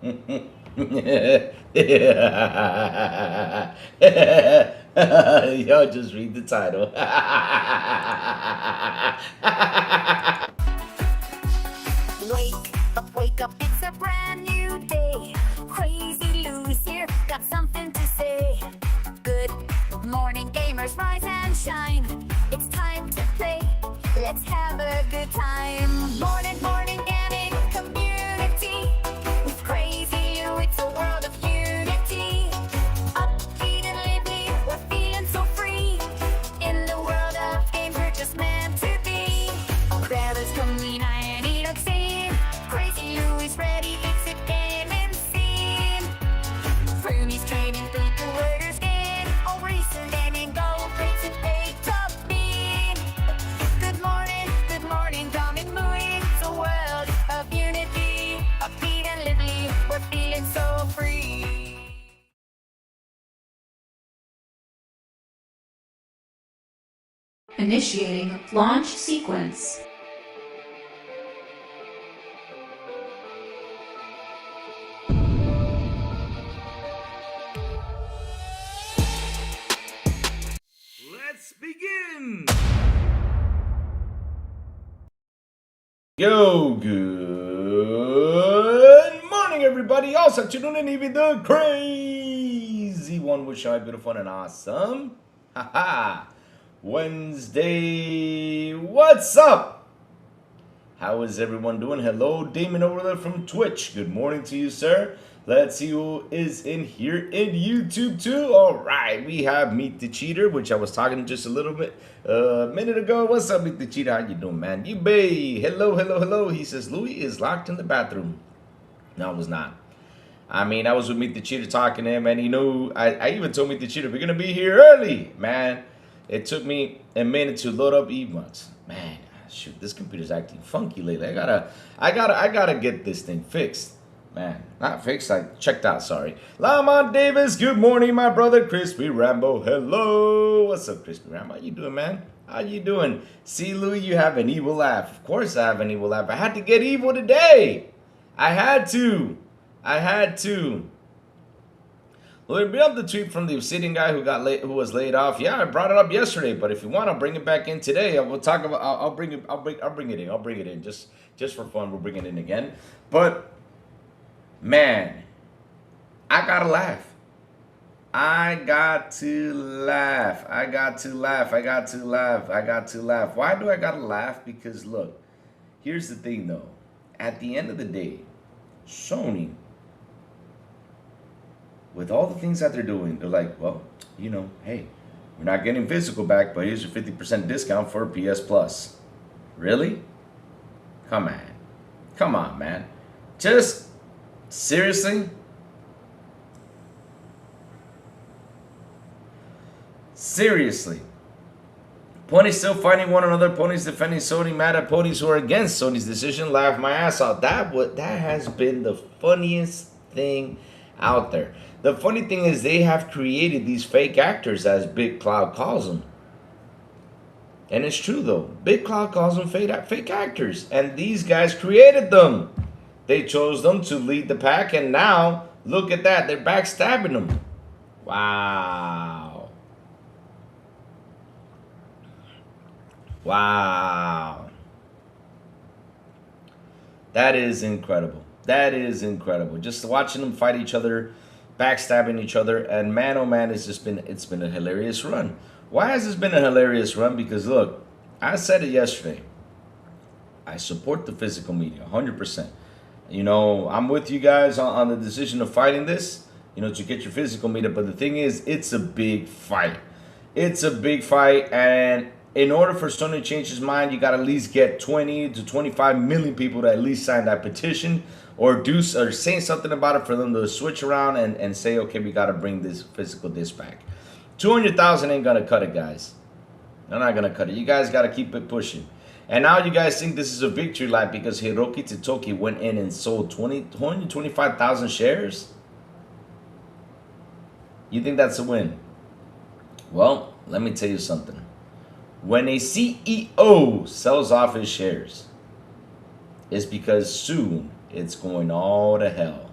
Yo, just read the title. Wake up, it's a brand new day. Crazy Lou's here, got something to say. Good morning, gamers, rise and shine. It's time to play, let's have a good time. Morning, gaming community. With Crazy Lou, it's a world of unity. Upbeat and lively, we're feeling so free. In the world of games, we're just meant to be. Grab us, come in, I need a scene. Crazy Lou is ready, it's a gaming scene. Plume's trading people, orders in. All recent gaming, go great and pay top bean. Good morning, come and moving. It's a world of unity. Upbeat and lively, we're feeling so free. Initiating launch sequence. Let's begin. Yo, good morning, everybody. Also, tuning in, even the crazy one. Wish I beautiful and awesome. Haha. Wednesday. What's up? How is everyone doing? Hello, Damon over there from Twitch. Good morning to you, sir. Let's see who is in here in YouTube too. All right, we have Meet the Cheater, which I was talking just a little bit a minute ago. What's up, Meet the Cheater? How you doing, man? You bay. Hello. He says Louis is locked in the bathroom. No, I was not. I mean, I was with Meet the Cheater talking to him, and you know, I even told Meet the Cheater we're gonna be here early, man. It took me a minute to load up emotes. Man, shoot, this computer's acting funky lately. I gotta get this thing fixed. Man, not fixed, I checked out, sorry. Lamont Davis, good morning, my brother. Crispy Rambo, hello. What's up, Crispy Rambo? How you doing, man? How you doing? See, Louis, you have an evil laugh. Of course I have an evil laugh. I had to get evil today. I had to. Louis, bring up the tweet from the Obsidian guy who was laid off. Yeah, I brought it up yesterday, but if you want, I'll bring it back in today. We'll talk about. I'll bring it in. Just for fun, we'll bring it in again. But man, I gotta laugh. I got to laugh. Why do I gotta laugh? Because look, here's the thing though. At the end of the day, Sony, with all the things that they're doing, they're like, well, you know, hey, we're not getting physical back, but here's your 50% discount for PS Plus. Really? Come on, man. Just seriously? Seriously. Ponies still fighting one another. Ponies defending Sony. Mad at ponies who are against Sony's decision. Laugh my ass off. That has been the funniest thing out there. The funny thing is they have created these fake actors, as Big Cloud calls them. And it's true though. Big Cloud calls them fake actors. And these guys created them. They chose them to lead the pack. And now, look at that. They're backstabbing them. Wow. That is incredible. Just watching them fight each other, backstabbing each other, and man, oh man, it's been a hilarious run. Why has this been a hilarious run? Because look, I said it yesterday. I support the physical media 100%. You know, I'm with you guys on the decision of fighting this, you know, to get your physical media. But the thing is, it's a big fight. And in order for Sony to change his mind, you got to at least get 20 to 25 million people to at least sign that petition or say something about it for them to switch around and say, okay, we got to bring this physical disc back. 200,000 ain't going to cut it, guys. They're not going to cut it. You guys got to keep it pushing. And now you guys think this is a victory lap because Hiroki Totoki went in and sold 25,000 shares? You think that's a win? Well, let me tell you something. When a CEO sells off his shares, it's because soon it's going all to hell.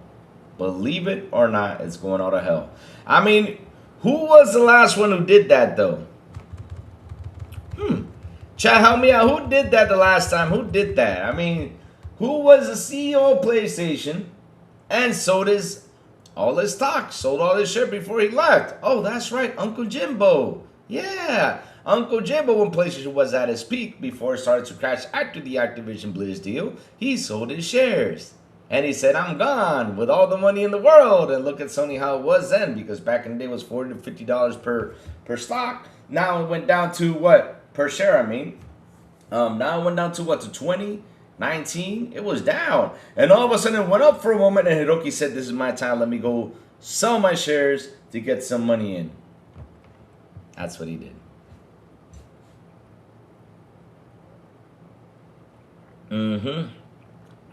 Believe it or not, it's going out of hell. I mean, who was the last one who did that, though? Chat, help me out. Who did that the last time? Who did that? I mean, who was the CEO of PlayStation and sold all his stock, sold all his share before he left? Oh, that's right, Uncle Jimbo. Yeah, Uncle Jimbo, when PlayStation was at its peak before it started to crash after the Activision Blizz deal, he sold his shares. And he said, I'm gone with all the money in the world. And look at Sony how it was then, because back in the day it was $40 to $50 per stock. Now it went down to what? Per share, I mean. Now it went down to what? To 20, 19? It was down. And all of a sudden it went up for a moment, and Hiroki said, this is my time. Let me go sell my shares to get some money in. That's what he did.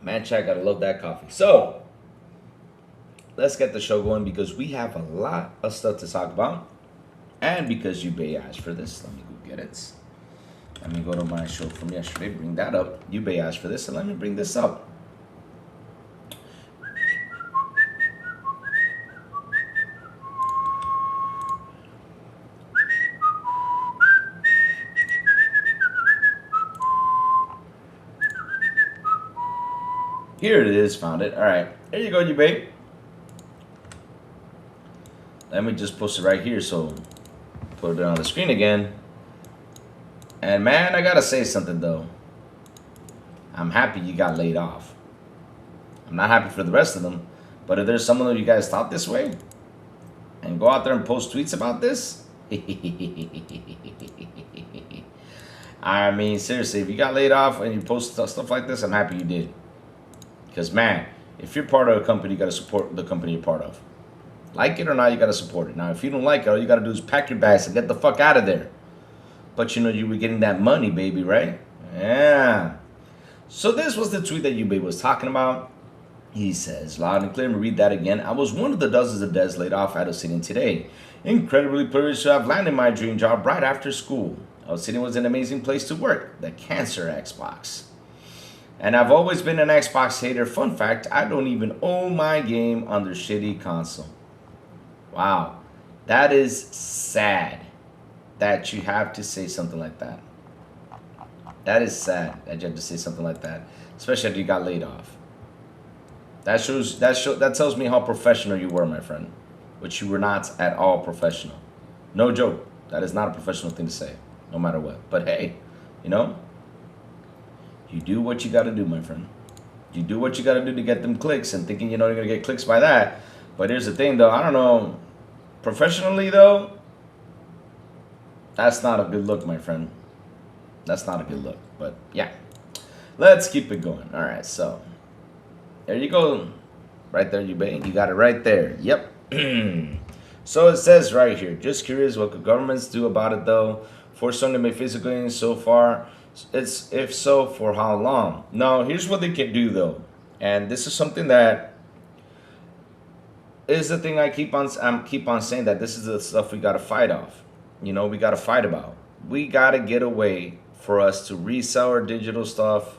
Man, chat, gotta love that coffee. So, let's get the show going because we have a lot of stuff to talk about. And because Yubei asked for this, let me go get it. Let me go to my show from yesterday, bring that up. Yubei asked for this, and let me bring this up. Here it is, found it. All right, there you go, Yubei. Let me just post it right here, so put it on the screen again. And man, I gotta say something though. I'm happy you got laid off. I'm not happy for the rest of them, but if there's someone that you guys thought this way and go out there and post tweets about this, I mean, seriously, if you got laid off and you post stuff like this, I'm happy you did. Because man, if you're part of a company, you gotta support the company you're part of. Like it or not, you gotta support it. Now, if you don't like it, all you gotta do is pack your bags and get the fuck out of there. But you know you were getting that money, baby, right? Yeah. So this was the tweet that Yubei was talking about. He says, loud and clear, and read that again. I was one of the dozens of devs laid off at Obsidian today. Incredibly privileged to have landed my dream job right after school. Obsidian was an amazing place to work. The cancer Xbox. And I've always been an Xbox hater. Fun fact, I don't even own my game on their shitty console. Wow. That is sad. That you have to say something like that. That is sad that you have to say something like that, especially after you got laid off. That tells me how professional you were, my friend, which you were not at all professional. No joke. That is not a professional thing to say, no matter what. But hey, you know, you do what you got to do, my friend. You do what you got to do to get them clicks, and thinking you're gonna get clicks by that. But here's the thing, though. I don't know. Professionally, though. That's not a good look, my friend. That's not a good look. But yeah, let's keep it going. All right, so there you go. Right there, Yubei. You got it right there. Yep. So it says right here, just curious, what could governments do about it, though? Force Sony to make physical games so far. It's if so, for how long? No, here's what they can do, though. And this is something that is the thing I keep on saying, that this is the stuff we got to fight off. You know, we got to fight about. We got to get a way for us to resell our digital stuff,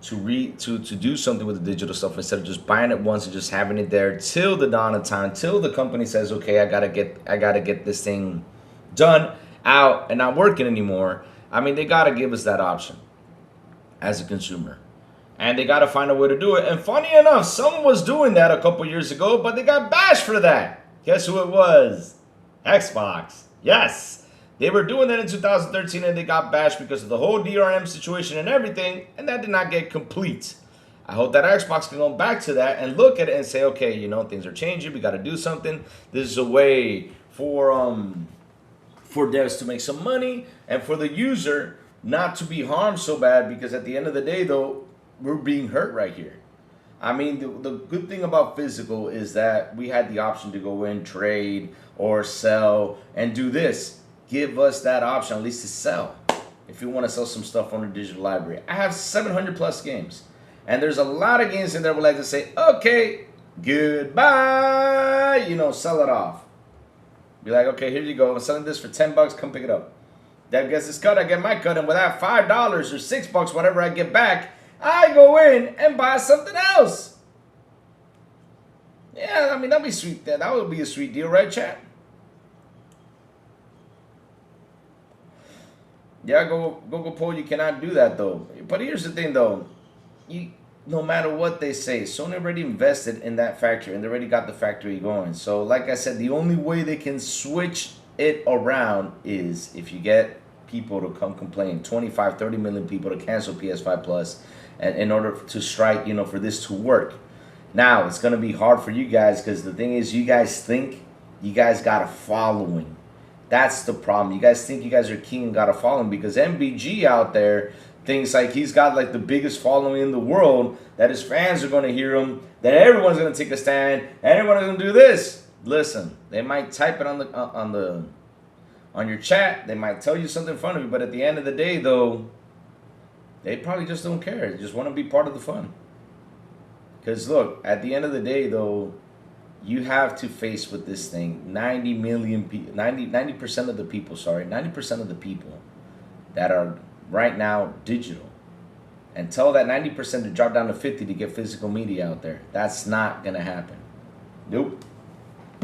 to do something with the digital stuff instead of just buying it once and just having it there till the dawn of time, till the company says, okay, I gotta get this thing done, out, and not working anymore. I mean, they gotta give us that option as a consumer. And they gotta find a way to do it. And funny enough, someone was doing that a couple years ago, but they got bashed for that. Guess who it was? Xbox. Yes. They were doing that in 2013 and they got bashed because of the whole DRM situation and everything, and that did not get complete. I hope that Xbox can go back to that and look at it and say, okay, you know, things are changing. We got to do something. This is a way for devs to make some money and for the user not to be harmed so bad, because at the end of the day, though, we're being hurt right here. I mean, the good thing about physical is that we had the option to go in, trade, or sell, and do this. Give us that option, at least to sell. If you want to sell some stuff on the digital library. I have 700 plus games. And there's a lot of games in there where I like to say, okay, goodbye. You know, sell it off. Be like, okay, here you go. I'm selling this for 10 bucks. Come pick it up. Deb gets his cut. I get my cut. And with that $5 or $6, whatever I get back, I go in and buy something else. Yeah, Yeah, I mean, that'd be sweet. That would be a sweet deal, right, chat? Yeah, Google Poll, you cannot do that, though. But here's the thing, though. No matter what they say, Sony already invested in that factory, and they already got the factory going. So, like I said, the only way they can switch it around is if you get people to come complain, 25, 30 million people to cancel PS5 Plus, and in order to strike, for this to work. Now, it's going to be hard for you guys because the thing is, you guys think you guys got a following. That's the problem. You guys think you guys are king and got a following because MBG out there thinks like he's got like the biggest following in the world, that his fans are going to hear him, that everyone's going to take a stand, everyone's going to do this. Listen, they might type it on your chat, they might tell you something funny, but at the end of the day, though, they probably just don't care. They just want to be part of the fun. Because look, at the end of the day, though, you have to face with this thing 90 million people, 90% of the people, 90% of the people that are right now digital, and tell that 90% to drop down to 50 to get physical media out there. That's not gonna happen. Nope,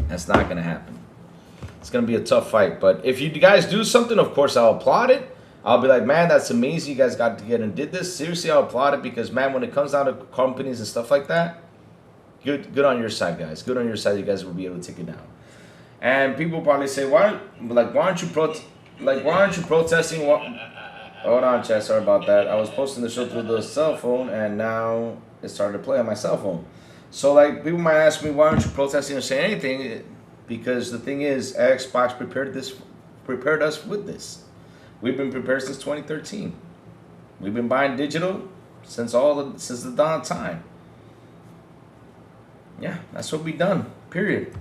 that's not gonna happen. It's gonna be a tough fight, but if you guys do something, of course I'll applaud it. I'll be like, man, that's amazing, you guys got together and did this. Seriously, I'll applaud it because, man, when it comes down to companies and stuff like that, good on your side, guys. Good on your side. You guys will be able to take it down. And people probably say, why aren't you protesting? Hold on, chat. Sorry about that. I was posting the show through the cell phone, and now it started to play on my cell phone. So, like, people might ask me, why aren't you protesting or saying anything? Because the thing is, Xbox prepared us with this. We've been prepared since 2013. We've been buying digital since the dawn of time. Yeah, that's what we've done. Period.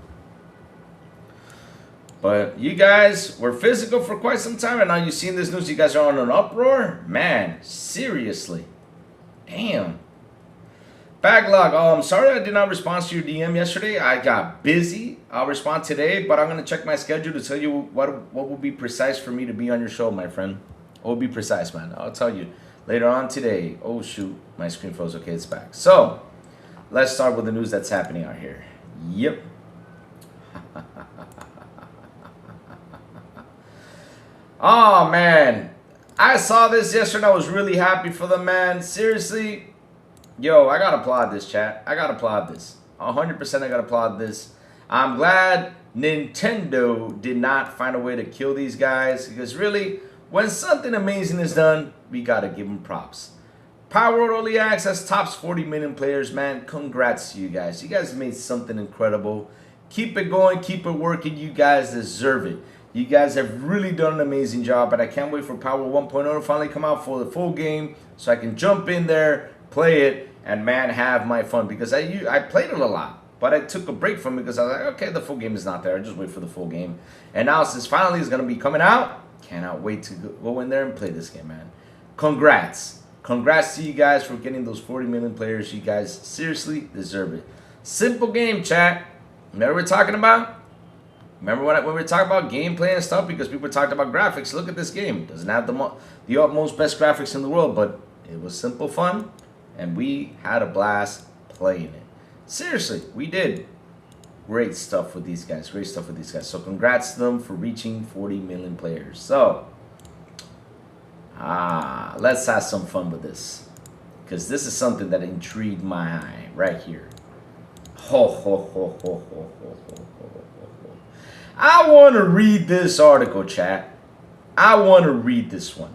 But you guys were physical for quite some time, and now you've seen this news. You guys are on an uproar? Man, seriously. Damn. Backlog. Oh, I'm sorry I did not respond to your DM yesterday. I got busy. I'll respond today, but I'm going to check my schedule to tell you what will be precise for me to be on your show, my friend. What will be precise, man? I'll tell you later on today. Oh, shoot. My screen froze. Okay, it's back. So, let's start with the news that's happening out here. Yep. Oh, man. I saw this yesterday. I was really happy for them, man. Seriously. Yo, I got to applaud this, chat. I got to applaud this. 100% I got to applaud this. I'm glad Nintendo did not find a way to kill these guys. Because really, when something amazing is done, we got to give them props. Power World Early Access tops 40 million players, man. Congrats to you guys. You guys made something incredible. Keep it going. Keep it working. You guys deserve it. You guys have really done an amazing job, and I can't wait for Power 1.0 to finally come out for the full game so I can jump in there, play it, and, man, have my fun. Because I played it a lot, but I took a break from it because I was like, okay, the full game is not there. I just wait for the full game. And now since finally it's going to be coming out, cannot wait to go in there and play this game, man. Congrats. Congrats to you guys for getting those 40 million players. You guys seriously deserve it. Simple game, chat. Remember what we're talking about? Remember when we were talking about gameplay and stuff? Because people talked about graphics. Look at this game. It doesn't have the utmost best graphics in the world, but it was simple fun, and we had a blast playing it. Seriously, we did. Great stuff with these guys. Great stuff with these guys. So congrats to them for reaching 40 million players. So, let's have some fun with this. Because this is something that intrigued my eye right here. Ho, ho, ho, ho, ho, ho, ho. I want to read this article, chat. I want to read this one.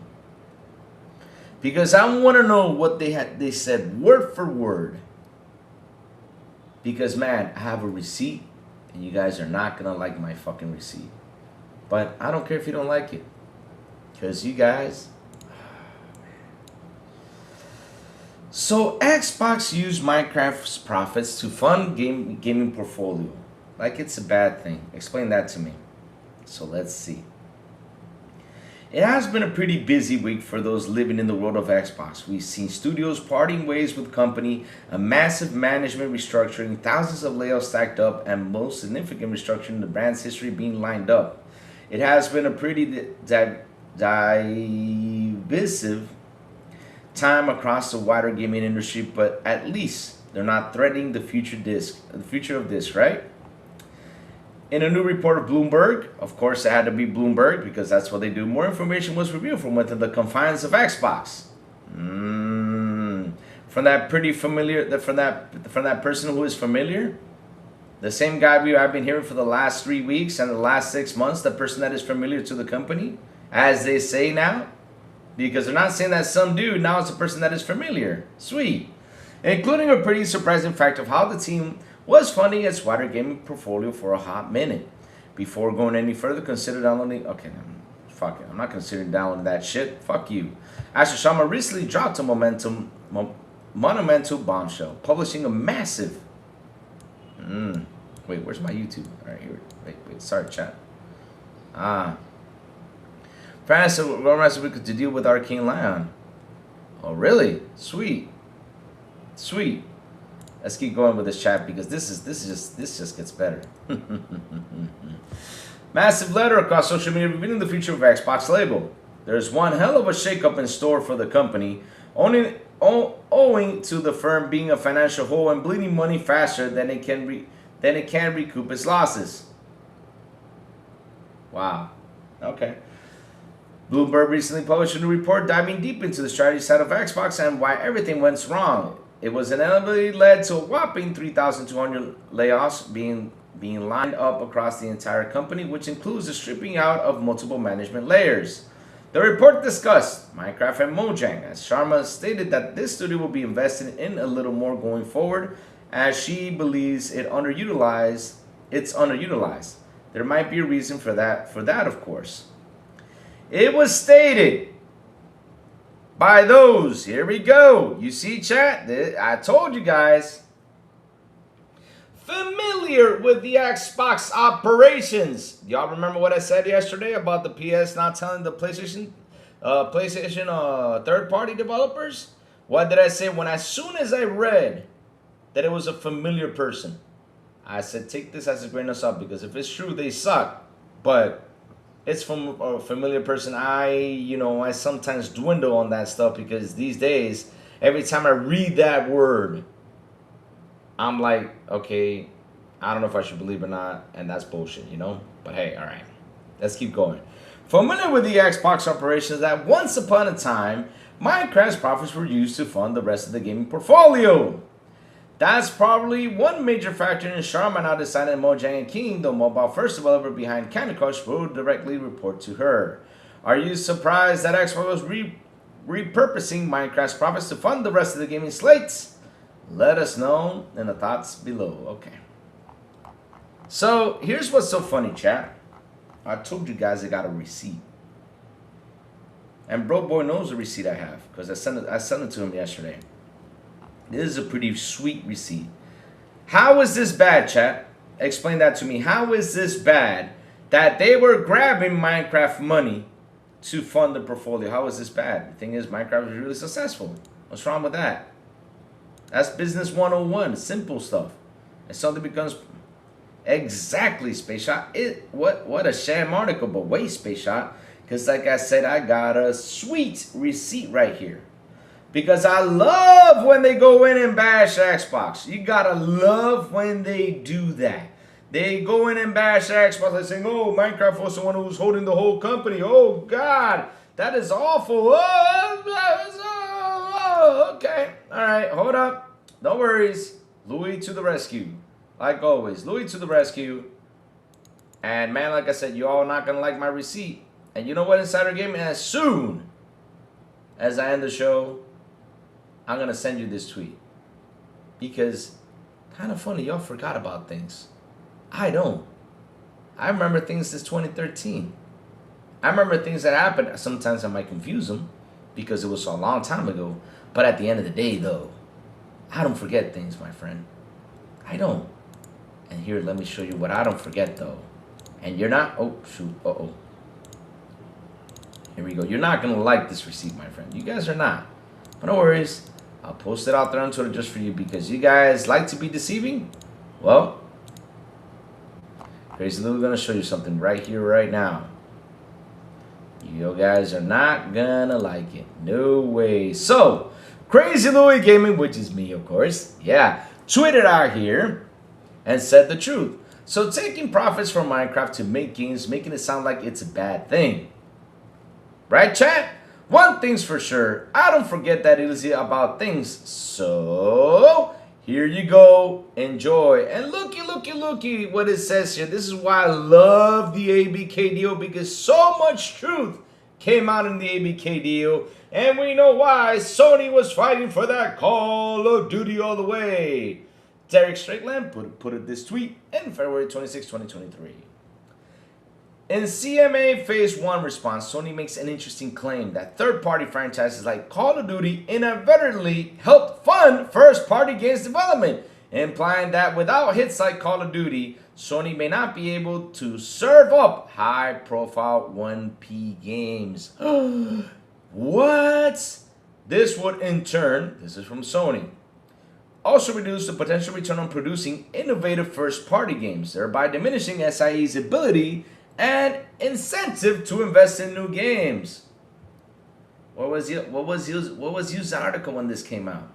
Because I want to know what they said word for word. Because, man, I have a receipt, and you guys are not going to like my fucking receipt. But I don't care if you don't like it. Because you guys... So, Xbox used Minecraft's profits to fund gaming portfolio. Like it's a bad thing. Explain that to me. So let's see. It has been a pretty busy week for those living in the world of Xbox. We've seen studios parting ways with company, a massive management restructuring, thousands of layoffs stacked up, and most significant restructuring in the brand's history being lined up. It has been a pretty divisive time across the wider gaming industry, but at least They're not threatening the future of disc, right? In a new report of Bloomberg, of course it had to be Bloomberg because that's what they do. More information was revealed from within the confines of Xbox. From that pretty familiar, from that person who is familiar, the same guy I've been hearing for the last 3 weeks and the last 6 months, the person that is familiar to the company, as they say now, because they're not saying that some dude, now it's a person that is familiar. Sweet. Including a pretty surprising fact of how the team was funding its wider gaming portfolio for a hot minute. Before going any further, consider downloading... Okay, fuck it. I'm not considering downloading that shit. Fuck you. Asher Sharma recently dropped a monumental bombshell, publishing a massive... Wait, where's my YouTube? Alright, here. Wait. Sorry, chat. France and Romance to deal with Arcane Lion. Oh, really? Sweet. Let's keep going with this chat because this just gets better. Massive letter across social media revealing the future of Xbox label. There's one hell of a shakeup in store for the company, owing to the firm being a financial hole and bleeding money faster than it can recoup its losses. Wow. Okay. Bloomberg recently published a new report diving deep into the strategy side of Xbox and why everything went wrong. It was inevitably led to a whopping 3,200 layoffs being lined up across the entire company, which includes the stripping out of multiple management layers. The report discussed Minecraft and Mojang, as Sharma stated that this studio will be invested in a little more going forward, as she believes it's underutilized. There might be a reason for that, of course. It was stated by those, here we go. You see, chat? I told you guys. Familiar with the Xbox operations. Y'all remember what I said yesterday about the PS not telling the PlayStation third-party developers? What did I say? As soon as I read that it was a familiar person, I said, take this as a grain of salt, because if it's true, they suck. But it's from a familiar person. I sometimes dwindle on that stuff because these days, every time I read that word, I'm like, okay, I don't know if I should believe or not, and that's bullshit, But hey, all right, let's keep going. Familiar with the Xbox operations that once upon a time, Minecraft's profits were used to fund the rest of the gaming portfolio. That's probably one major factor in Sharma now deciding Mojang and King, the mobile first developer behind Candy Crush, will directly report to her. Are you surprised that Xbox was repurposing Minecraft's profits to fund the rest of the gaming slates? Let us know in the thoughts below. Okay. So here's what's so funny, chat. I told you guys I got a receipt. And bro boy knows the receipt I have because I sent it to him yesterday. This is a pretty sweet receipt. How is this bad, chat? Explain that to me. How is this bad that they were grabbing Minecraft money to fund the portfolio? How is this bad? The thing is, Minecraft was really successful. What's wrong with that? That's business 101. Simple stuff. And something becomes exactly Space Shot. What a sham article, but wait, Space Shot. Because like I said, I got a sweet receipt right here. Because I love when they go in and bash Xbox. You gotta love when they do that. They go in and bash Xbox. They're saying, oh, Minecraft was the one who was holding the whole company. Oh, God, that is awful. Oh, okay. All right, hold up. No worries. Louis to the rescue. Like always, Louis to the rescue. And, man, like I said, you all not gonna like my receipt. And you know what, Insider Gaming? As soon as I end the show, I'm going to send you this tweet. Because, kind of funny, y'all forgot about things. I don't. I remember things since 2013. I remember things that happened. Sometimes I might confuse them because it was a long time ago. But at the end of the day, though, I don't forget things, my friend. I don't. And here, let me show you what I don't forget, though. And you're not... Oh, shoot. Uh-oh. Here we go. You're not going to like this receipt, my friend. You guys are not. But no worries. I'll post it out there on Twitter just for you because you guys like to be deceiving. Well, Crazy Louie going to show you something right here, right now. You guys are not going to like it. No way. So, Crazy Louie Gaming, which is me, of course. Yeah. tweeted out here and said the truth. So taking profits from Minecraft to make games, making it sound like it's a bad thing. Right, chat? One thing's for sure, I don't forget that it is about things. So here you go, enjoy. And looky what it says here. This is why I love the ABK deal, because so much truth came out in the ABK deal. And we know why. Sony was fighting for that Call of Duty all the way. Derek Strickland put this tweet in February 26, 2023. In CMA Phase 1 response, Sony makes an interesting claim that third-party franchises like Call of Duty inadvertently helped fund first-party games development, implying that without hits like Call of Duty, Sony may not be able to serve up high-profile 1P games. What? This would in turn, this is from Sony, also reduce the potential return on producing innovative first-party games, thereby diminishing SIE's ability and incentive to invest in new games. What was used article when this came out?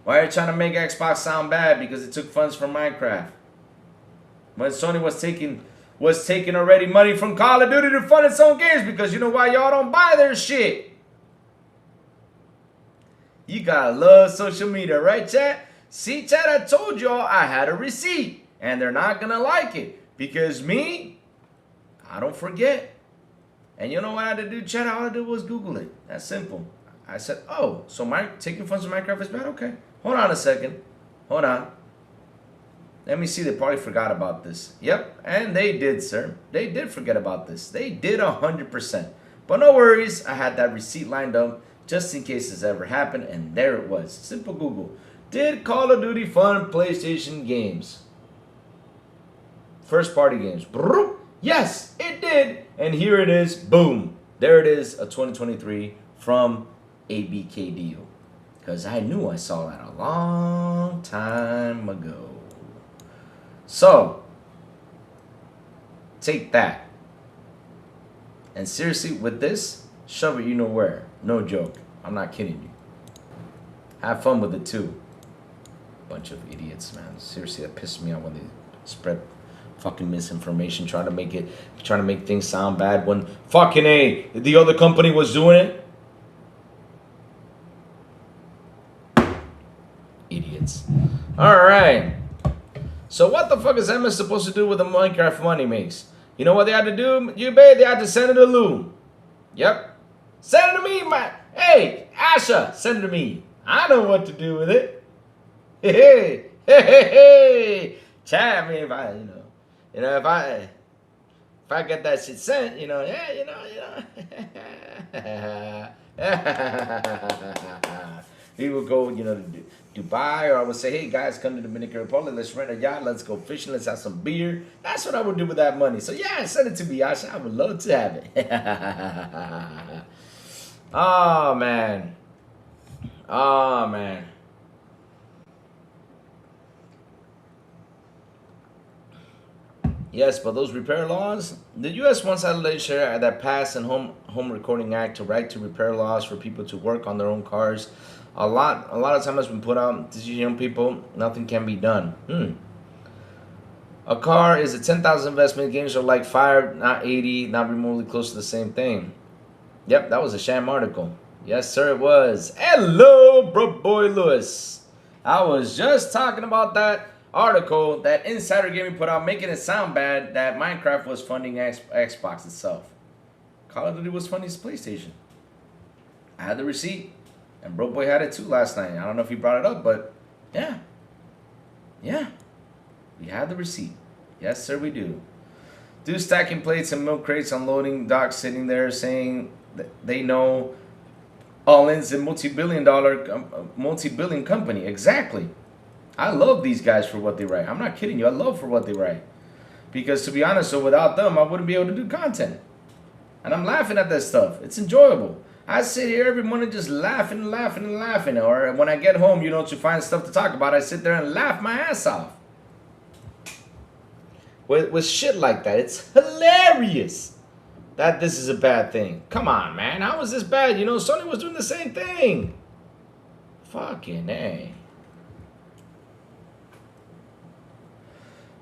Why are you trying to make Xbox sound bad because it took funds from Minecraft? When Sony was taking already money from Call of Duty to fund its own games, because you know why y'all don't buy their shit. You gotta love social media, right, chat? See, chat, I told y'all I had a receipt. And they're not going to like it. Because me, I don't forget. And you know what I had to do, chat? All I did was Google it. That's simple. I said, oh, so taking funds from Minecraft is bad? Okay. Hold on a second. Hold on. Let me see. They probably forgot about this. Yep. And they did, sir. They did forget about this. They did 100%. But no worries. I had that receipt lined up just in case this ever happened. And there it was. Simple Google. Did Call of Duty fund PlayStation games? First party games. Yes, it did. And here it is. Boom. There it is. A 2023 from ABK deal. Because I knew I saw that a long time ago. So, take that. And seriously, with this, shove it you know where. No joke. I'm not kidding you. Have fun with it too. Bunch of idiots, man. Seriously, that pissed me off when they spread fucking misinformation, trying to make things sound bad when fucking the other company was doing it. Idiots. Alright. So what the fuck is Emma supposed to do with the Minecraft money makes? You know what they had to do? They had to send it to Lou. Yep. Send it to me, man. Hey, Asha, send it to me. I know what to do with it. Hey. Chat me if if I get that shit sent, we will go, to Dubai, or I would say, hey guys, come to the Dominican Republic, let's rent a yacht, let's go fishing, let's have some beer. That's what I would do with that money. So yeah, send it to me, Asha. I would love to have it. Oh man. Yes, but those repair laws, the U.S. once had a legislature that passed an home recording act to right to repair laws for people to work on their own cars. A lot of time has been put out to young people, nothing can be done. A car is a 10,000 investment. Games are like 5, not 80, not remotely close to the same thing. Yep, that was a sham article. Yes, sir, it was. Hello, bro boy Lewis. I was just talking about that article that Insider Gaming put out, making it sound bad that Minecraft was funding Xbox itself. Call of Duty was funding his PlayStation. I had the receipt, and Bro Boy had it too last night. I don't know if he brought it up, but yeah, we had the receipt. Yes, sir, we do. Do stacking plates and milk crates, unloading docks, sitting there saying that they know All-In's a multi-billion company. Exactly. I love these guys for what they write. I'm not kidding you. I love for what they write. Because to be honest, so without them, I wouldn't be able to do content. And I'm laughing at that stuff. It's enjoyable. I sit here every morning just laughing. Or when I get home, to find stuff to talk about, I sit there and laugh my ass off. With shit like that. It's hilarious that this is a bad thing. Come on, man. How is this bad? Sony was doing the same thing. Fucking A.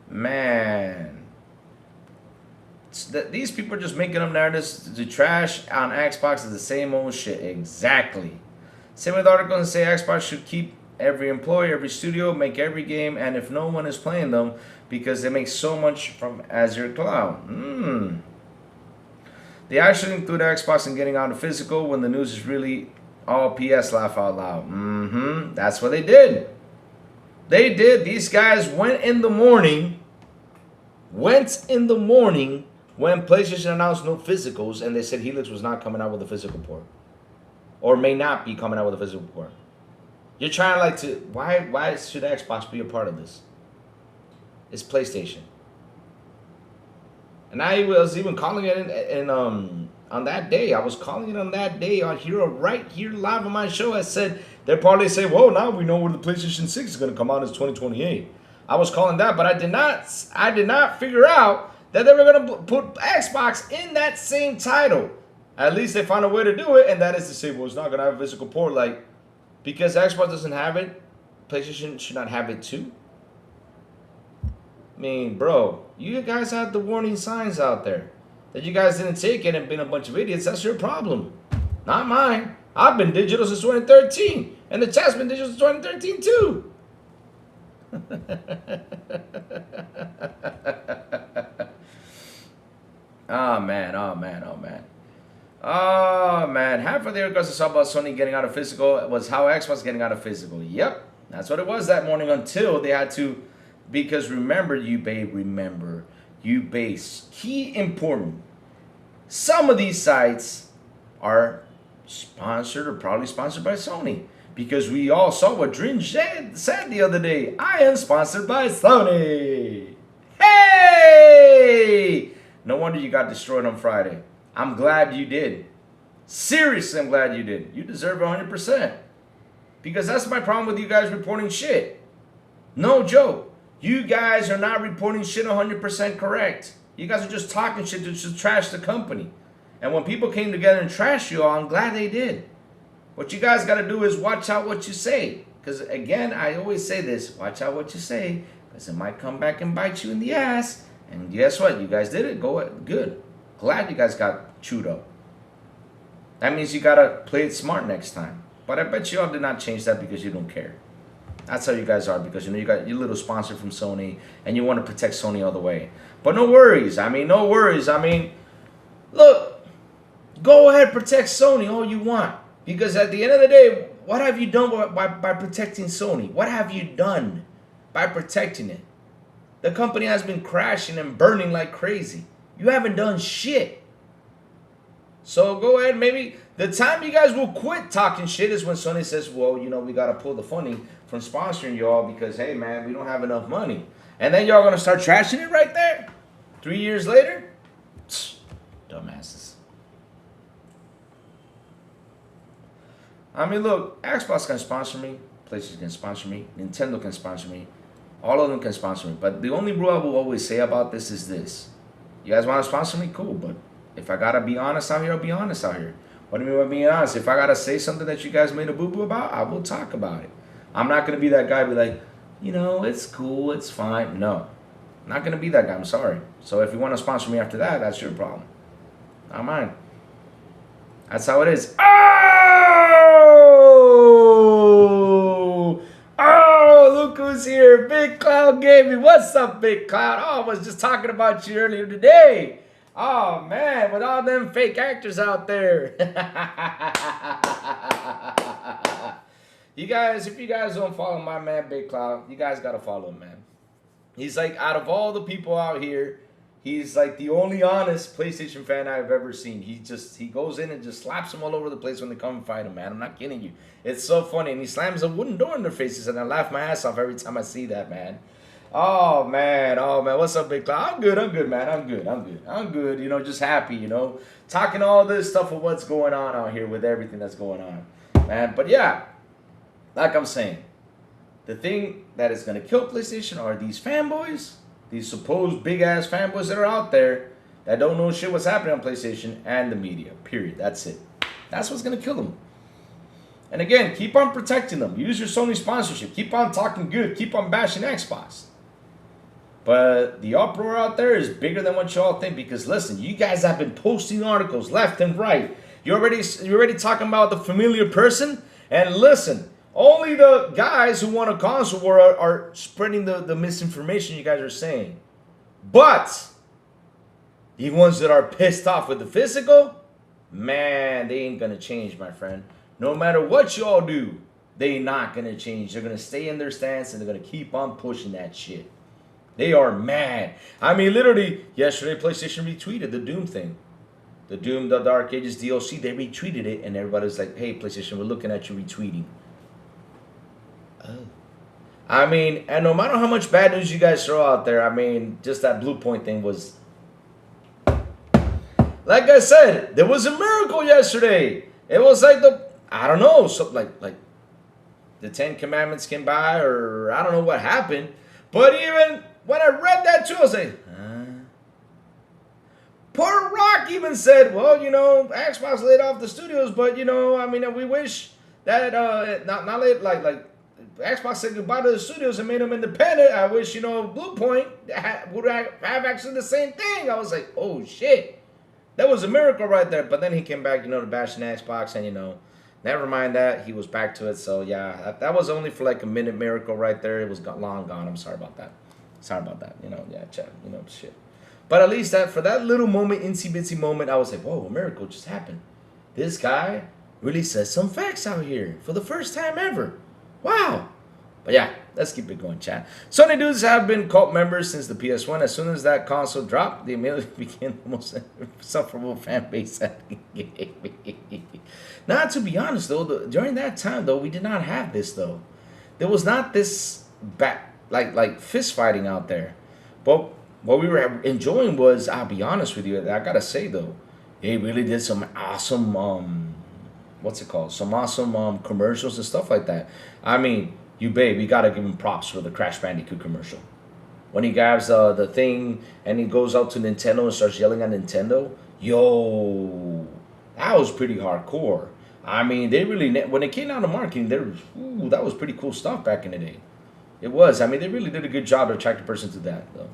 Man. These people are just making up narratives to trash on Xbox is the same old shit. Exactly. Same with articles and say Xbox should keep every employee, every studio, make every game, and if no one is playing them, because they make so much from Azure Cloud. They actually include Xbox in getting out of physical when the news is really all PS, laugh out loud. That's what they did. They did. These guys went in the morning when PlayStation announced no physicals, and they said Helix was not coming out with a physical port. Or may not be coming out with a physical port. You're trying why should Xbox be a part of this? It's PlayStation. And I was even calling it on that day. I was calling it on that day on here, right here live on my show. I said, they'll probably say, well, now we know where the PlayStation 6 is going to come out. It's 2028. I was calling that, but I did not figure out that they were going to put Xbox in that same title. At least they found a way to do it, and that is to say, well, it's not going to have a physical port. Like, because Xbox doesn't have it, PlayStation should not have it too. I mean, bro, you guys had the warning signs out there. That you guys didn't take it and been a bunch of idiots, that's your problem. Not mine. I've been digital since 2013. And the chat's been digital since 2013 too. Oh man. Half of the requests I saw about Sony getting out of physical was how Xbox getting out of physical. Yep, that's what it was that morning until they had to, because remember, you base. Key important. Some of these sites are sponsored or probably sponsored by Sony. Because we all saw what Dream said the other day. I am sponsored by Sony. Hey! No wonder you got destroyed on Friday. I'm glad you did. Seriously, I'm glad you did. You deserve 100%. Because that's my problem with you guys reporting shit. No joke. You guys are not reporting shit 100% correct. You guys are just talking shit to just trash the company. And when people came together and trashed you all, I'm glad they did. What you guys got to do is watch out what you say. Because again, I always say this. Watch out what you say. Because it might come back and bite you in the ass. And guess what? You guys did it. Good. Glad you guys got chewed up. That means you got to play it smart next time. But I bet you all did not change that because you don't care. That's how you guys are, because you got your little sponsor from Sony and you want to protect Sony all the way. But no worries. No worries. Look, go ahead, protect Sony all you want. Because at the end of the day, what have you done by protecting Sony? What have you done by protecting it? The company has been crashing and burning like crazy. You haven't done shit. So go ahead, maybe the time you guys will quit talking shit is when Sony says, well, we got to pull the funding from sponsoring y'all because, hey, man, we don't have enough money. And then y'all going to start trashing it right there? 3 years later? Dumbasses. Look, Xbox can sponsor me. PlayStation can sponsor me. Nintendo can sponsor me. All of them can sponsor me. But the only rule I will always say about this is this. You guys want to sponsor me? Cool. But if I got to be honest out here, I'll be honest out here. What do you mean by being honest? If I got to say something that you guys made a boo-boo about, I will talk about it. I'm not going to be that guy be like, it's cool, it's fine. No. I'm not going to be that guy. I'm sorry. So if you want to sponsor me after that, that's your problem. Not mine. That's how it is. Oh, look who's here. Big Cloud Gaming. What's up, Big Cloud? Oh, I was just talking about you earlier today. Oh, man, with all them fake actors out there. You guys, if you guys don't follow my man, Big Cloud, you guys got to follow him, man. He's like, out of all the people out here, he's like the only honest PlayStation fan I've ever seen. He goes in and just slaps them all over the place when they come and fight him, man. I'm not kidding you. It's so funny. And he slams a wooden door in their faces, and I laugh my ass off every time I see that, man. Oh, man. What's up, Big Cloud? I'm good, man. I'm good. Just happy, talking all this stuff of what's going on out here with everything that's going on, man. But yeah, like I'm saying, the thing that is going to kill PlayStation are these fanboys, these supposed big-ass fanboys that are out there that don't know shit what's happening on PlayStation, and the media, period. That's it. That's what's going to kill them. And again, keep on protecting them. Use your Sony sponsorship. Keep on talking good. Keep on bashing Xbox. But the uproar out there is bigger than what y'all think, because listen, you guys have been posting articles left and right. You're already talking about the familiar person. And listen, only the guys who want a console war are spreading the misinformation you guys are saying. But the ones that are pissed off with the physical, man, they ain't gonna change, my friend. No matter what y'all do, they not gonna change. They're gonna stay in their stance and they're gonna keep on pushing that shit. They are mad. I mean, literally, yesterday PlayStation retweeted the Doom thing. The Doom, the Dark Ages DLC, they retweeted it, and everybody's like, hey, PlayStation, we're looking at you retweeting. Oh. I mean, and no matter how much bad news you guys throw out there, I mean, just that Blue Point thing was... Like I said, there was a miracle yesterday. It was like I don't know, something like the 10 Commandments came by, or I don't know what happened. But even when I read that too, I was like, Poor Rock even said, well, you know, Xbox laid off the studios, but, you know, I mean, we wish that, like Xbox said goodbye to the studios and made them independent. I wish, you know, Blue Point would have actually the same thing. I was like, oh, shit. That was a miracle right there. But then he came back, you know, to bash an Xbox, and, you know, never mind that. He was back to it. So, yeah, that was only for like a minute miracle right there. It was long gone. I'm sorry about that. You know, yeah, chat, you know, shit. But at least that for that little moment, itsy-bitsy moment, I was like, whoa, a miracle just happened. This guy really says some facts out here for the first time ever. Wow. But yeah, let's keep it going, chat. Sony dudes have been cult members since the PS1. As soon as that console dropped, they immediately became the most insufferable fan base. Now, to be honest, though, during that time, though, we did not have this, though. There was not this like fist fighting out there. But what we were enjoying was, I'll be honest with you, I gotta say though, they really did some awesome, some awesome commercials and stuff like that. I mean, we gotta give him props for the Crash Bandicoot commercial. When he grabs the thing and he goes out to Nintendo and starts yelling at Nintendo, yo, that was pretty hardcore. I mean, they really, when it came out of marketing, that was pretty cool stuff back in the day. It was. I mean, they really did a good job to attract a person to that, though.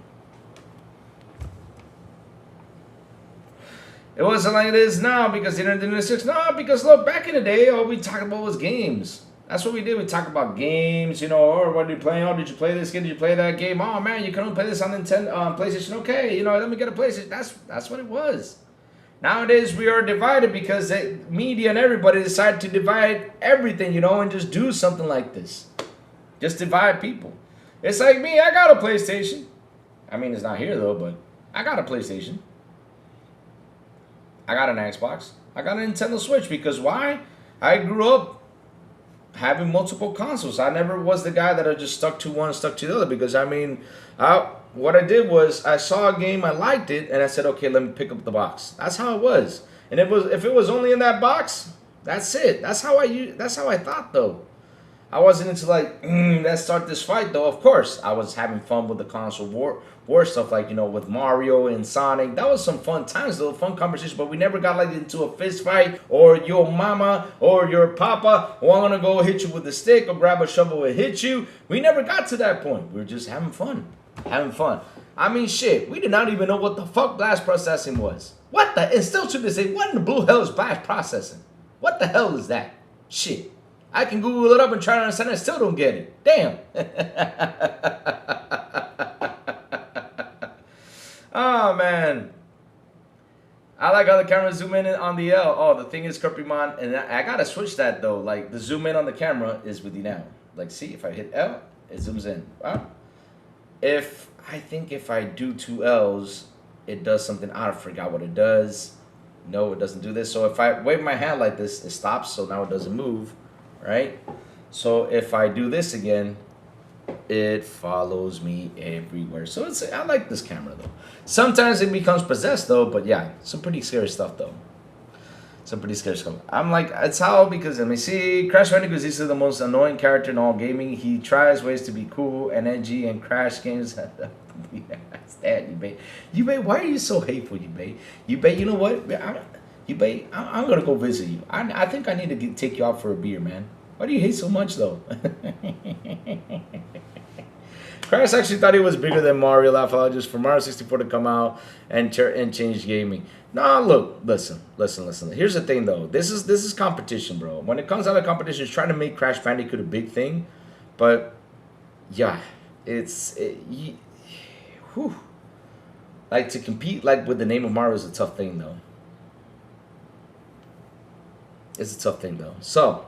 It wasn't like it is now because the internet is six. No, because look, back in the day, all we talked about was games. That's what we did. We talked about games, you know, or what are you playing? Oh, did you play this game? Did you play that game? Oh man, you can only play this on Nintendo, PlayStation. Okay, you know, let me get a PlayStation. That's what it was. Nowadays we are divided because media and everybody decided to divide everything, you know, and just do something like this. Just divide people. It's like me. I got a PlayStation. I mean, it's not here though, but I got a PlayStation. I got an Xbox. I got a Nintendo Switch because why? I grew up having multiple consoles. I never was the guy that I just stuck to one, stuck to the other. Because I mean, what I did was I saw a game, I liked it, and I said, okay, let me pick up the box. That's how it was. And if it was only in that box, that's it. That's how I thought though. I wasn't into like, let's start this fight though. Of course, I was having fun with the console war stuff, like, you know, with Mario and Sonic. That was some fun times though, fun conversation. But we never got like into a fist fight or your mama or your papa. Oh, I'm gonna go hit you with a stick or grab a shovel and hit you. We never got to that point. We were just having fun, I mean, shit. We did not even know what the fuck blast processing was. What the? And still to this day, what in the blue hell is blast processing? What the hell is that? Shit. I can Google it up and try to understand it. I still don't get it. Damn. Oh, man. I like how the camera zoom in on the L. Oh, the thing is Kirpymon. And I got to switch that, though. Like, the zoom in on the camera is with the now. Like, see, if I hit L, it zooms in. Wow. I think if I do 2 L's, it does something. I forgot what it does. No, it doesn't do this. So if I wave my hand like this, it stops. So now it doesn't move. Right? So if I do this again, it follows me everywhere. So I like this camera though. Sometimes it becomes possessed though, but yeah, some pretty scary stuff though. I'm like, it's how, because let me see, Crash Bandicoot is the most annoying character in all gaming. He tries ways to be cool and edgy and Crash games. You bet, why are you so hateful, you bet? You know what? EBay, I'm gonna go visit you. I think I need to take you out for a beer, man. Why do you hate so much, though? Crash actually thought he was bigger than Mario. Just for Mario 64 to come out and change gaming. Nah, look, listen. Here's the thing, though. This is competition, bro. When it comes out of competition, it's trying to make Crash Bandicoot a big thing, but yeah, whew. Like, to compete like with the name of Mario is a tough thing, though. It's a tough thing, though. So,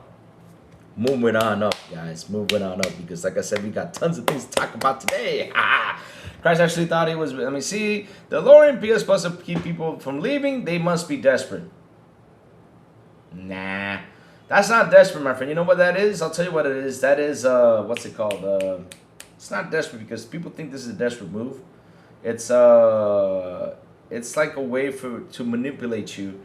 moving on up, guys. Moving on up, because like I said, we got tons of things to talk about today. Crash actually thought he was, let me see. The lowering PS Plus to keep people from leaving, they must be desperate. Nah. That's not desperate, my friend. You know what that is? I'll tell you what it is. That is, what's it called? It's not desperate because people think this is a desperate move. It's like a way to manipulate you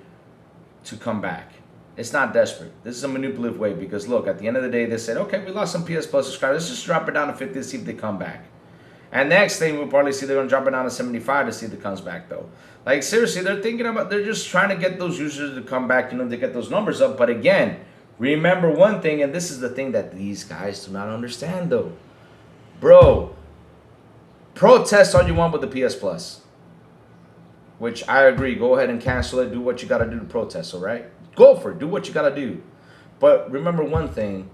to come back. It's not desperate. This is a manipulative way because, look, at the end of the day, they said, okay, we lost some PS Plus subscribers. Let's just drop it down to 50 to see if they come back. And next thing, we'll probably see they're going to drop it down to 75 to see if it comes back, though. Like, seriously, they're just trying to get those users to come back, to get those numbers up. But again, remember one thing, and this is the thing that these guys do not understand, though. Bro, protest all you want with the PS Plus. Which I agree. Go ahead and cancel it. Do what you got to do to protest, all right? Go for it. Do what you got to do. But remember one thing.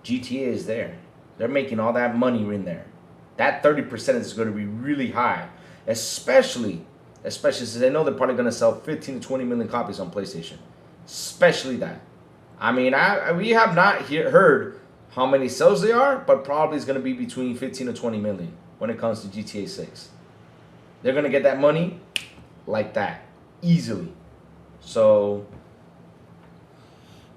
GTA is there. They're making all that money in there. That 30% is going to be really high. Especially since they know they're probably going to sell 15 to 20 million copies on PlayStation. Especially that. I mean, we have not heard how many sales they are, but probably it's going to be between 15 to 20 million when it comes to GTA 6. They're going to get that money like that. Easily. So,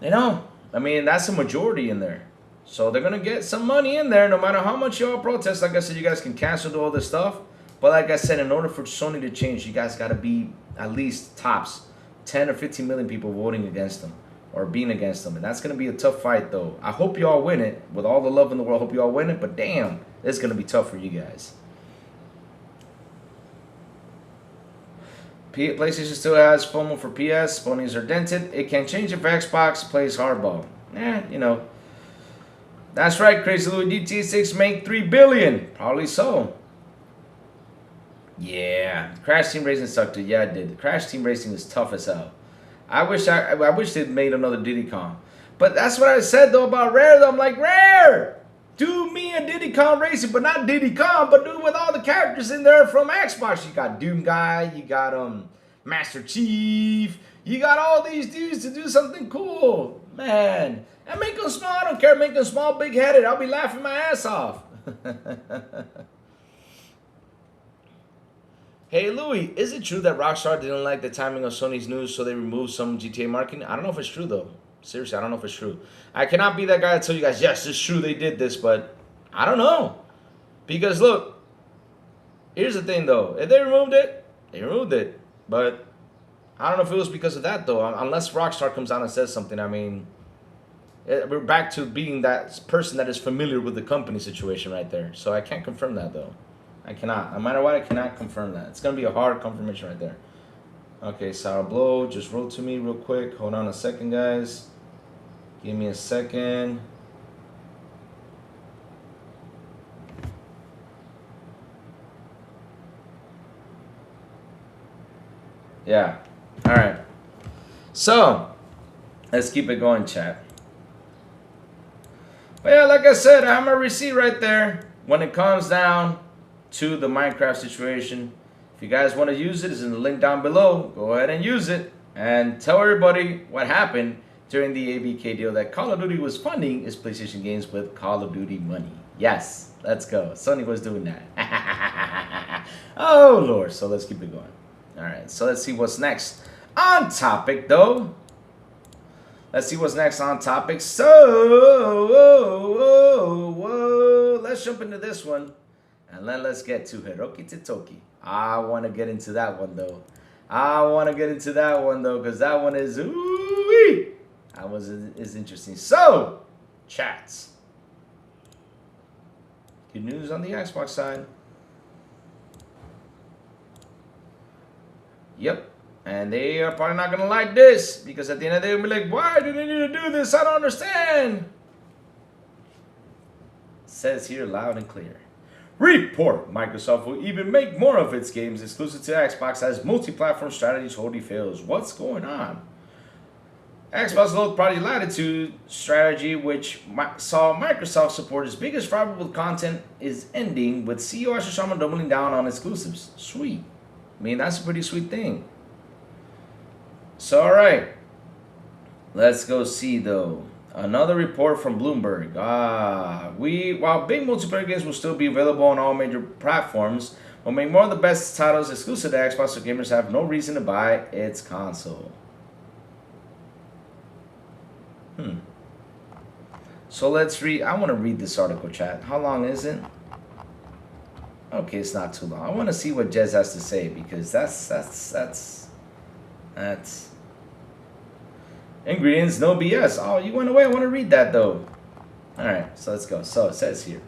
I mean, that's a majority in there. So they're going to get some money in there no matter how much y'all protest. Like I said, you guys can cancel all this stuff. But like I said, in order for Sony to change, you guys got to be at least tops 10 or 15 million people voting against them or being against them. And that's going to be a tough fight, though. I hope y'all win it. With all the love in the world, I hope y'all win it. But damn, it's going to be tough for you guys. PlayStation still has FOMO for PS. Ponies are dented. It can change if Xbox plays hardball. That's right, Crazy Louis. GTA 6 make $3 billion. Probably so. Yeah. Crash Team Racing sucked it. Yeah, it did. Crash Team Racing is tough as hell. I wish they'd made another Diddy Kong. But that's what I said, though, about Rare, though. I'm like, Rare! Do me a Diddy Kong Racing, but not Diddy Kong, but do it with all the characters in there from Xbox. You got Doom Guy, you got Master Chief, you got all these dudes to do something cool. Man. And make them small, I don't care. Make them small, big-headed. I'll be laughing my ass off. Hey, Louis, is it true that Rockstar didn't like the timing of Sony's news, so they removed some GTA marketing? I don't know if it's true, though. Seriously, I don't know if it's true. I cannot be that guy to tell you guys, yes, it's true they did this, but I don't know. Because, look, here's the thing, though. If they removed it, they removed it. But I don't know if it was because of that, though. Unless Rockstar comes out and says something, I mean, we're back to being that person that is familiar with the company situation right there. So I can't confirm that, though. I cannot. No matter what, I cannot confirm that. It's going to be a hard confirmation right there. Okay, Sourblow, just wrote to me real quick. Hold on a second, guys. Give me a second. Yeah. All right. So, let's keep it going, chat. But yeah, like I said, I have my receipt right there. When it comes down to the Minecraft situation, if you guys want to use it, it's in the link down below. Go ahead and use it. And tell everybody what happened during the ABK deal, that Call of Duty was funding its PlayStation games with Call of Duty money. Yes, let's go. Sony was doing that. Oh, Lord. So let's keep it going. All right, so let's see what's next on topic, though. Let's see what's next on topic. So, let's jump into this one. And then let's get to Hiroki Totoki. I want to get into that one, though. Because that one is, ooh-wee. That was is interesting. So, chats. Good news on the Xbox side. Yep. And they are probably not going to like this, because at the end of the day, they'll be like, why do they need to do this? I don't understand. It says here loud and clear. Report: Microsoft will even make more of its games exclusive to Xbox as multi-platform strategy totally fails. What's going on? Xbox Low Project Latitude strategy, which saw Microsoft support its biggest problem with content, is ending, with CEO Asher Sharma doubling down on exclusives. Sweet. I mean, that's a pretty sweet thing. So, alright. Let's go see, though. Another report from Bloomberg. While big multiplayer games will still be available on all major platforms, we'll make more of the best titles exclusive to Xbox, so gamers have no reason to buy its console. So let's read. I want to read this article, chat. How long is it? Okay, it's not too long. I want to see what Jez has to say, because that's ingredients, no BS. Oh, you went away. I want to read that though. All right, so let's go. So it says here,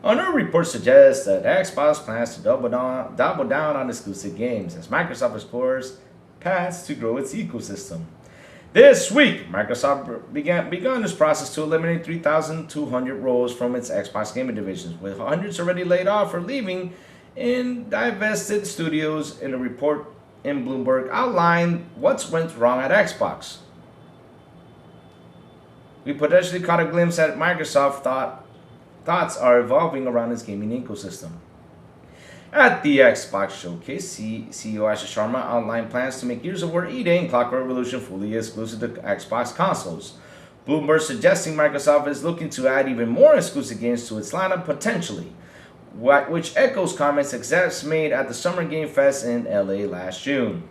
a new report suggests that Xbox plans to double down on exclusive games as Microsoft explores paths to grow its ecosystem. This week, Microsoft begun this process to eliminate 3,200 roles from its Xbox gaming divisions, with hundreds already laid off or leaving in divested studios. In a report in Bloomberg outlined what went wrong at Xbox. We potentially caught a glimpse at Microsoft thoughts are evolving around its gaming ecosystem. At the Xbox Showcase, CEO Asher Sharma outlined plans to make Gears of War EA and Clockwork Revolution fully exclusive to Xbox consoles. Bloomberg suggesting Microsoft is looking to add even more exclusive games to its lineup potentially, which echoes comments execs made at the Summer Game Fest in LA last June.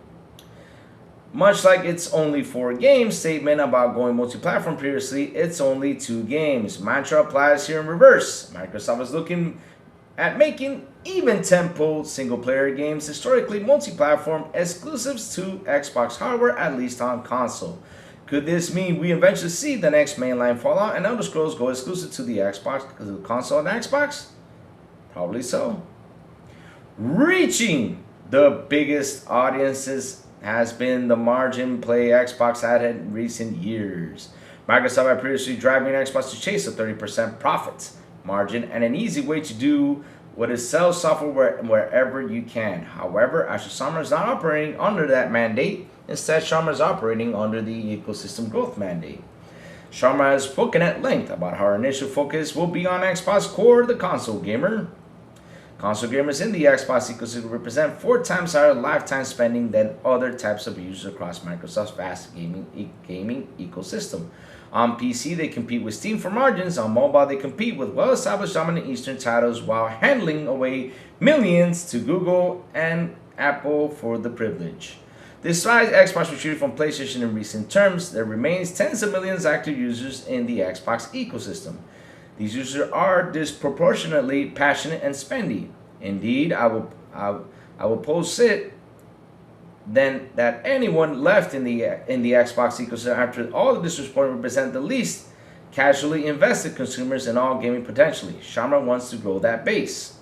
Much like its only 4 games statement about going multi-platform previously, it's only 2 games. Mantra applies here in reverse. Microsoft is looking at making even tempo single-player games historically multi-platform exclusives to Xbox hardware, at least on console. Could this mean we eventually see the next mainline Fallout and Elder Scrolls go exclusive to the Xbox, to the console and Xbox? Probably so. Reaching the biggest audiences has been the margin play Xbox had in recent years. Microsoft had previously driving Xbox to chase a 30% profit margin and an easy way to do what is sell software wherever you can. However, Asher Sharma is not operating under that mandate. Instead, Sharma is operating under the ecosystem growth mandate. Sharma has spoken at length about how our initial focus will be on Xbox Core, the console gamer. Console gamers in the Xbox ecosystem represent 4 times higher lifetime spending than other types of users across Microsoft's vast gaming ecosystem. On PC, they compete with Steam for margins. On mobile, they compete with well-established dominant Eastern titles while handling away millions to Google and Apple for the privilege. Despite Xbox retreating from PlayStation in recent terms, there remains tens of millions active users in the Xbox ecosystem. These users are disproportionately passionate and spendy. Indeed, I will post it then that anyone left in the Xbox ecosystem after all of this report represent the least casually invested consumers in all gaming potentially. Sharma wants to grow that base.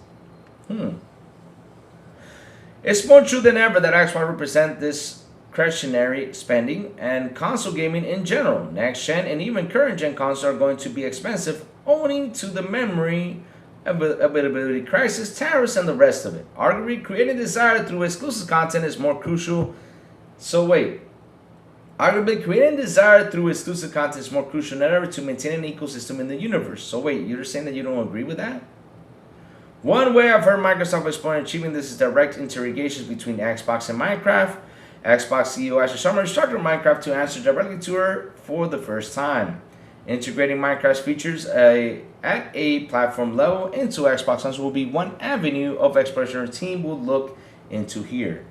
It's more true than ever that Xbox represents discretionary spending and console gaming in general. Next gen and even current gen consoles are going to be expensive, owing to the memory availability crisis, tariffs, and the rest of it. Arguably, creating desire through exclusive content is more crucial. Arguably, creating desire through exclusive content is more crucial than ever to maintain an ecosystem in the universe. So wait, you're saying that you don't agree with that? One way I've heard Microsoft exploring achieving this is direct interrogations between Xbox and Minecraft. Xbox CEO Asher Sharma instructed Minecraft to answer directly to her for the first time. Integrating Minecraft's features at a platform level into Xbox console will be one avenue of exploration our team will look into here.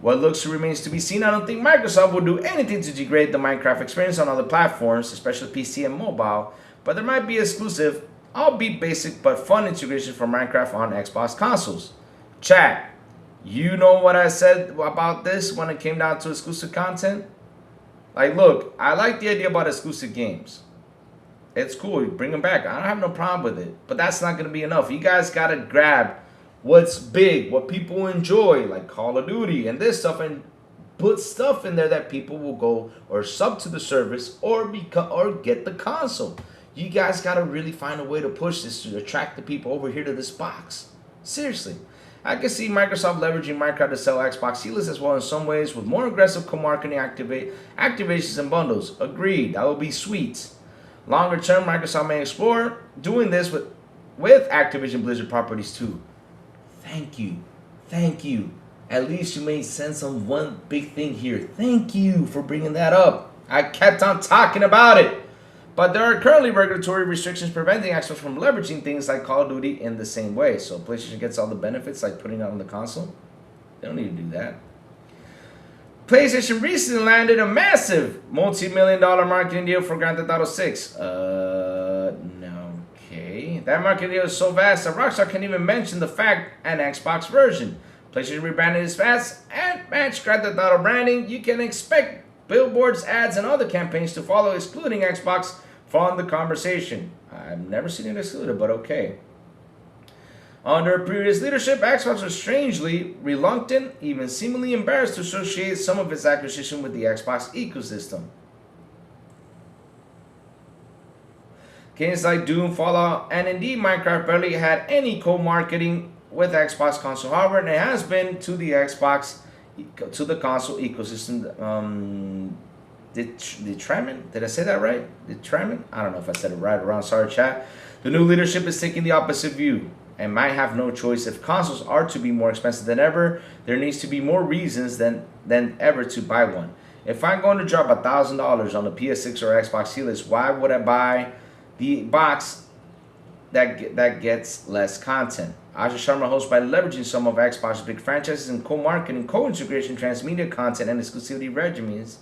What looks remains to be seen. I don't think Microsoft will do anything to degrade the Minecraft experience on other platforms, especially PC and mobile, but there might be exclusive, albeit basic but fun integration for Minecraft on Xbox consoles. Chat, you know what I said about this when it came down to exclusive content? Like, look, I like the idea about exclusive games. It's cool, bring them back. I don't have no problem with it. But that's not going to be enough. You guys got to grab what's big, what people enjoy, like Call of Duty and this stuff, and put stuff in there that people will go or sub to the service or get the console. You guys got to really find a way to push this to attract the people over here to this box. Seriously. I can see Microsoft leveraging Minecraft to sell Xbox Series as well in some ways with more aggressive co-marketing activations and bundles. Agreed. That would be sweet. Longer term, Microsoft may explore doing this with Activision Blizzard properties too. Thank you. Thank you. At least you made sense on one big thing here. Thank you for bringing that up. I kept on talking about it. But there are currently regulatory restrictions preventing Xbox from leveraging things like Call of Duty in the same way. So PlayStation gets all the benefits like putting it on the console. They don't need to do that. PlayStation recently landed a massive multi-million-dollar marketing deal for Grand Theft Auto 6. No, okay. That marketing deal is so vast that Rockstar can't even mention the fact an Xbox version. PlayStation rebranded its fast and match Grand Theft Auto branding. You can expect billboards, ads, and other campaigns to follow, excluding Xbox from the conversation. I've never seen it excluded, but okay. Under previous leadership, Xbox was strangely reluctant, even seemingly embarrassed to associate some of its acquisition with the Xbox ecosystem. Games like Doom, Fallout, and indeed Minecraft barely had any co-marketing with Xbox console hardware, and it has been to the console ecosystem. Detriment? Did I say that right? Detriment? I don't know if I said it right or wrong. Sorry, chat. The new leadership is taking the opposite view and might have no choice. If consoles are to be more expensive than ever, there needs to be more reasons than ever to buy one. If I'm going to drop $1,000 on the PS6 or Xbox Series, why would I buy the box that gets less content? Asha Sharma hosts by leveraging some of Xbox's big franchises and co-marketing, co-integration, transmedia content, and exclusivity regimens.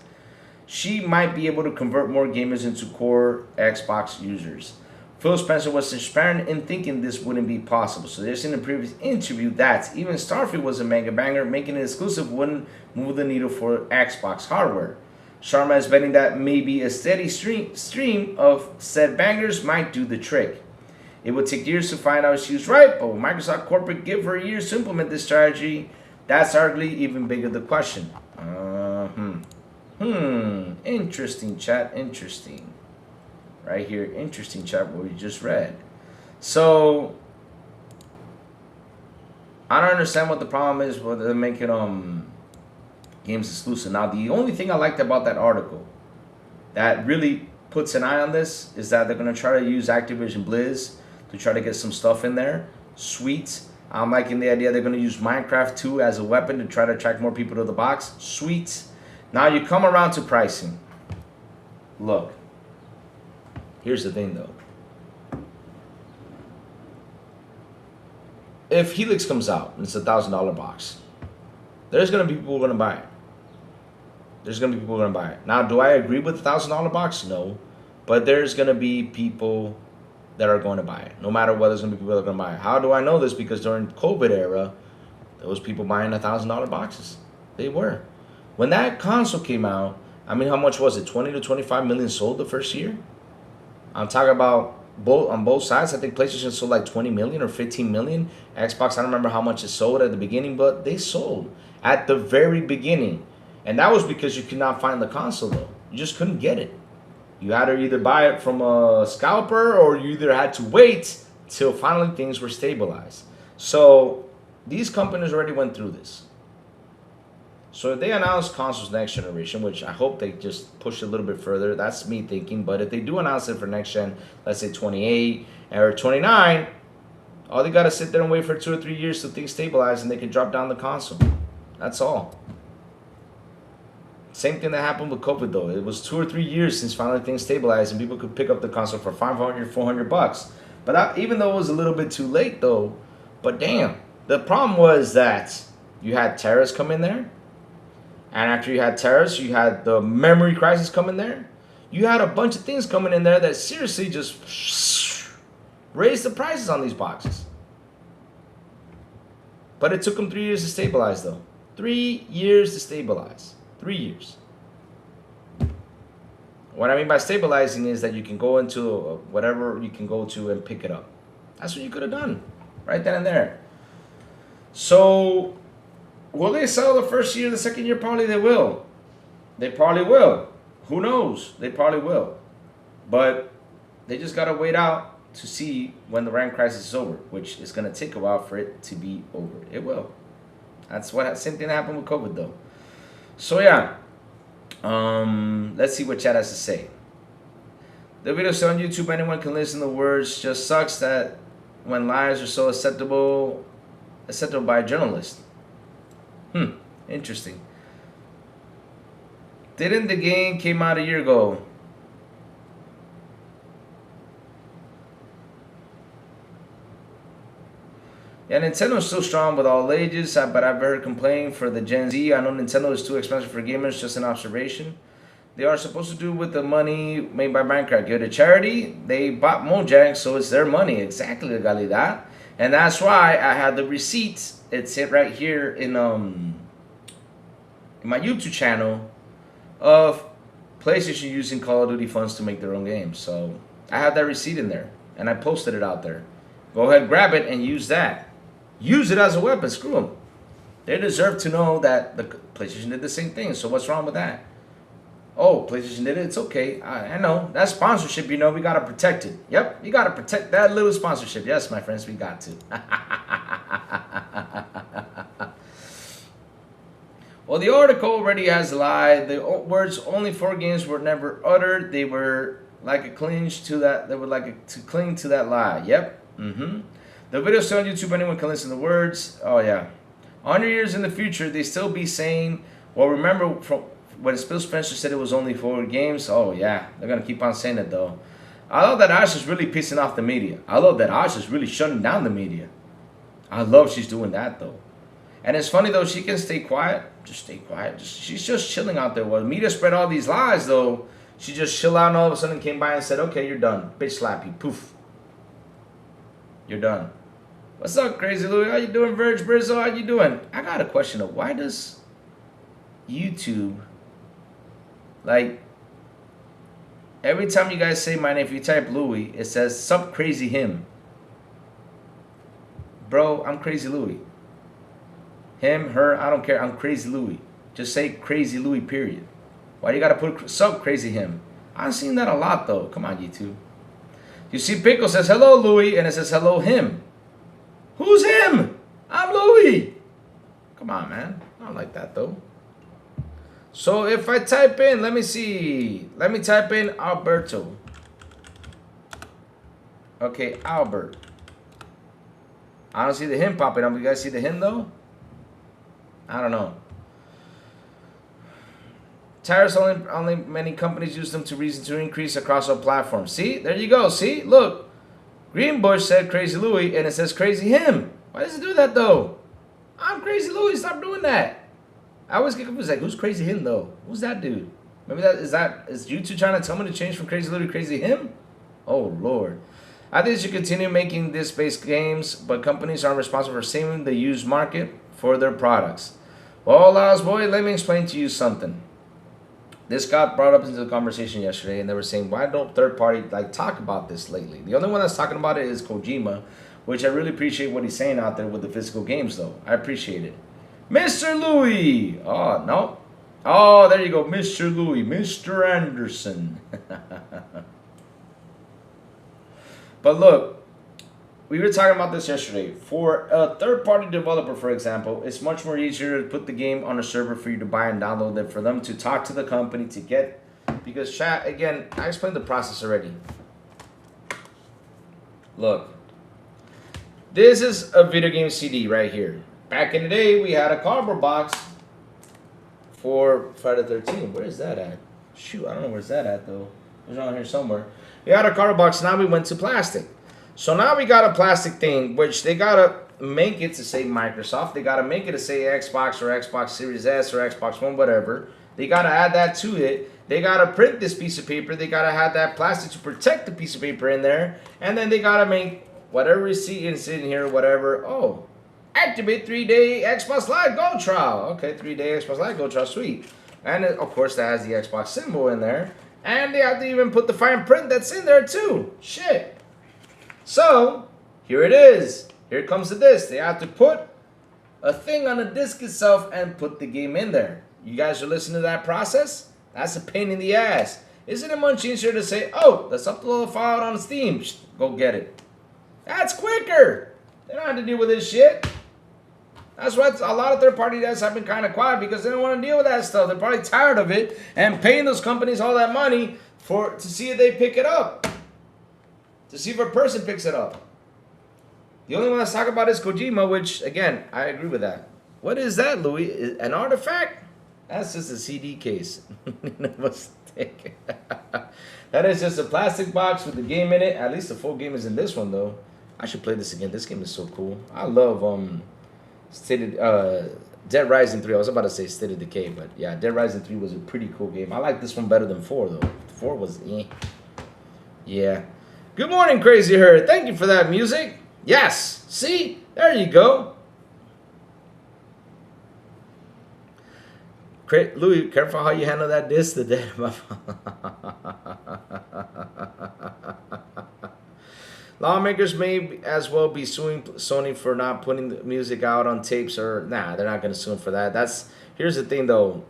She might be able to convert more gamers into core Xbox users. Phil Spencer was transparent in thinking this wouldn't be possible. So there's in a previous interview that even Starfield was a mega banger, making it exclusive wouldn't move the needle for Xbox hardware. Sharma is betting that maybe a steady stream of said bangers might do the trick. It would take years to find out she was right, but will Microsoft corporate give her years to implement this strategy? That's arguably even bigger the question. Interesting, chat. Interesting. Right here, interesting, chat, what we just read. So, I don't understand what the problem is with them making games exclusive. Now, the only thing I liked about that article that really puts an eye on this is that they're going to try to use Activision Blizz to try to get some stuff in there. Sweet. I'm liking the idea they're going to use Minecraft 2 as a weapon to try to attract more people to the box. Sweet. Now you come around to pricing. Look. Here's the thing though. If Helix comes out and it's a $1,000 box, there's going to be people who are going to buy it. There's going to be people who are going to buy it. Now, do I agree with the $1,000 box? No. But there's going to be people that are going to buy it. No matter what, there's going to be people that are going to buy it. How do I know this? Because during COVID era, there was people buying $1,000 boxes. They were. When that console came out, I mean, how much was it? 20 to 25 million sold the first year? I'm talking about on both sides. I think PlayStation sold like 20 million or 15 million. Xbox, I don't remember how much it sold at the beginning, but they sold at the very beginning. And that was because you could not find the console, though. You just couldn't get it. You had to either buy it from a scalper or you either had to wait till finally things were stabilized. So these companies already went through this. So if they announce consoles next generation, which I hope they just push a little bit further, that's me thinking. But if they do announce it for next gen, let's say 28 or 29, all they got to sit there and wait for 2 or 3 years till things stabilize and they can drop down the console. That's all. Same thing that happened with COVID though. It was 2 or 3 years since finally things stabilized and people could pick up the console for $500, $400. But even though it was a little bit too late though, but damn, the problem was that you had terrorists come in there. And after you had terrorists, you had the memory crisis come in there. You had a bunch of things coming in there that seriously just raised the prices on these boxes. But it took them 3 years to stabilize though. 3 years to stabilize. 3 years. What I mean by stabilizing is that you can go into whatever you can go to and pick it up. That's what you could have done right then and there. So Will they sell the first year, the second year? Probably they will. They probably will. Who knows? They probably will. But they just got to wait out to see when the rank crisis is over, which is going to take a while for it to be over. It will. That's what same thing happened with COVID, though. So, yeah. Let's see what chat has to say. The video's still on YouTube. Anyone can listen to the words. Just sucks that when lies are so acceptable by a journalist. Interesting. Didn't the game came out a year ago? Yeah, Nintendo's still strong with all ages, but I've heard complaining for the Gen Z. I know Nintendo is too expensive for gamers, just an observation. They are supposed to do with the money made by Minecraft. Give it to charity. They bought Mojang, so it's their money. Exactly, legalidad. And that's why I had the receipts. It's it right here in my YouTube channel of PlayStation using Call of Duty funds to make their own games. So I have that receipt in there, and I posted it out there. Go ahead, grab it, and use that. Use it as a weapon. Screw them. They deserve to know that the PlayStation did the same thing. So what's wrong with that? Oh, PlayStation did it. It's okay. I know. That sponsorship, you know, we got to protect it. Yep, you got to protect that little sponsorship. Yes, my friends, we got to. Well, the article already has lied. The words "only 4 games" were never uttered. They were like a clinch to that. They were like to cling to that lie. Yep. The video's still on YouTube. Anyone can listen to the words. Oh yeah. 100 years in the future, they still be saying, "Well, remember from when Phil Spencer said it was only 4 games." Oh yeah, they're gonna keep on saying it though. I love that Ash is really pissing off the media. I love that Ash is really shutting down the media. I love she's doing that though. And it's funny though, she can stay quiet. Just stay quiet. She's just chilling out there. Well, media spread all these lies though. She just chill out and all of a sudden came by and said, "Okay, you're done. Bitch slap you. Poof. You're done." What's up, Crazy Louie? How you doing, Verge Brizzo? How you doing? I got a question though. Why does YouTube, like, every time you guys say my name, if you type Louie, it says "Sup Crazy Him"? Bro, I'm Crazy Louie. Him, her, I don't care. I'm Crazy Louie. Just say Crazy Louie, period. Why do you gotta put "Sup Crazy Him"? I've seen that a lot though. Come on, YouTube. You see, Pickle says "Hello, Louie," and it says "Hello, him." Who's him? I'm Louie. Come on, man. I don't like that though. So if I type in, let me see. Let me type in Alberto. Okay, Albert. I don't see the him popping up. You guys see the him though? I don't know. Tires only many companies use them to reason to increase across all platforms. See? There you go. See? Look. Greenbush said Crazy Louie and it says Crazy Him. Why does it do that though? I'm Crazy Louie. Stop doing that. I always get confused. Like, who's Crazy Him though? Who's that dude? Maybe is YouTube trying to tell me to change from Crazy Louie to Crazy Him? Oh Lord. I think they should continue making disc-based games, but companies aren't responsible for saving the used market for their products. Well, Laos boy, let me explain to you something. This got brought up into the conversation yesterday, and they were saying, why don't third party talk about this lately? The only one that's talking about it is Kojima, which I really appreciate what he's saying out there with the physical games, though. I appreciate it. Mr. Louie! Oh, no. Oh, there you go. Mr. Louie. Mr. Anderson. But look, we were talking about this yesterday. For a third-party developer, for example, it's much more easier to put the game on a server for you to buy and download than for them to talk to the company to get... Because chat, again, I explained the process already. Look. This is a video game CD right here. Back in the day, we had a cardboard box for Friday the 13th. Where is that at? Shoot, I don't know where's that at, though. It's around here somewhere. We had a cardboard box, now we went to plastic. So now we got a plastic thing, which they gotta make it to say Microsoft. They gotta make it to say Xbox or Xbox Series S or Xbox One, whatever. They gotta add that to it. They gotta print this piece of paper. They gotta have that plastic to protect the piece of paper in there. And then they gotta make whatever receipt is in here, whatever. Oh, activate 3-day Xbox Live Gold trial. Okay, 3-day Xbox Live Gold trial, sweet. And of course that has the Xbox symbol in there. And they have to even put the fine print that's in there too. Shit. So, here it is. Here comes the disc. They have to put a thing on the disc itself and put the game in there. You guys are listening to that process? That's a pain in the ass. Isn't it much easier to say, oh, let's upload a file on Steam. Go get it. That's quicker. They don't have to deal with this shit. That's why a lot of third-party devs have been kind of quiet, because they don't want to deal with that stuff. They're probably tired of it and paying those companies all that money to see if they pick it up. To see if a person picks it up. The only one that's talking about is Kojima, which, again, I agree with that. What is that, Louis? An artifact? That's just a CD case. Mistake. That is just a plastic box with the game in it. At least the full game is in this one, though. I should play this again. This game is so cool. I love Dead Rising 3. I was about to say State of Decay, but yeah, Dead Rising 3 was a pretty cool game. I like this one better than 4, though. 4 was eh. Yeah. Good morning, Crazy Herd. Thank you for that music. Yes. See? There you go. Louis, careful how you handle that disc today. Lawmakers may as well be suing Sony for not putting the music out on tapes, or nah, they're not going to sue them for that. Here's the thing, though.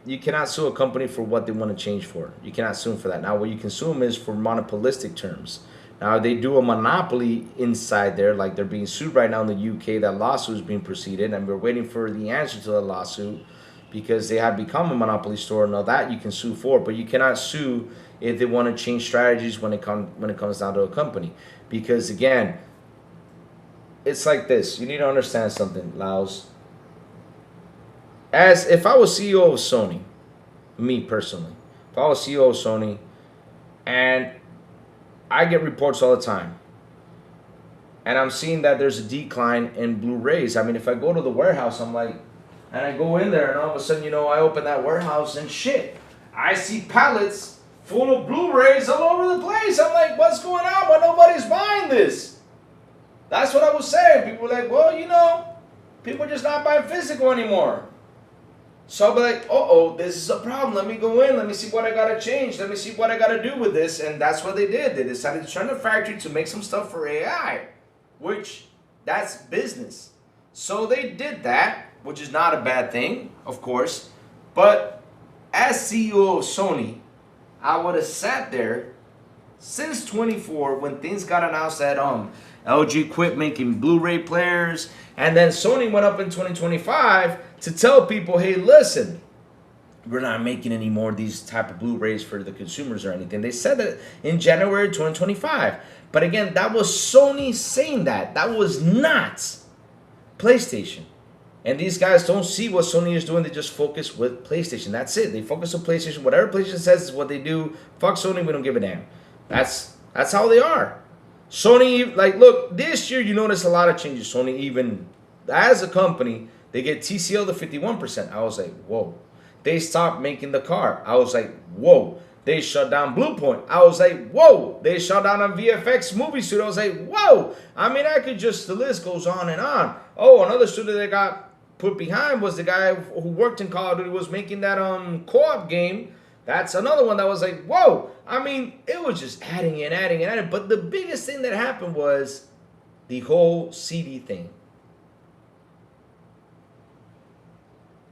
You cannot sue a company for what they want to change for. You cannot sue them for that. Now, what you can sue them is for monopolistic terms. Now, they do a monopoly inside there, like they're being sued right now in the UK. That lawsuit is being proceeded, and we're waiting for the answer to the lawsuit, because they have become a monopoly store. Now that you can sue for, but you cannot sue if they want to change strategies when it comes down to a company. Because again, it's like this. You need to understand something, Laos. As if I was CEO of Sony, me personally, if I was CEO of Sony, and I get reports all the time, and I'm seeing that there's a decline in Blu-rays. I mean, if I go to the warehouse, I'm like, and I go in there, and all of a sudden, you know, I open that warehouse, and shit, I see pallets full of Blu-rays all over the place. I'm like, what's going on? Why nobody's buying this? That's what I was saying. People were like, well, you know, people are just not buying physical anymore. So I'll be like, uh-oh, this is a problem. Let me go in. Let me see what I got to change. Let me see what I got to do with this. And that's what they did. They decided to turn the factory to make some stuff for AI, which that's business. So they did that, which is not a bad thing, of course. But as CEO of Sony, I would have sat there since 24 when things got announced that LG quit making Blu-ray players, and then Sony went up in 2025 to tell people, hey, listen, we're not making any more of these type of Blu-rays for the consumers or anything. They said that in January 2025. But again, that was Sony saying that. That was not PlayStation. And these guys don't see what Sony is doing. They just focus with PlayStation. That's it. They focus on PlayStation. Whatever PlayStation says is what they do. Fuck Sony. We don't give a damn. That's how they are. Sony, like, look, this year you notice a lot of changes. Sony, even as a company, they get TCL to 51%. I was like, whoa. They stopped making the car. I was like, whoa. They shut down Bluepoint. I was like, whoa. They shut down a VFX movie studio. I was like, whoa. I mean, the list goes on and on. Oh, another studio that got put behind was the guy who worked in Call of Duty, was making that co-op game. That's another one that was like, whoa. I mean, it was just adding and adding and adding. But the biggest thing that happened was the whole CD thing.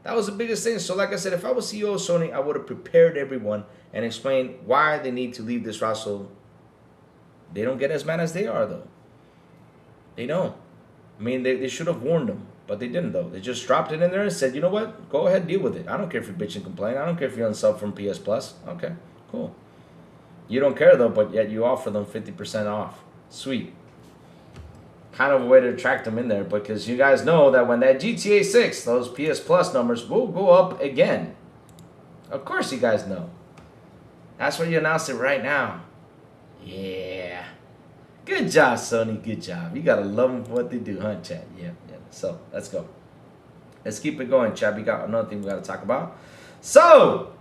That was the biggest thing. So like I said, if I was CEO of Sony, I would have prepared everyone and explained why they need to leave this route so they don't get as mad as they are, though. They don't. I mean, they should have warned them. But they didn't, though. They just dropped it in there and said, you know what? Go ahead, deal with it. I don't care if you bitch and complain. I don't care if you're unsub from PS Plus. Okay, cool. You don't care, though, but yet you offer them 50% off. Sweet. Kind of a way to attract them in there, because you guys know that when that GTA 6, those PS Plus numbers will go up again. Of course you guys know. That's why you announced it right now. Yeah. Good job, Sony. Good job. You got to love them for what they do, huh, chat? Yeah. So, let's go. Let's keep it going, chat. We got another thing we got to talk about. So,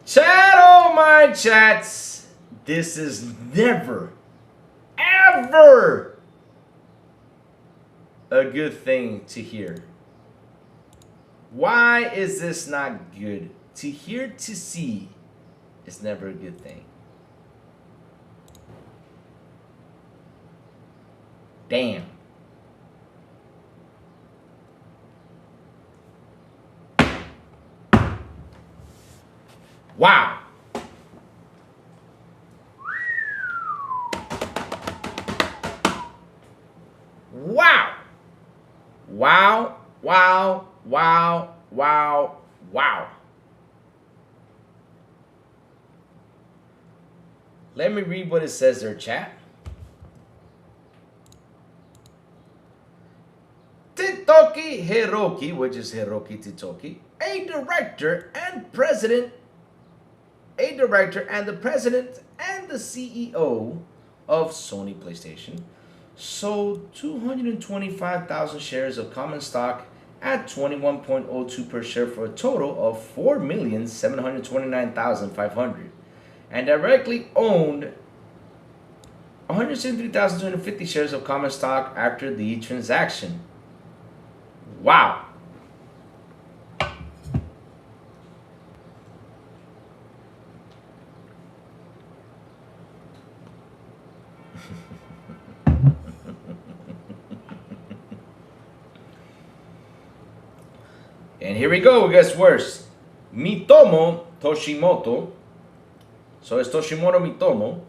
chat, oh my chats. This is never, ever a good thing to hear. Why is this not good? To hear, to see is never a good thing. Damn. Wow. Wow. Wow. Wow. Wow. Wow. Wow. Let me read what it says there, chat. Totoki Hiroki, which is Hiroki Totoki, a director and the president and the CEO of Sony PlayStation, sold 225,000 shares of common stock at 21.02 per share for a total of 4,729,500, and directly owned 173,250 shares of common stock after the transaction. Wow. And here we go, it gets worse. Mitomo Toshimoto, so it's Toshimoto Mitomo,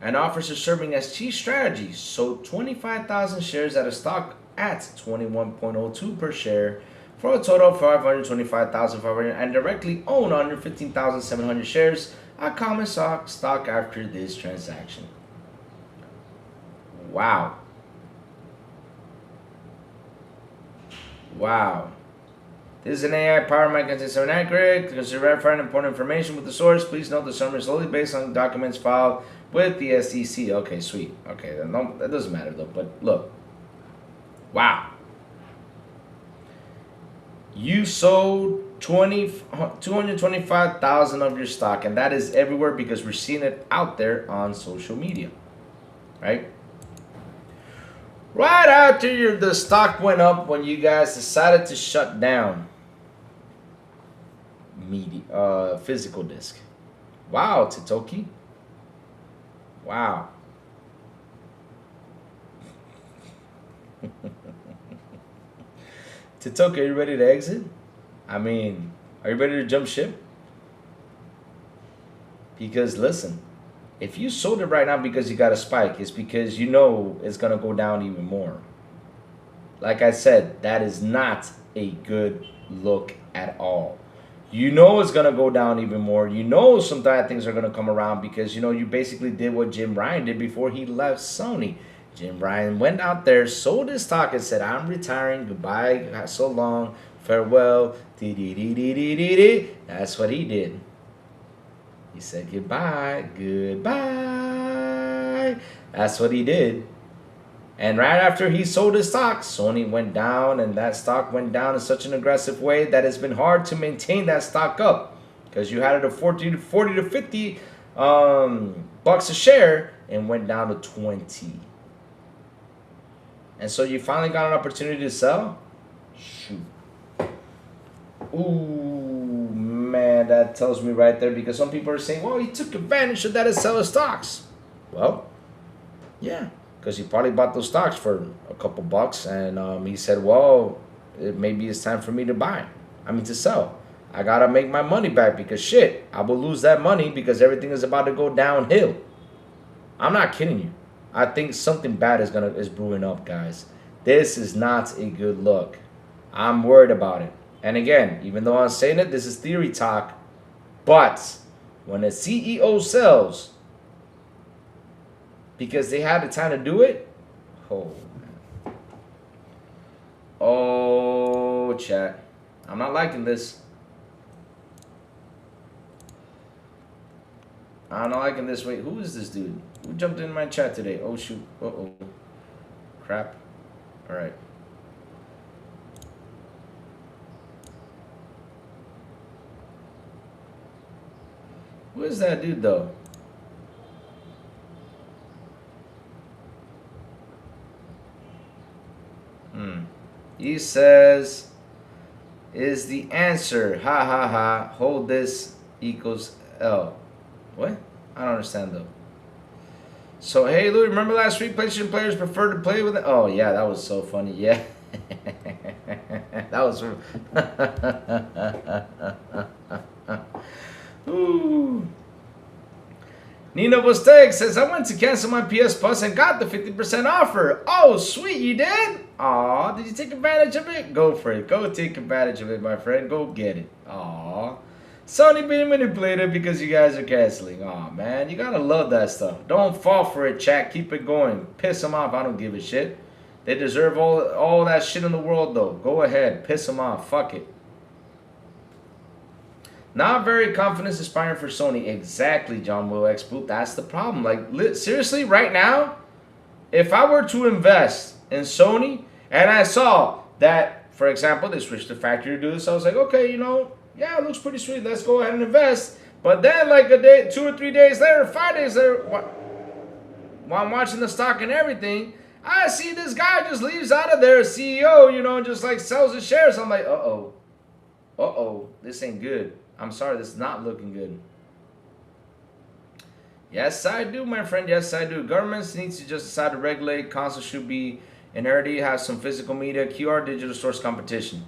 an officer serving as chief strategy, sold 25,000 shares at a stock at 21.02 per share for a total of 525,500 and directly owned 115,700 shares of common stock after this transaction. Wow. Wow. This is an AI powered might contain some inaccurate. To consider verifying important information with the source, please note the summary is solely based on documents filed with the SEC. Okay, sweet. Okay, that doesn't matter though. But look, wow. You sold 225,000 of your stock, and that is everywhere because we're seeing it out there on social media, right? Right after the stock went up when you guys decided to shut down physical disc. Wow, Totoki. Wow. Totoki, are you ready to exit? I mean, are you ready to jump ship? Because listen, if you sold it right now because you got a spike, it's because you know it's going to go down even more. Like I said, that is not a good look at all. You know it's going to go down even more. You know some bad things are going to come around because, you know, you basically did what Jim Ryan did before he left Sony. Jim Ryan went out there, sold his stock and said, I'm retiring. Goodbye. So long. Farewell. That's what he did. He said goodbye. Goodbye. That's what he did. And right after he sold his stock, Sony went down, and that stock went down in such an aggressive way that it's been hard to maintain that stock up because you had it at 40 to 50 bucks a share and went down to 20. And so you finally got an opportunity to sell? Shoot. Ooh, man, that tells me right there because some people are saying, well, he took advantage of that to sell his stocks. Well, yeah. Because he probably bought those stocks for a couple bucks, and he said, well, maybe it's time for me to to sell. I got to make my money back because shit, I will lose that money because everything is about to go downhill. I'm not kidding you. I think something bad is brewing up, guys. This is not a good look. I'm worried about it. And again, even though I'm saying it, this is theory talk, but when a CEO sells, because they had the time to do it. Oh, man. Oh, chat. I'm not liking this. I'm not liking this. Wait, who is this dude? Who jumped in my chat today? Oh, shoot. Uh-oh. Crap. All right. Who is that dude, though? He says, is the answer. Ha ha ha. Hold this equals L. What? I don't understand though. So hey Lou, remember last week PlayStation players prefer to play with it? Oh yeah, that was so funny. Yeah. That was Ooh. Nina Bosteg says, I went to cancel my PS Plus and got the 50% offer. Oh, sweet, you did? Aw, did you take advantage of it? Go for it. Go take advantage of it, my friend. Go get it. Aw. Sony being manipulated because you guys are canceling. Aw, man, you gotta love that stuff. Don't fall for it, chat. Keep it going. Piss them off. I don't give a shit. They deserve all that shit in the world, though. Go ahead. Piss them off. Fuck it. Not very confidence inspiring for Sony. Exactly, John Will X Boot. That's the problem. Like, seriously, right now, if I were to invest in Sony and I saw that, for example, they switched the factory to do this, I was like, okay, you know, yeah, it looks pretty sweet. Let's go ahead and invest. But then, like a day, 2 or 3 days later, 5 days later, while I'm watching the stock and everything, I see this guy just leaves out of there, CEO, you know, and just like sells his shares. I'm like, uh-oh, this ain't good. I'm sorry, this is not looking good. Yes, I do, my friend. Yes, I do. Governments need to just decide to regulate. Consoles should be inherited, have some physical media, QR, digital source competition.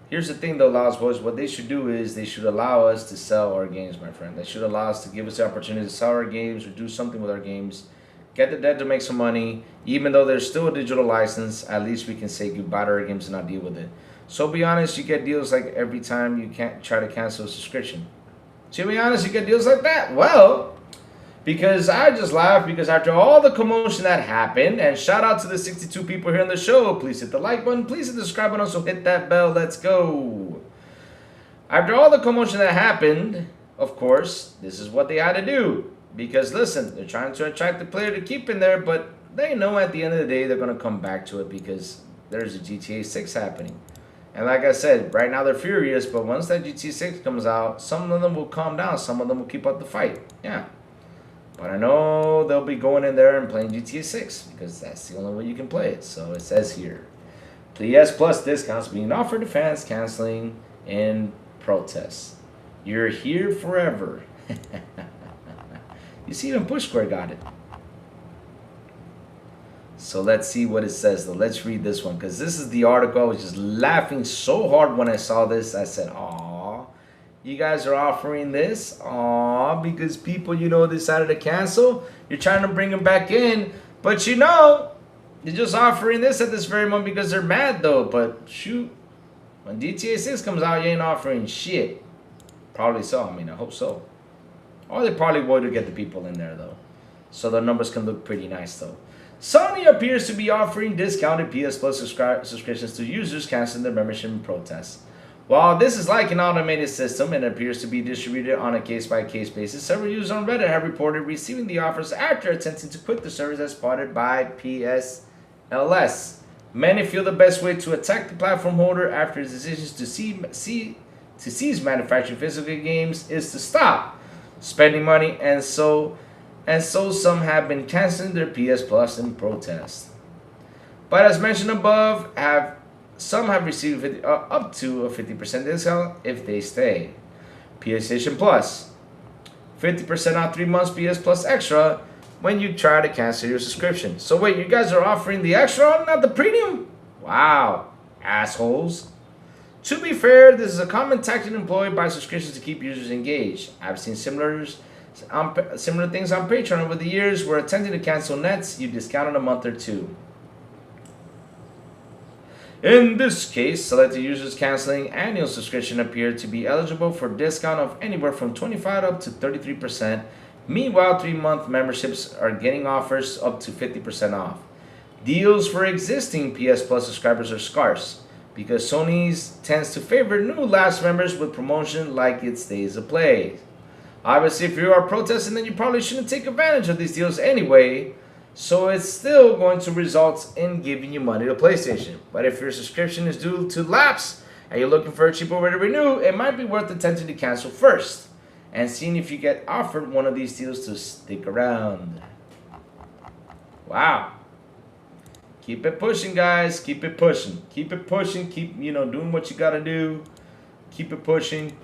Here's the thing, though, Lost Boys. What they should do is they should allow us to sell our games, my friend. They should allow us to give us the opportunity to sell our games or do something with our games. Get the dead to make some money. Even though there's still a digital license, at least we can say goodbye to our games and not deal with it. So be honest, you get deals like every time you can't try to cancel a subscription. To be honest, you get deals like that. Well, because I just laughed because after all the commotion that happened, and shout out to the 62 people here on the show, please hit the like button, please hit the subscribe button, also hit that bell, let's go. After all the commotion that happened, of course, this is what they had to do. Because listen, they're trying to attract the player to keep in there, but they know at the end of the day they're going to come back to it because there's a GTA 6 happening. And like I said, right now they're furious, but once that GTA 6 comes out, some of them will calm down, some of them will keep up the fight. Yeah. But I know they'll be going in there and playing GTA 6 because that's the only way you can play it. So it says here, PS Plus discounts being offered to fans canceling in protest. You're here forever. You see, even Push Square got it. So let's see what it says, though. Let's read this one, because this is the article. I was just laughing so hard when I saw this. I said, aw, you guys are offering this? Aw, because people, you know, decided to cancel. You're trying to bring them back in. But, you know, you're just offering this at this very moment because they're mad, though. But, shoot, when GTA 6 comes out, you ain't offering shit. Probably so. I mean, I hope so. Or they probably would to get the people in there, though. So the numbers can look pretty nice, though. Sony appears to be offering discounted PS Plus subscriptions to users canceling their membership in protest. While this is like an automated system and appears to be distributed on a case-by-case basis, several users on Reddit have reported receiving the offers after attempting to quit the service as spotted by PSLS. Many feel the best way to attack the platform holder after his decisions to cease manufacturing physical games is to stop spending money, and so some have been canceling their PS Plus in protest. But as mentioned above, some have received up to a 50% discount if they stay. PlayStation Plus, 50% off 3 months PS Plus Extra when you try to cancel your subscription. So wait, you guys are offering the extra, not the premium? Wow, assholes. To be fair, this is a common tactic employed by subscriptions to keep users engaged. I've seen similar things on Patreon over the years where attempting to cancel nets, you discounted a month or two. In this case, selected users canceling annual subscription appeared to be eligible for discount of anywhere from 25 up to 33%. Meanwhile, 3-month memberships are getting offers up to 50% off. Deals for existing PS Plus subscribers are scarce, because Sony tends to favor new lapsed members with promotion like its days of play. Obviously, if you are protesting, then you probably shouldn't take advantage of these deals anyway, so it's still going to result in giving you money to PlayStation. But if your subscription is due to lapse and you're looking for a cheaper way to renew, it might be worth attempting to cancel first and seeing if you get offered one of these deals to stick around. Wow. Keep it pushing, guys. Keep it pushing. Keep it pushing. Keep, doing what you gotta do. keep it pushing,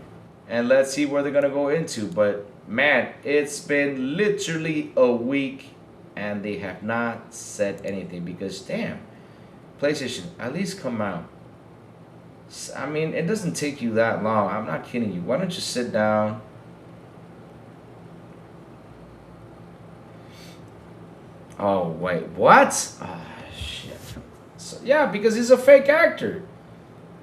and let's see where they're gonna go into. But man, it's been literally a week, and they have not said anything because damn, PlayStation, at least come out. I mean, it doesn't take you that long. I'm not kidding you. Why don't you sit down? Oh, wait, what? Ah, shit. So, yeah, because he's a fake actor.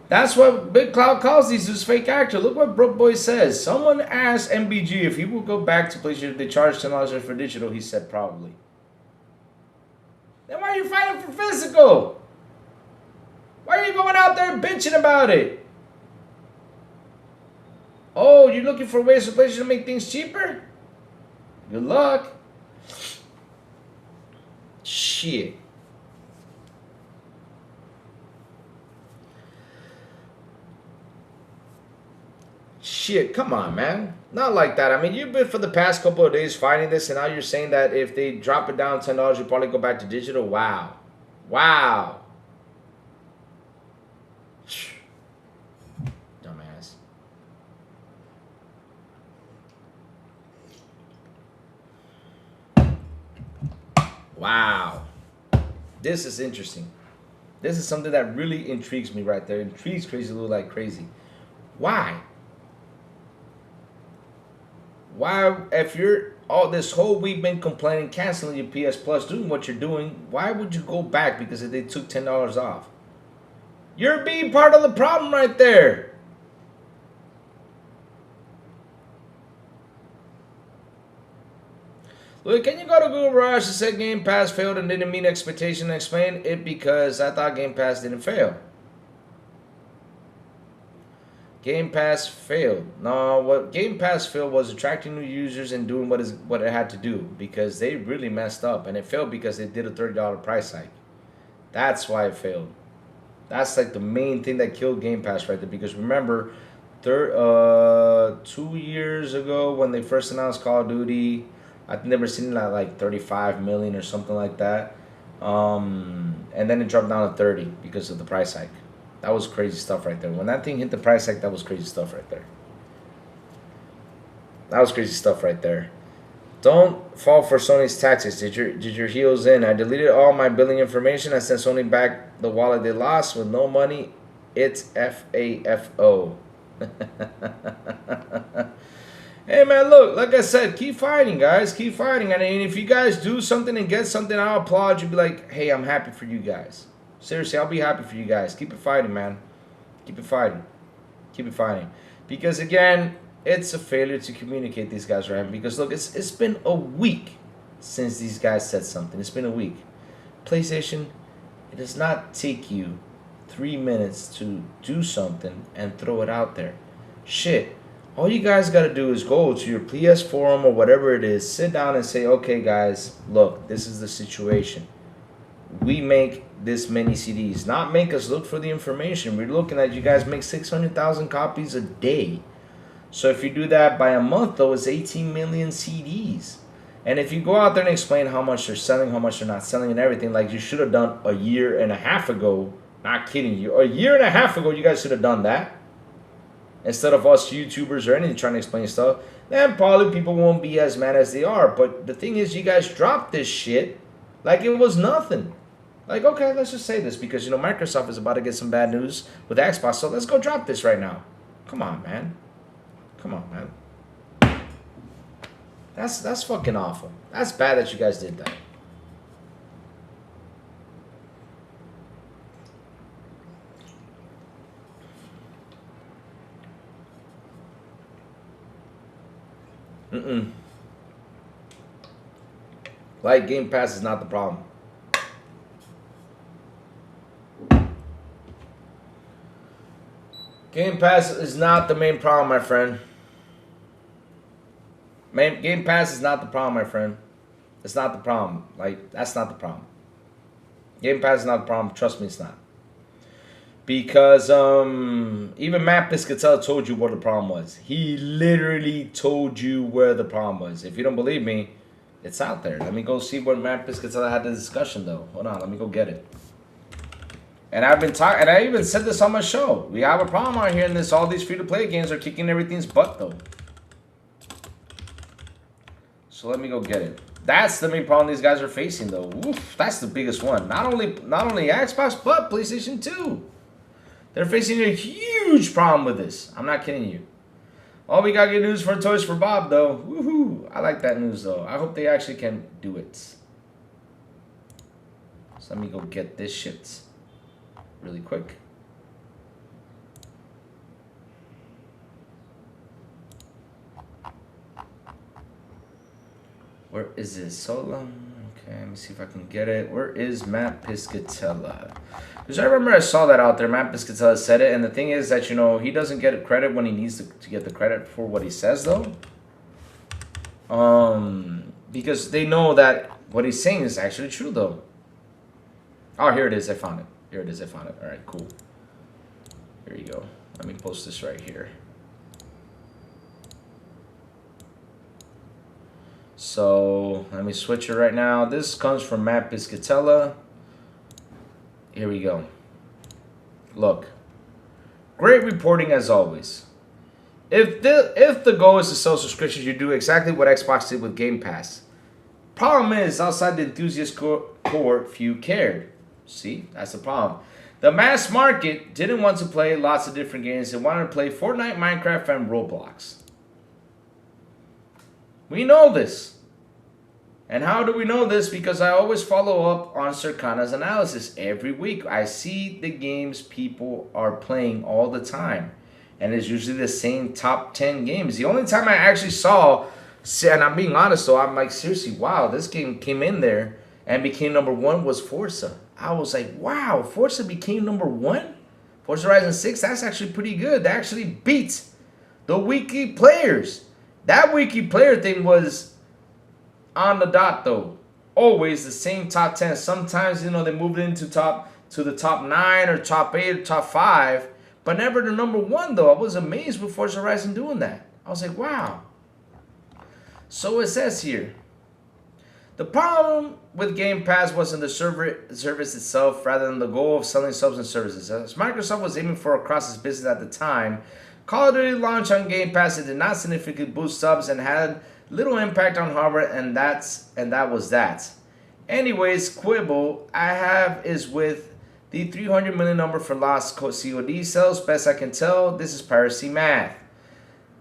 That's what Big Cloud calls these dudes fake actor. Look what Broke Boy says. Someone asked MBG if he will go back to PlayStation if they charge $10 for digital. He said probably. Then why are you fighting for physical? Why are you going out there bitching about it? Oh, you're looking for ways for PlayStation to make things cheaper? Good luck. Shit. Shit, come on, man. Not like that. I mean, you've been for the past couple of days fighting this, and now you're saying that if they drop it down $10, you'll probably go back to digital? Wow. Wow. Dumbass. Wow. This is interesting. This is something that really intrigues me right there. Intrigues Crazy Lou like crazy. Why? Why, if you're all this whole week been complaining, canceling your PS Plus, doing what you're doing, why would you go back because they took $10 off? You're being part of the problem right there. Look, can you go to Google Rush and say Game Pass failed and didn't meet expectation and explain it because I thought Game Pass didn't fail? Game Pass failed. No, what Game Pass failed was attracting new users and doing what it had to do because they really messed up, and it failed because they did a $30 price hike. That's why it failed. That's like the main thing that killed Game Pass right there. Because remember, 2 years ago when they first announced Call of Duty, I think they were sitting at like 35 million or something like that, and then it dropped down to 30 because of the price hike. That was crazy stuff right there. When that thing hit the price hike, that was crazy stuff right there. That was crazy stuff right there. Don't fall for Sony's tactics. Did your heels in? I deleted all my billing information. I sent Sony back the wallet they lost with no money. It's FAFO. Hey man, look, like I said, keep fighting, guys. Keep fighting. And if you guys do something and get something, I'll applaud you. Be like, hey, I'm happy for you guys. Seriously, I'll be happy for you guys. Keep it fighting, man. Keep it fighting. Keep it fighting. Because again, it's a failure to communicate these guys right. Because look, it's been a week since these guys said something. It's been a week. PlayStation, it does not take you 3 minutes to do something and throw it out there. Shit. All you guys got to do is go to your PS forum or whatever it is, sit down and say, okay, guys, look, this is the situation. We make this many CDs. Not make us look for the information. We're looking at you guys make 600,000 copies a day. So if you do that by a month, though, it's 18 million CDs. And if you go out there and explain how much they're selling, how much they're not selling and everything, like you should have done a year and a half ago, not kidding you, a year and a half ago, you guys should have done that. Instead of us YouTubers or anything trying to explain stuff, then probably people won't be as mad as they are. But the thing is, you guys dropped this shit like it was nothing. Like, okay, let's just say this because, you know, Microsoft is about to get some bad news with Xbox, so let's go drop this right now. Come on, man. Come on, man. That's fucking awful. That's bad that you guys did that. Like Game Pass is not the problem. Game Pass is not the main problem, my friend. Game Pass is not the problem, my friend. It's not the problem. Like, that's not the problem. Game Pass is not the problem. Trust me, it's not. Because even Matt Piscatella told you what the problem was. He literally told you where the problem was. If you don't believe me, it's out there. Let me go see where Matt Piscatella had the discussion, though. Hold on, let me go get it. And I've been talking, and I even said this on my show. We have a problem out here in this. All these free-to-play games are kicking everything's butt, though. So let me go get it. That's the main problem these guys are facing, though. Oof, that's the biggest one. Not only Xbox, but PlayStation 2. They're facing a huge problem with this. I'm not kidding you. Oh, we got good news for Toys for Bob, though. Woohoo! I like that news, though. I hope they actually can do it. So let me go get this shit really quick. Where is this? So long. Okay, let me see if I can get it. Where is Matt Piscatella? Because I remember I saw that out there. Matt Piscatella said it, and the thing is that, you know, he doesn't get credit when he needs to get the credit for what he says, though. Because they know that what he's saying is actually true, though. Oh, here it is. I found it. Here it is. I found it. All right, cool. Here you go. Let me post this right here. So let me switch it right now. This comes from Matt Piscatella. Here we go. Look, great reporting as always. If the goal is to sell subscriptions, you do exactly what Xbox did with Game Pass. Problem is, outside the enthusiast cohort, few cared. See, that's the problem. The mass market didn't want to play lots of different games. They wanted to play Fortnite, Minecraft, and Roblox. We know this. And how do we know this? Because I always follow up on Circana's analysis every week. I see the games people are playing all the time. And it's usually the same top 10 games. The only time I actually saw, and I'm being honest though, I'm like, seriously, wow, this game came in there and became #1 was Forza. I was like, wow, Forza became #1? Forza Horizon 6, that's actually pretty good. That actually beats the weekly players. That weekly player thing was on the dot though. Always the same top 10. Sometimes, you know, they moved into the top 9 or top 8 or top 5, but never the #1 though. I was amazed with Forza Horizon doing that. I was like, wow. So it says here, the problem with Game Pass wasn't the service itself, rather than the goal of selling subs and services. As Microsoft was aiming for across its business at the time, Call of Duty launched on Game Pass. It did not significantly boost subs and had little impact on hardware, and that was that. Anyways, quibble I have is with the 300 million number for lost COD sales. Best I can tell, this is piracy math.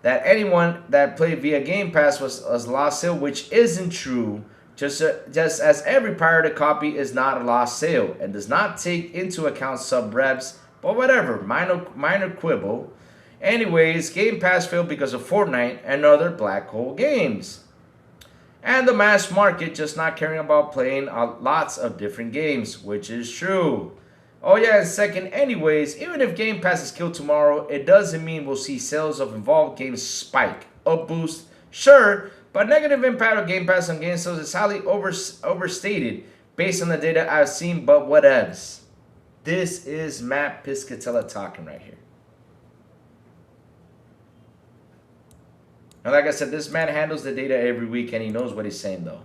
That anyone that played via Game Pass was a lost sale, which isn't true. Just as every pirated copy is not a lost sale and does not take into account sub reps, but whatever, minor quibble. Anyways, Game Pass failed because of Fortnite and other black hole games. And the mass market just not caring about playing lots of different games, which is true. Oh yeah, and second, anyways, even if Game Pass is killed tomorrow, it doesn't mean we'll see sales of involved games spike, a boost, sure, but negative impact of Game Pass on game sales is highly overstated based on the data I've seen, but whatevs. This is Matt Piscatella talking right here. And like I said, this man handles the data every week and he knows what he's saying though.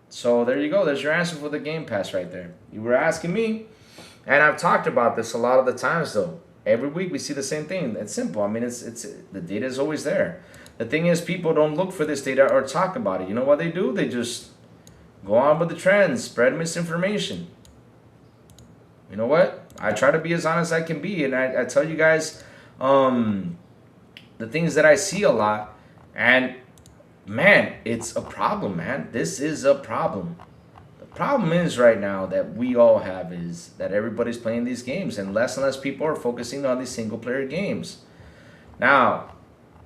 So there you go. There's your answer for the Game Pass right there. You were asking me, and I've talked about this a lot of the times though. Every week we see the same thing. It's simple. I mean, it's the data is always there. The thing is, people don't look for this data or talk about it. You know what they do? They just go on with the trends, spread misinformation. You know what? I try to be as honest as I can be, and I tell you guys the things that I see a lot, and man, it's a problem, man. This is a problem. The problem is right now that we all have is that everybody's playing these games, and less people are focusing on these single-player games. Now,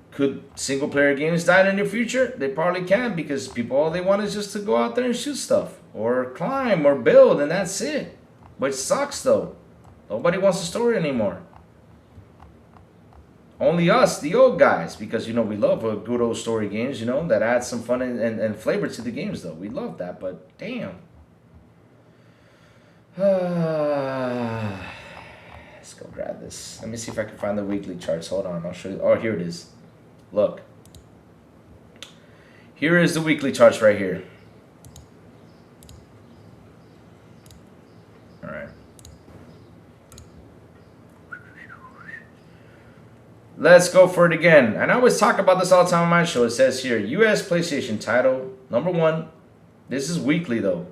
could single-player games die in the near future? They probably can, because people, all they want is just to go out there and shoot stuff, or climb, or build, and that's it. Which sucks, though. Nobody wants a story anymore. Only us, the old guys, because, you know, we love good old story games, you know, that add some fun and flavor to the games, though. We love that, but damn. Let's go grab this. Let me see if I can find the weekly charts. Hold on, I'll show you. Oh, here it is. Look. Here is the weekly charts right here. All right. Let's go for it again. And I always talk about this all the time on my show. It says here, US PlayStation title, #1. This is weekly, though.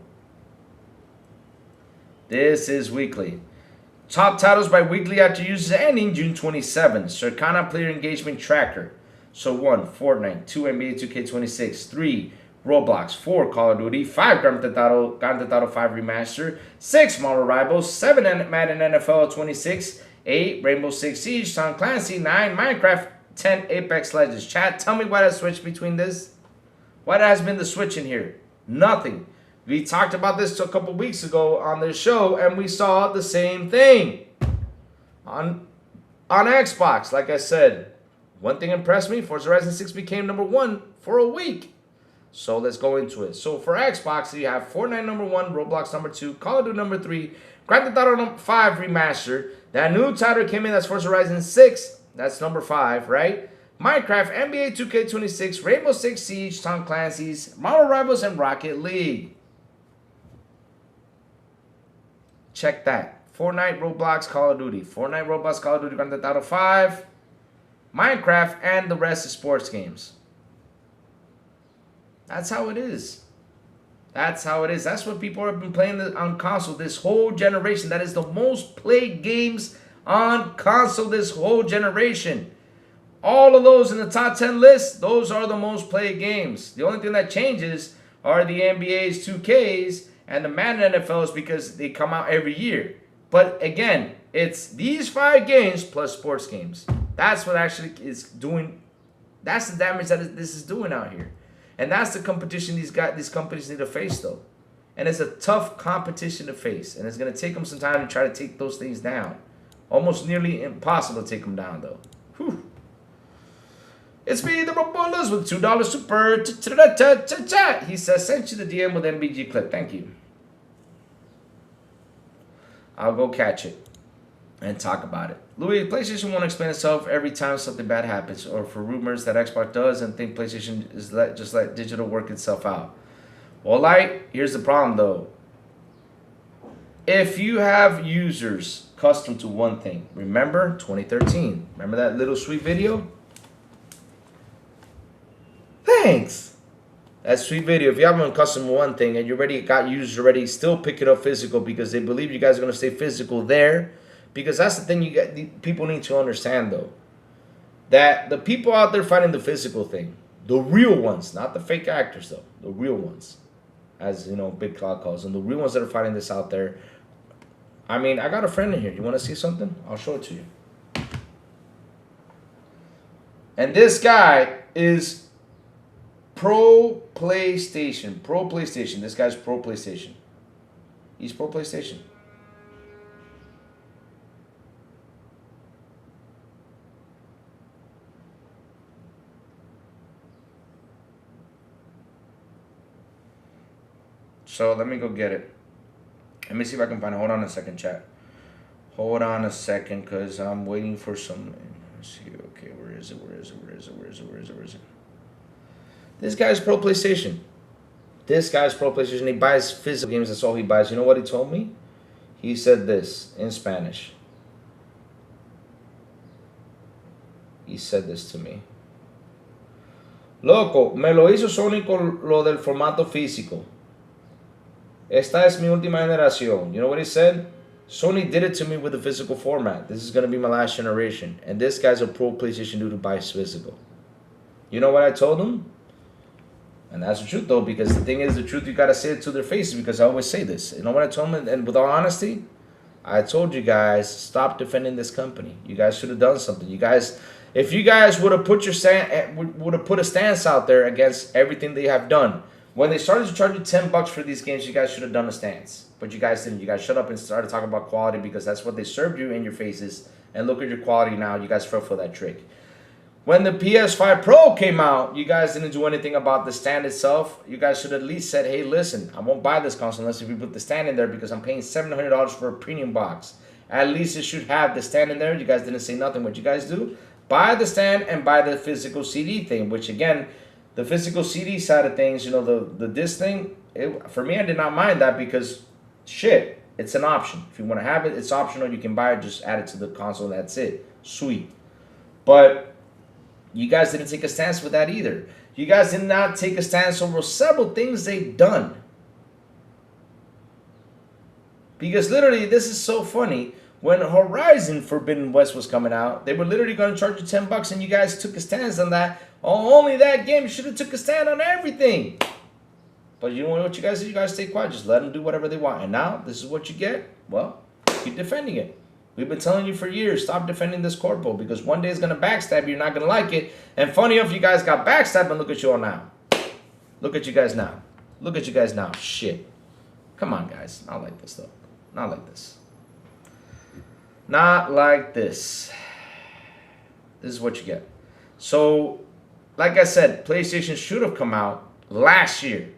This is weekly. Top titles by weekly active users ending June 27. Circana Player Engagement Tracker. So 1, Fortnite. 2, NBA 2K26. 3, Roblox. 4, Call of Duty. 5, Grand Theft Auto 5 Remaster. 6, Marvel Rivals. 7, Madden NFL 26. 8, Rainbow Six Siege. Tom Clancy. 9, Minecraft. 10, Apex Legends. Chat, tell me why I switched between this. What has been the switch in here? Nothing. We talked about this a couple weeks ago on this show, and we saw the same thing on Xbox. Like I said, one thing impressed me: Forza Horizon 6 became #1 for a week. So let's go into it. So for Xbox, you have Fortnite #1, Roblox #2, Call of Duty #3, Grand Theft Auto 5 Remaster. That new title came in, that's Forza Horizon 6. That's #5, right? Minecraft, NBA 2K26, Rainbow Six Siege, Tom Clancy's, Marvel Rivals, and Rocket League. Check that. Fortnite, Roblox, Call of Duty. Fortnite, Roblox, Call of Duty, Grand Theft Auto 5, Minecraft, and the rest is sports games. That's how it is. That's how it is. That's what people have been playing on console this whole generation. That is the most played games on console this whole generation. All of those in the top 10 list, those are the most played games. The only thing that changes are the NBA's 2Ks and the Madden NFLs because they come out every year. But again, it's these 5 games plus sports games. That's what actually is doing. That's the damage that this is doing out here. And that's the competition these companies need to face, though. And it's a tough competition to face. And it's going to take them some time to try to take those things down. Almost nearly impossible to take them down, though. Whew. It's me, the Robolas, with $2 super. He says, sent you the DM with MBG clip. Thank you. I'll go catch it and talk about it. Louis, PlayStation won't explain itself every time something bad happens, or for rumors that Xbox does and think PlayStation is just let digital work itself out. Well, here's the problem, though. If you have users accustomed to one thing, remember 2013? Remember that little sweet video? Thanks. That sweet video. If you have them accustomed to one thing and you already got users already still pick it up physical because they believe you guys are going to stay physical there, because that's the thing people need to understand, though. That the people out there fighting the physical thing, the real ones, not the fake actors, though, the real ones, as you know, Big Cloud calls them, the real ones that are fighting this out there. I mean, I got a friend in here. You want to see something? I'll show it to you. And this guy is pro PlayStation. Pro PlayStation. This guy's pro PlayStation. He's pro PlayStation. So let me go get it. Let me see if I can find it. Hold on a second, chat. Hold on a second, because I'm waiting for some. Let's see. Okay, where is it? Where is it? Where is it? Where is it? Where is it? Where is it? This guy's pro PlayStation. This guy's pro PlayStation. He buys physical games. That's all he buys. You know what he told me? He said this in Spanish. He said this to me. Loco, me lo hizo Sony con lo del formato físico. Esta es mi última generación. You know what he said? Sony did it to me with the physical format. This is going to be my last generation. And this guy's a pro PlayStation dude who buys physical. You know what I told him? And that's the truth, though, because the thing is, the truth, you got to say it to their faces, because I always say this. You know what I told them? And with all honesty, I told you guys, stop defending this company. You guys should have done something. You guys, if you guys would have put a stance out there against everything they have done, when they started to charge you $10 for these games, you guys should have done a stance. But you guys didn't. You guys shut up and started talking about quality, because that's what they served you in your faces. And look at your quality now. You guys fell for that trick. When the PS5 Pro came out, you guys didn't do anything about the stand itself. You guys should have at least said, hey, listen, I won't buy this console unless if you put the stand in there, because I'm paying $700 for a premium box. At least it should have the stand in there. You guys didn't say nothing. What you guys do? Buy the stand and buy the physical CD thing, which again, the physical CD side of things, you know, the disc thing, for me, I did not mind that because shit, it's an option. If you want to have it, it's optional. You can buy it, just add it to the console, and that's it. Sweet. But you guys didn't take a stance with that either. You guys did not take a stance over several things they've done. Because literally, this is so funny. When Horizon Forbidden West was coming out, they were literally going to charge you $10, and you guys took a stance on that. Only that game should have took a stand on everything. But you know what you guys do? You guys stay quiet. Just let them do whatever they want. And now, this is what you get. Well, keep defending it. We've been telling you for years, stop defending this corpo, because one day it's going to backstab you. You're not going to like it. And funny enough, you guys got backstabbed, and look at you all now. Look at you guys now. Look at you guys now. Shit. Come on, guys. Not like this, though. Not like this. Not like this. This is what you get. So, like I said, PlayStation should have come out last year.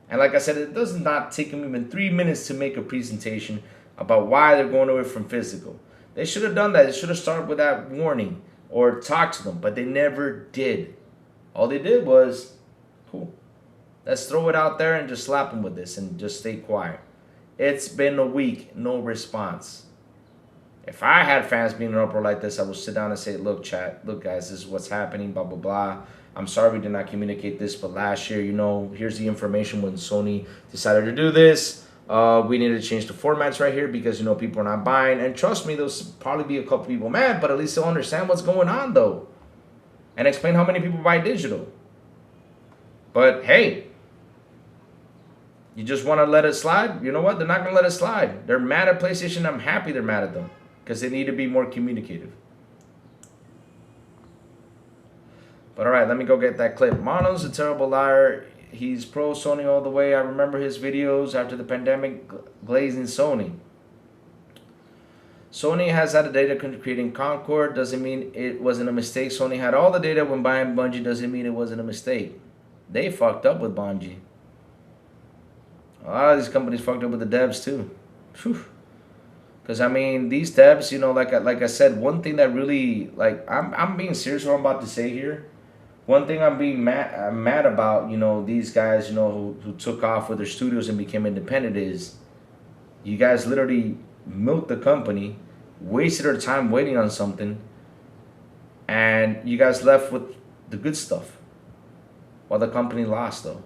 And like I said, it does not take them even 3 minutes to make a presentation about why they're going away from physical. They should have done that. They should have started with that warning or talked to them, but they never did. All they did was, cool, let's throw it out there and just slap them with this and just stay quiet. It's been a week, no response. If I had fans being in an uproar like this, I would sit down and say, look, chat, look, guys, this is what's happening, blah, blah, blah. I'm sorry we did not communicate this, but last year, you know, here's the information when Sony decided to do this. We needed to change the formats right here because, you know, people are not buying. And trust me, there'll probably be a couple people mad, but at least they'll understand what's going on, though. And explain how many people buy digital. But, hey, you just want to let it slide? You know what? They're not going to let it slide. They're mad at PlayStation. I'm happy they're mad at them because they need to be more communicative. But all right, let me go get that clip. Mono's a terrible liar. He's pro Sony all the way. I remember his videos after the pandemic glazing Sony. Sony has had the data creating Concord. Doesn't mean it wasn't a mistake. Sony had all the data when buying Bungie. Doesn't mean it wasn't a mistake. They fucked up with Bungie. A lot of these companies fucked up with the devs too. Because I mean, these devs, you know, like I said, one thing that really, like, I'm being serious what I'm about to say here. One thing I'm being mad about, you know, these guys, you know, who took off with their studios and became independent is you guys literally milked the company, wasted our time waiting on something, and you guys left with the good stuff while the company lost, though.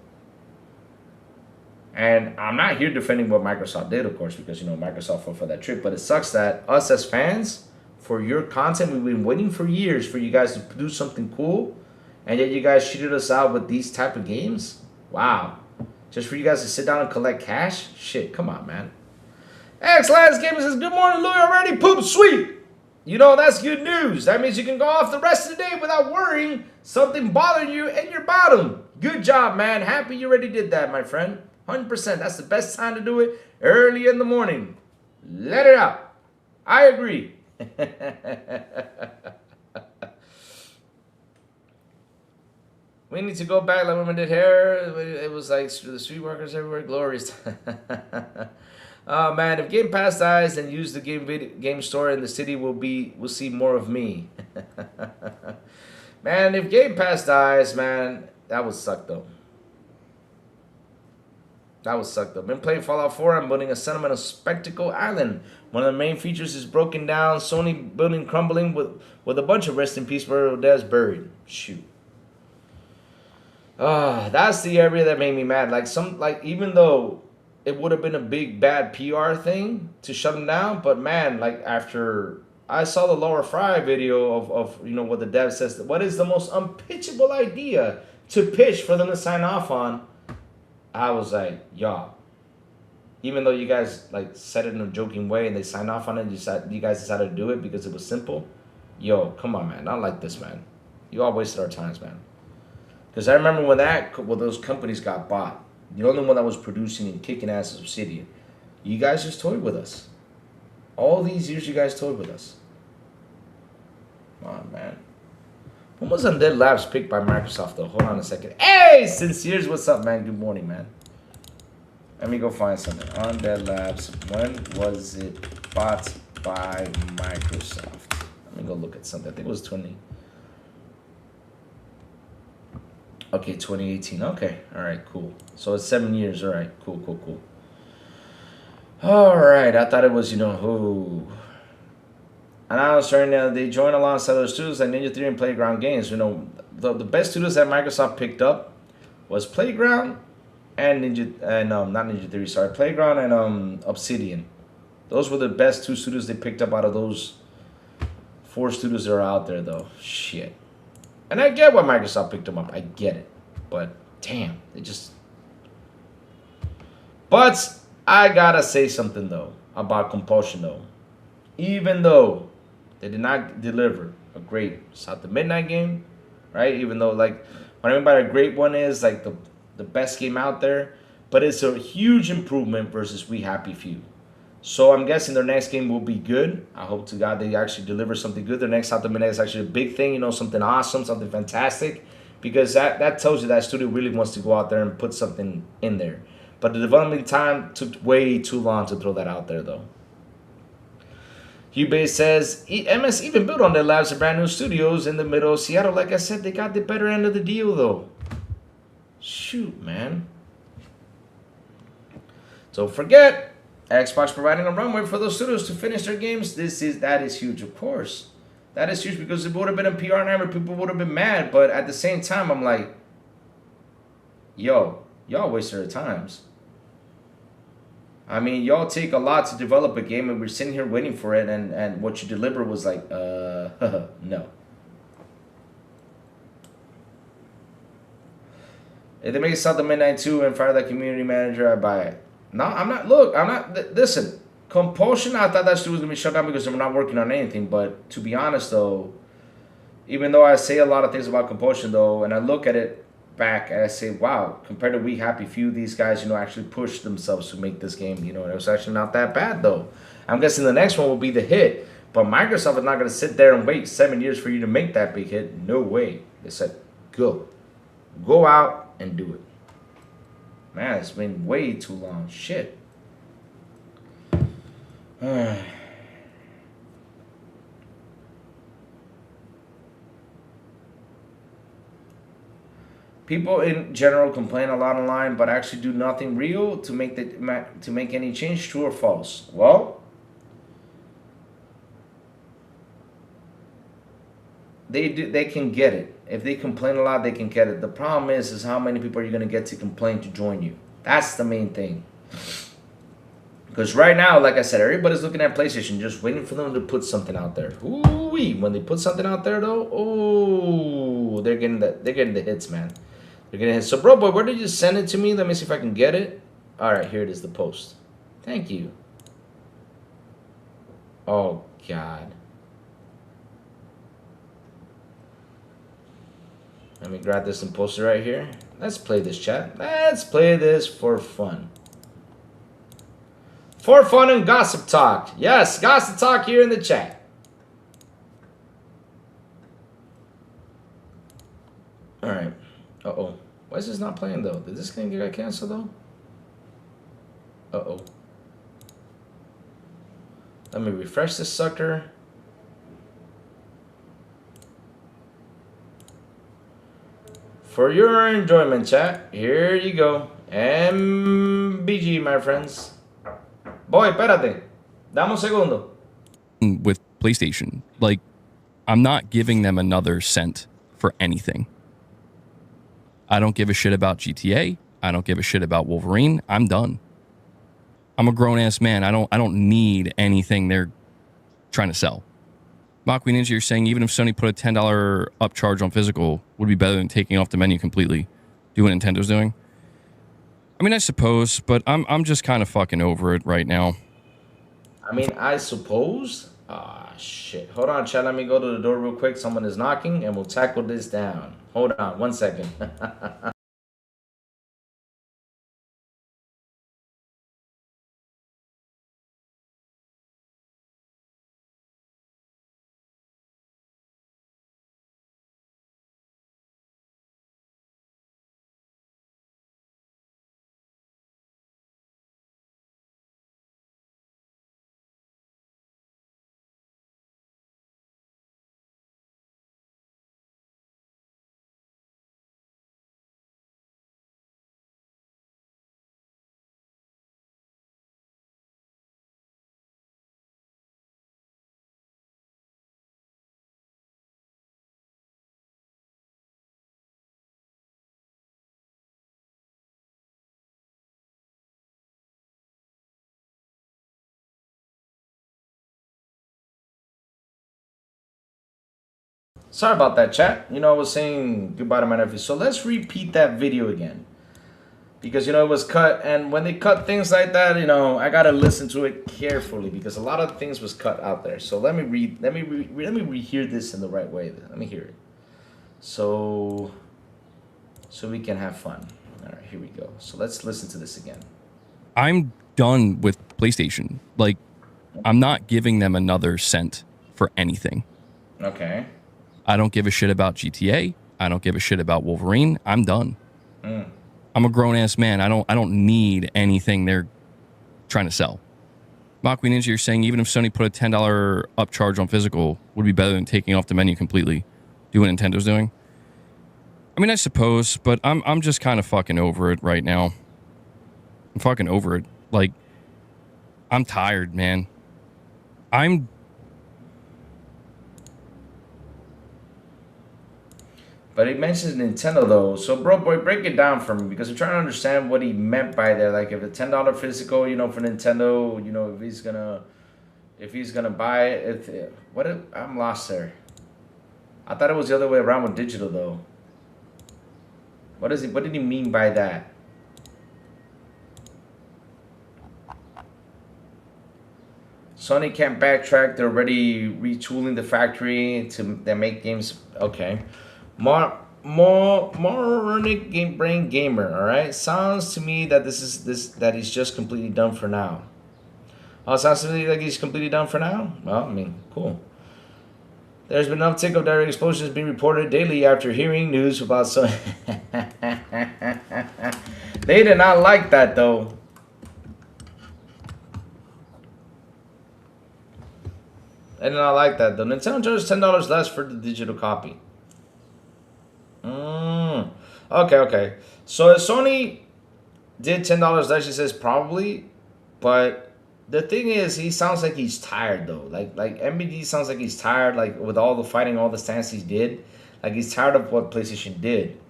And I'm not here defending what Microsoft did, of course, because, you know, Microsoft fell for that trick, but it sucks that us as fans, for your content, we've been waiting for years for you guys to produce something cool. And yet you guys cheated us out with these type of games? Wow. Just for you guys to sit down and collect cash? Shit, come on, man. X-Lance Gamer says, good morning, Louis, already? Poop, sweet. You know, that's good news. That means you can go off the rest of the day without worrying something bothering you in your bottom. Good job, man. Happy you already did that, my friend. 100%. That's the best time to do it. Early in the morning. Let it out. I agree. We need to go back like women did hair. It was like the street workers everywhere. Glorious. Oh man, if Game Pass dies, then use the game store in the city we'll see more of me. Man, if Game Pass dies, man, that would suck though. That would suck though. Been playing Fallout 4. I'm building a sentimental spectacle island. One of the main features is broken down. Sony building crumbling with a bunch of rest in peace burial deaths buried. Shoot. That's the area that made me mad. Like even though it would have been a big bad PR thing to shut them down, but man, like after I saw the Laura Fry video of you know what the dev says, what is the most unpitchable idea to pitch for them to sign off on? I was like, y'all. Even though you guys like said it in a joking way and they signed off on it, you guys decided to do it because it was simple. Yo, come on, man. Not like this, man. You all wasted our times, man. Because I remember when those companies got bought, the only one that was producing and kicking ass is Obsidian. You guys just toyed with us. All these years, you guys toyed with us. Come on, man. When was Undead Labs picked by Microsoft, though? Hold on a second. Hey, Sinceres, what's up, man? Good morning, man. Let me go find something. Undead Labs, when was it bought by Microsoft. Let me go look at something. I think it was 20. Okay, 2018. Okay, all right, cool. So it's 7 years. All right, cool, cool, cool. All right, I thought it was, who. And I was starting to, they joined alongside other studios like Ninja Theory and Playground Games. The best studios that Microsoft picked up was Playground and not Ninja Theory, sorry, Playground and Obsidian. Those were the best two studios they picked up out of those 4 studios that are out there, though. Shit. And I get why Microsoft picked them up. I get it. But damn, they just. But I gotta say something though about Compulsion though. Even though they did not deliver a great South of Midnight game, right? Even though, like, what I mean by a great one is like the best game out there, but it's a huge improvement versus We Happy Few. So I'm guessing their next game will be good. I hope to God they actually deliver something good. Their next South of Midnight is actually a big thing, something awesome, something fantastic, because that tells you that studio really wants to go out there and put something in there. But the development time took way too long to throw that out there, though. Hubei says, MS even built on their labs and brand new studios in the middle of Seattle. Like I said, they got the better end of the deal, though. Shoot, man. Don't forget, Xbox providing a runway for those studios to finish their games. That is huge, of course. That is huge because it would have been a PR nightmare. People would have been mad. But at the same time, I'm like, yo, y'all wasted their times. I mean, y'all take a lot to develop a game, and we're sitting here waiting for it, and what you deliver was like, no. If they make South of Midnight 2 and fire that community manager, I buy it. No, I'm not. Look, I'm not. Listen, Compulsion, I thought that studio was going to be shut down because they were not working on anything. But to be honest, though, even though I say a lot of things about Compulsion, though, and I look at it back and I say, wow, compared to We Happy Few, these guys, actually pushed themselves to make this game. And it was actually not that bad, though. I'm guessing the next one will be the hit. But Microsoft is not going to sit there and wait 7 years for you to make that big hit. No way. They said, go. Go out and do it. Man, it's been way too long. Shit. People in general complain a lot online, but actually do nothing real to make any change. True or false? Well, they can get it. If they complain a lot, they can get it. The problem is how many people are you going to get to complain to join you? That's the main thing. Because right now, like I said, everybody's looking at PlayStation, just waiting for them to put something out there. Ooh-wee. When they put something out there, though, oh, they're getting the hits, man. They're getting hits. So, bro, boy, where did you send it to me? Let me see if I can get it. All right, here it is, the post. Thank you. Oh, God. Let me grab this and post it right here. Let's play this, chat. Let's play this for fun. For fun and gossip talk. Yes, gossip talk here in the chat. All right. Uh-oh. Why is this not playing, though? Did this game get canceled, though? Uh-oh. Let me refresh this sucker. For your enjoyment, chat, here you go. MBG, my friends. Boy, espérate. Dame un segundo. With PlayStation, like, I'm not giving them another cent for anything. I don't give a shit about GTA. I don't give a shit about Wolverine. I'm done. I'm a grown-ass man. I don't need anything they're trying to sell. Mach Ninja, you're saying even if Sony put a $10 upcharge on physical, would be better than taking off the menu completely. Do what Nintendo's doing. I mean, I suppose, but I'm just kind of fucking over it right now. I mean, I suppose. Ah, shit. Hold on, chat. Let me go to the door real quick. Someone is knocking, and we'll tackle this down. Hold on, 1 second. Sorry about that, chat. You know, I was saying goodbye to my nephew. So let's repeat that video again. Because, you know, it was cut. And when they cut things like that, you know, I got to listen to it carefully. Because a lot of things was cut out there. So let me rehear this in the right way. Let me hear it. So we can have fun. All right, here we go. So let's listen to this again. I'm done with PlayStation. Like, I'm not giving them another cent for anything. Okay. I don't give a shit about GTA. I don't give a shit about Wolverine. I'm done. I'm a grown-ass man. I don't need anything they're trying to sell. Makui Ninja, you're saying even if Sony put a $10 upcharge on physical, would be better than taking off the menu completely. Do what Nintendo's doing? I mean, I suppose, but I'm just kind of fucking over it right now. I'm fucking over it. Like, I'm tired, man. But he mentions Nintendo though, so bro, boy, break it down for me because I'm trying to understand what he meant by there. Like, if a $10 physical, you know, for Nintendo, you know, if he's gonna buy it, I'm lost there. I thought it was the other way around with digital though. What did he mean by that? Sony can't backtrack. They're already retooling the factory to make games. Okay. Moronic game brain gamer. All right. Sounds to me that that he's just completely done for now. Oh, sounds to me like he's completely done for now. Well, I mean, cool. There's been an uptick of direct explosions being reported daily after hearing news about Sony. They did not like that though. I did not like that though. Nintendo charges $10 less for the digital copy. Okay. So if Sony did $10 less, she says probably, but the thing is, he sounds like he's tired though. Like MBD sounds like he's tired, like with all the fighting, all the stance he did. Like he's tired of what PlayStation did.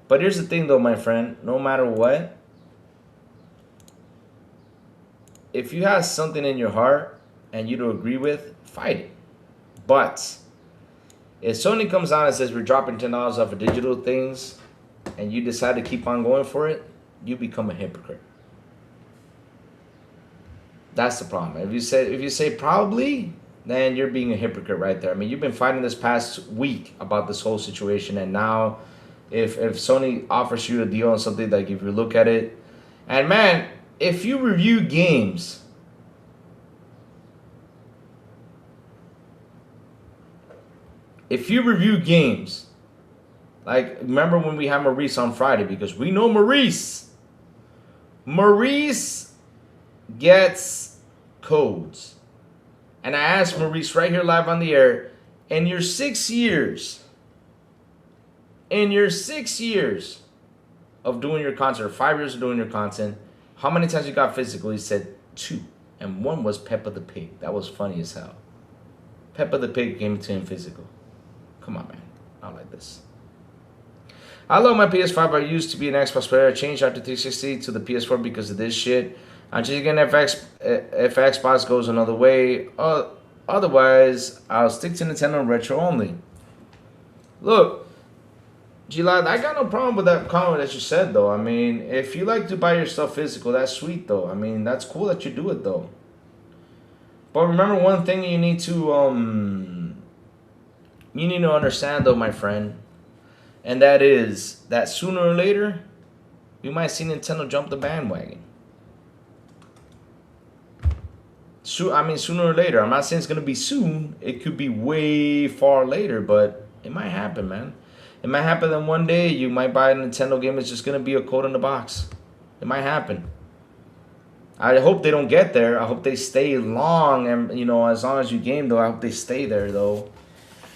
But here's the thing though, my friend. No matter what, if you have something in your heart and you don't agree with, fight it. But if Sony comes out and says we're dropping $10 off of digital things, and you decide to keep on going for it, you become a hypocrite. That's the problem. If you say probably, then you're being a hypocrite right there. I mean, you've been fighting this past week about this whole situation, and now if Sony offers you a deal on something, like if you look at it, and man, if you review games, like remember when we had Maurice on Friday, because we know Maurice gets codes. And I asked Maurice right here live on the air, in your 6 years of doing your content, or 5 years of doing your content, how many times you got physical? He said 2. And one was Peppa the Pig. That was funny as hell. Peppa the Pig came to him physical. Come on, man. Not like this. I love my PS5, but I used to be an Xbox player. I changed after 360 to the PS4 because of this shit. I'm just again if Xbox goes another way. Otherwise, I'll stick to Nintendo Retro only. Look, G-Lad, I got no problem with that comment that you said, though. I mean, if you like to buy your stuff physical, that's sweet, though. I mean, that's cool that you do it, though. But remember one thing you need to understand, though, my friend. And that is that sooner or later, we might see Nintendo jump the bandwagon. Sooner or later. I'm not saying it's going to be soon. It could be way far later, but it might happen, man. It might happen that one day you might buy a Nintendo game. It's just going to be a code in the box. It might happen. I hope they don't get there. I hope they stay long. And, you know, as long as you game, though, I hope they stay there, though.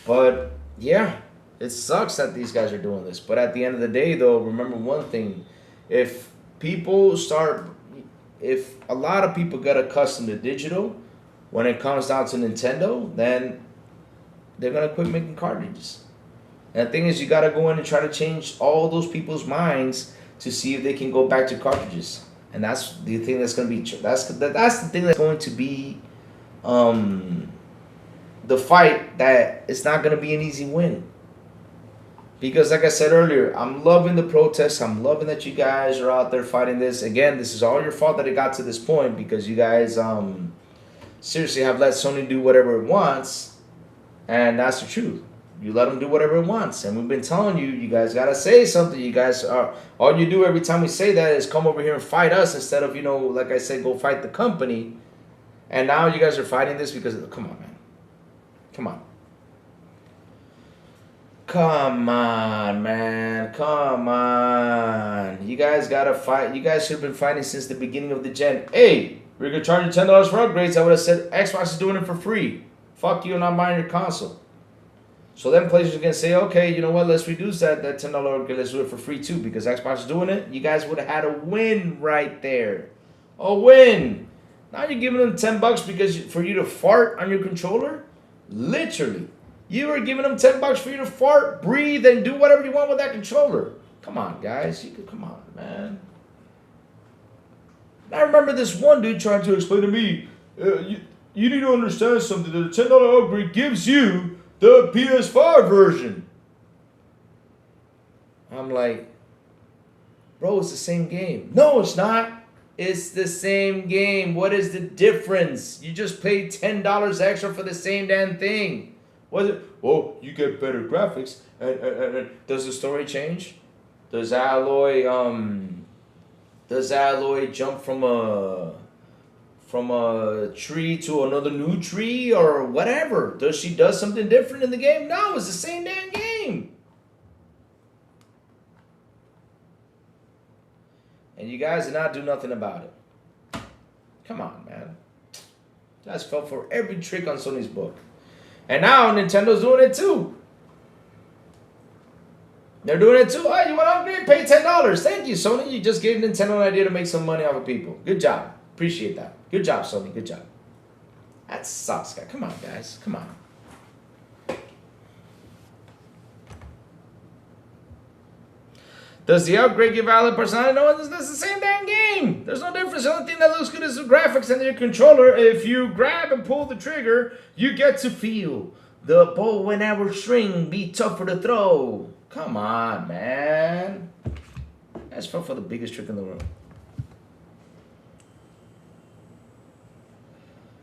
But, yeah. It sucks that these guys are doing this. But at the end of the day, though, remember one thing. If a lot of people get accustomed to digital, when it comes down to Nintendo, then they're going to quit making cartridges. And the thing is, you got to go in and try to change all those people's minds to see if they can go back to cartridges. And that's the thing that's going to be... That's the thing that's going to be... the fight that it's not going to be an easy win. Because like I said earlier, I'm loving the protests. I'm loving that you guys are out there fighting this. Again, this is all your fault that it got to this point because you guys seriously have let Sony do whatever it wants. And that's the truth. You let them do whatever it wants. And we've been telling you, you guys got to say something. You guys are, all you do every time we say that is come over here and fight us instead of, you know, like I said, go fight the company. And now you guys are fighting this because, come on, man. Come on. Come on, man. Come on. You guys got to fight. You guys should have been fighting since the beginning of the gen. Hey, we're going to charge you $10 for upgrades. I would have said Xbox is doing it for free. Fuck you, and I'm buying your console. So then players are going to say, okay, you know what, let's reduce that $10 upgrade. Let's do it for free too because Xbox is doing it. You guys would have had a win right there. A win. Now you're giving them $10 because for you to fart on your controller? Literally. You are giving them $10 for you to fart, breathe, and do whatever you want with that controller. Come on, guys. You could, come on, man. I remember this one dude trying to explain to me, you need to understand something. That a $10 upgrade gives you the PS5 version. I'm like, bro, it's the same game. No, it's not. It's the same game. What is the difference? You just paid $10 extra for the same damn thing. Was it? Well, you get better graphics. And does the story change? Does Alloy jump from a tree to another new tree or whatever? Does she do something different in the game? No, it's the same damn game. And you guys did not do nothing about it. Come on, man. You guys fell for every trick on Sony's book. And now Nintendo's doing it too. They're doing it too. Oh, you want to upgrade? Pay $10. Thank you, Sony. You just gave Nintendo an idea to make some money off of people. Good job. Appreciate that. Good job, Sony. Good job. That sucks, guys. Come on, guys. Come on. Does the upgrade give valid personality? No, it's the same damn game. There's no difference. The only thing that looks good is the graphics and your controller. If you grab and pull the trigger, you get to feel the bow and arrow string be tougher to throw. Come on, man. That's for the biggest trick in the world.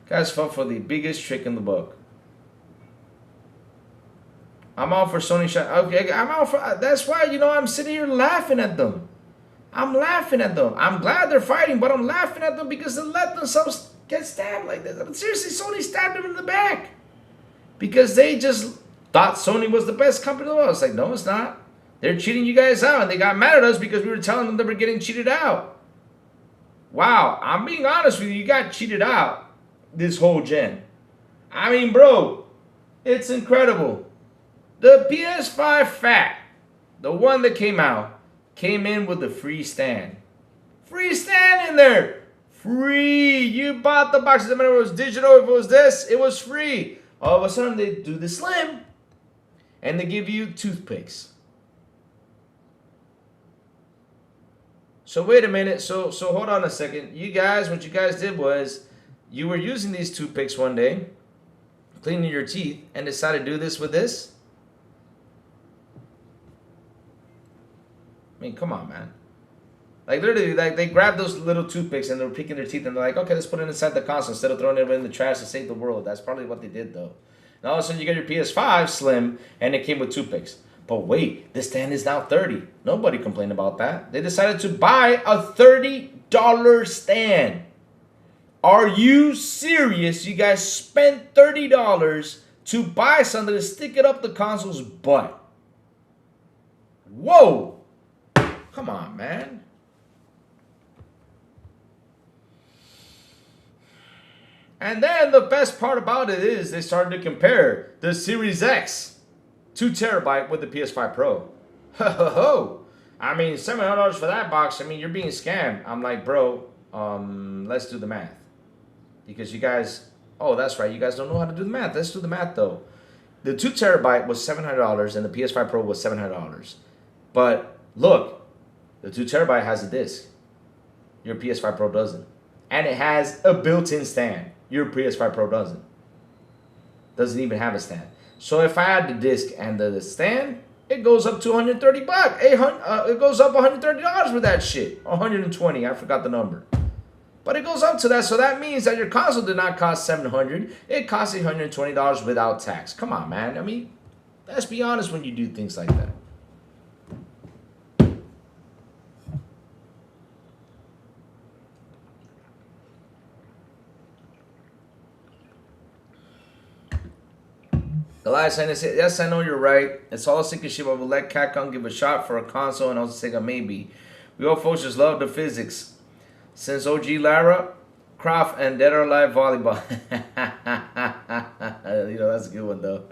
Guys fell for the biggest trick in the book. I'm all for Sony shot. Okay, I'm all for. That's why, you know, I'm sitting here laughing at them. I'm laughing at them. I'm glad they're fighting, but I'm laughing at them because they let themselves get stabbed like this. I mean, seriously, Sony stabbed them in the back because they just thought Sony was the best company in the world. It's like, no, it's not. They're cheating you guys out, and they got mad at us because we were telling them they were getting cheated out. Wow, I'm being honest with you. You got cheated out this whole gen. I mean, bro, it's incredible. The PS5 Fat, the one that came out, came in with a free stand. Free stand in there. Free. You bought the box. It doesn't matter if it was digital, if it was this, it was free. All of a sudden, they do the Slim, and they give you toothpicks. So wait a minute. So hold on a second. You guys, what you guys did was, you were using these toothpicks one day, cleaning your teeth, and decided to do this with this? I mean, come on, man. Like, literally, like, they grabbed those little toothpicks and they were picking their teeth and they're like, okay, let's put it inside the console instead of throwing it in the trash to save the world. That's probably what they did, though. And all of a sudden, you get your PS5 Slim and it came with toothpicks. But wait, this stand is now $30. Nobody complained about that. They decided to buy a $30 stand. Are you serious? You guys spent $30 to buy something to stick it up the console's butt. Whoa. Come on, man. And then the best part about it is they started to compare the Series X 2 terabyte with the PS5 Pro. Ho ho ho. I mean, $700 for that box. I mean, you're being scammed. I'm like, bro, let's do the math. Because you guys, oh, that's right. You guys don't know how to do the math. Let's do the math, though. The 2 terabyte was $700 and the PS5 Pro was $700. But look, the 2 terabyte has a disc. Your PS5 Pro doesn't. And it has a built-in stand. Your PS5 Pro doesn't. Doesn't even have a stand. So if I had the disc and the stand, it goes up to 130 bucks. It goes up $130 for that shit. 120, I forgot the number. But it goes up to that, so that means that your console did not cost $700. It costs $120 without tax. Come on, man. I mean, let's be honest when you do things like that. Elias, I say, yes, I know you're right. It's all sinking shit, but we'll let Capcom give a shot for a console and also take a maybe. We all folks just love the physics. Since OG Lara, Croft, and Dead or Alive Volleyball. You know, that's a good one, though.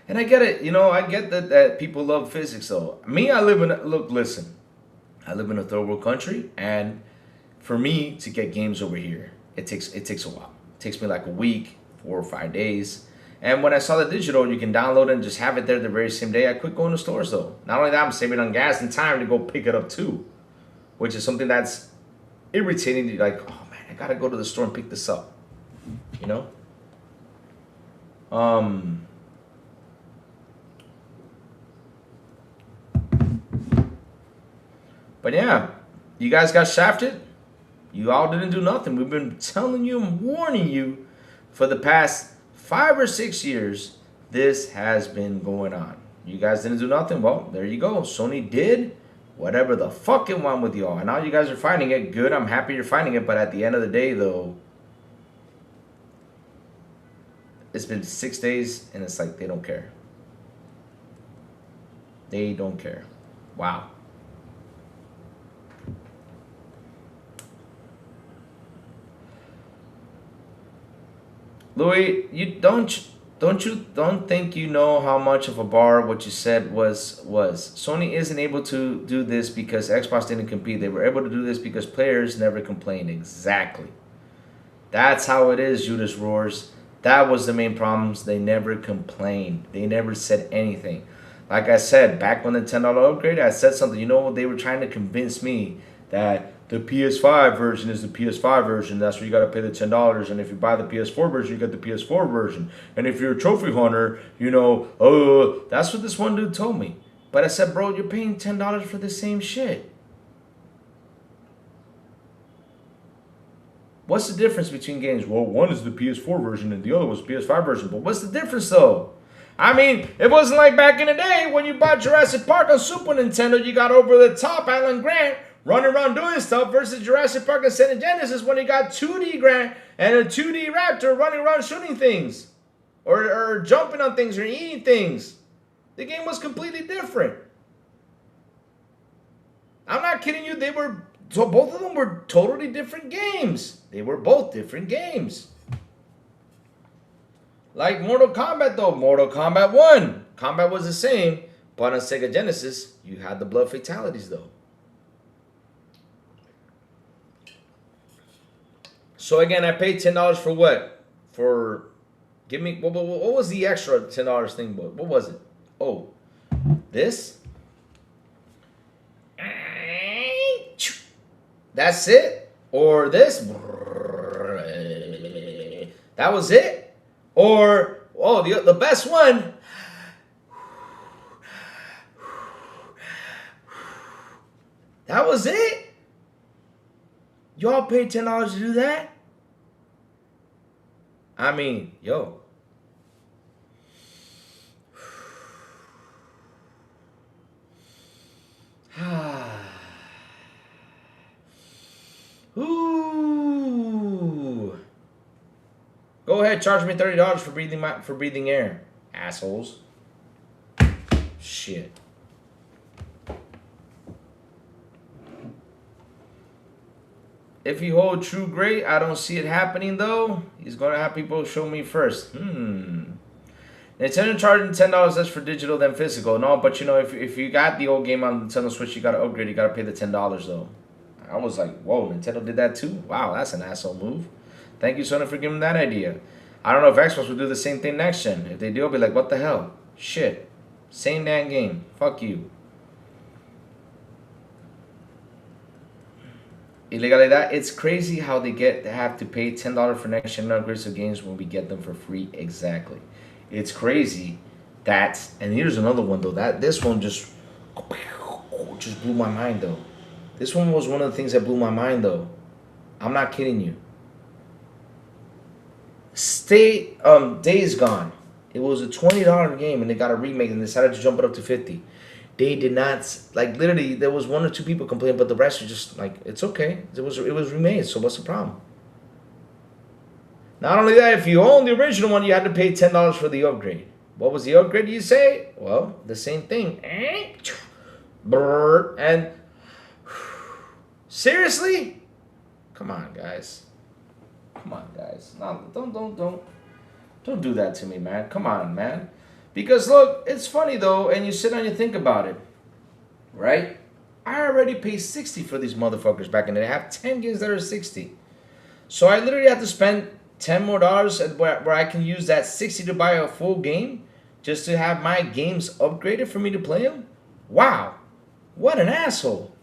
And I get it. You know, I get that people love physics, though. Me, I live in... Look, listen. I live in a third world country, and for me to get games over here, it takes a while. It takes me like a week, 4 or 5 days. And when I saw the digital, you can download it and just have it there the very same day. I quit going to stores, though. Not only that, I'm saving on gas and time to go pick it up, too. Which is something that's irritating. You're like, oh, man, I got to go to the store and pick this up. You know? But, yeah, you guys got shafted. You all didn't do nothing. We've been telling you and warning you for the past 5 or 6 years, this has been going on. You guys didn't do nothing. Well, there you go. Sony did whatever the fuck it want with y'all. And now you guys are finding it. Good. I'm happy you're finding it. But at the end of the day, though, it's been 6 days, and it's like they don't care. They don't care. Wow. Louis, you don't think you know how much of a bar what you said was. Sony isn't able to do this because Xbox didn't compete. They were able to do this because players never complained. Exactly. That's how it is, Judas Roars. That was the main problems. They never complained. They never said anything. Like I said, back when the $10 upgrade, I said something. You know, they were trying to convince me that the PS5 version is the PS5 version. That's where you got to pay the $10. And if you buy the PS4 version, you get the PS4 version. And if you're a trophy hunter, you know, that's what this one dude told me. But I said, bro, you're paying $10 for the same shit. What's the difference between games? Well, one is the PS4 version and the other was the PS5 version. But what's the difference, though? I mean, it wasn't like back in the day when you bought Jurassic Park on Super Nintendo, you got over the top Alan Grant running around doing stuff versus Jurassic Park and Sega Genesis when you got 2D Grant and a 2D Raptor running around shooting things or jumping on things or eating things. The game was completely different. I'm not kidding you. So both of them were totally different games. They were both different games. Like Mortal Kombat, though. Mortal Kombat 1. Combat was the same, but on Sega Genesis, you had the blood fatalities, though. So again, I paid $10 for what? For, give me, what was the extra $10 thing? What was it? Oh, this? That's it? Or this? That was it? Or, oh, the best one. That was it? Y'all paid $10 to do that? I mean, yo. Ooh. Go ahead, charge me $30 for breathing air, assholes. Shit. If you hold true great, I don't see it happening though. He's gonna have people show me first. Nintendo charging $10 less for digital than physical. No, but you know, if you got the old game on Nintendo Switch, you gotta upgrade. You gotta pay the $10 though. I was like, whoa, Nintendo did that too? Wow, that's an asshole move. Thank you, Sony, for giving that idea. I don't know if Xbox will do the same thing next gen. If they do, I'll be like, what the hell? Shit. Same damn game. Fuck you. Illegalidad. It's crazy how they have to pay $10 for next gen upgrades of games when we get them for free. Exactly. It's crazy And here's another one though. This one just blew my mind though. This one was one of the things that blew my mind though. I'm not kidding you. Days Gone. It was a $20 game and they got a remake and they decided to jump it up to $50. They did not, like, literally there was 1 or 2 people complaining, but the rest were just like, it's okay. It was remade, so what's the problem? Not only that, if you own the original one, you had to pay $10 for the upgrade. What was the upgrade, you say? Well, the same thing. And seriously? Come on, guys. Come on, guys. No, don't do that to me, man. Come on, man. Because look, it's funny though, and you sit down and you think about it, right? I already paid $60 for these motherfuckers back in the day. I have 10 games that are $60. So I literally have to spend $10 more where I can use that $60 to buy a full game just to have my games upgraded for me to play them? Wow. What an asshole.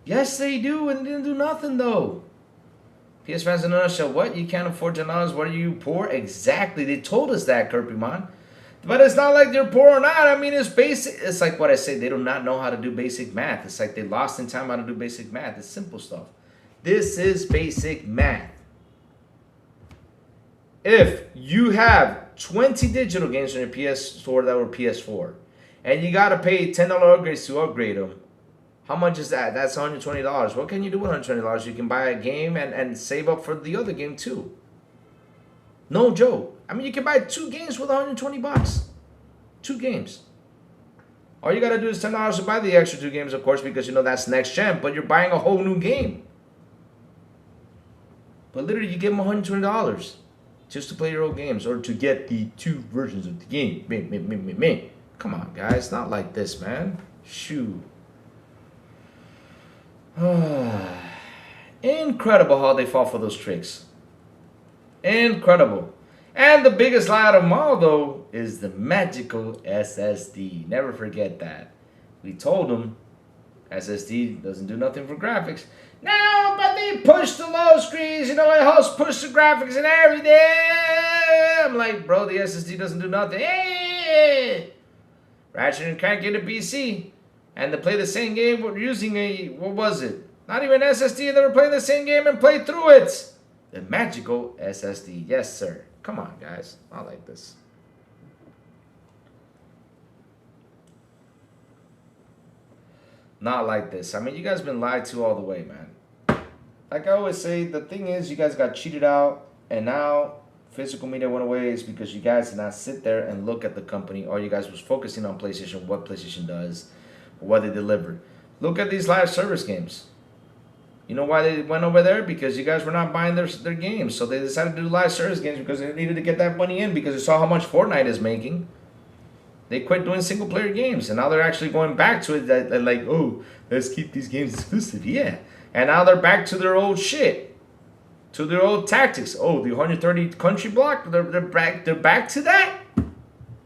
Yes, they do, and they didn't do nothing though. PS fans in a nutshell, what? You can't afford $10? What are you, poor? Exactly. They told us that, Kirpymon. But it's not like they're poor or not. I mean, it's basic. It's like what I say. They do not know how to do basic math. It's like they lost in time how to do basic math. It's simple stuff. This is basic math. If you have 20 digital games on your PS Store that were PS4, and you got to pay $10 upgrades to upgrade them, how much is that? That's $120. What can you do with $120? You can buy a game and save up for the other game too. No joke. I mean, you can buy 2 games with $120. 2 games. All you got to do is $10 to buy the extra 2 games, of course, because you know that's next gen, but you're buying a whole new game. But literally, you give them $120 just to play your old games or to get the 2 versions of the game. Me. Come on, guys. Not like this, man. Shoot. Incredible how they fall for those tricks. Incredible. And the biggest lie out of them all, though, is the magical SSD. Never forget that. We told them SSD doesn't do nothing for graphics. No, but they push the low screens. You know, it helps push the graphics and everything. I'm like, bro, the SSD doesn't do nothing. Hey! Ratchet and Clank get a PC. And to play the same game, we're using a, what was it? Not even SSD, they were playing the same game and played through it. The magical SSD. Yes, sir. Come on, guys. Not like this. Not like this. I mean, you guys been lied to all the way, man. Like I always say, the thing is, you guys got cheated out, and now physical media went away is because you guys did not sit there and look at the company. All you guys was focusing on PlayStation, what PlayStation does, what they delivered. Look at these live service games. You know why they went over there? Because you guys were not buying their games. So they decided to do live service games because they needed to get that money in because they saw how much Fortnite is making. They quit doing single player games. And now they're actually going back to it. That like, oh, let's keep these games exclusive. Yeah. And now they're back to their old shit. To their old tactics. Oh, the 130 country block? They're back to that?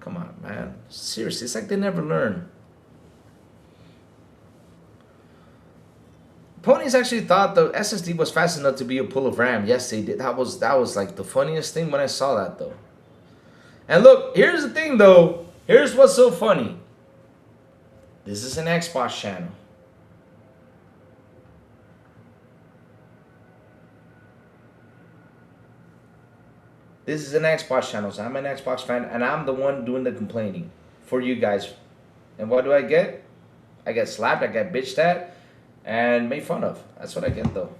Come on, man. Seriously, it's like they never learn. Ponies actually thought the SSD was fast enough to be a pull of RAM. Yes, they did. That was like the funniest thing when I saw that, though. And look, here's the thing, though. Here's what's so funny. This is an Xbox channel. This is an Xbox channel, so I'm an Xbox fan, and I'm the one doing the complaining for you guys. And what do I get? I get slapped, I get bitched at, and made fun of. That's what I get, though.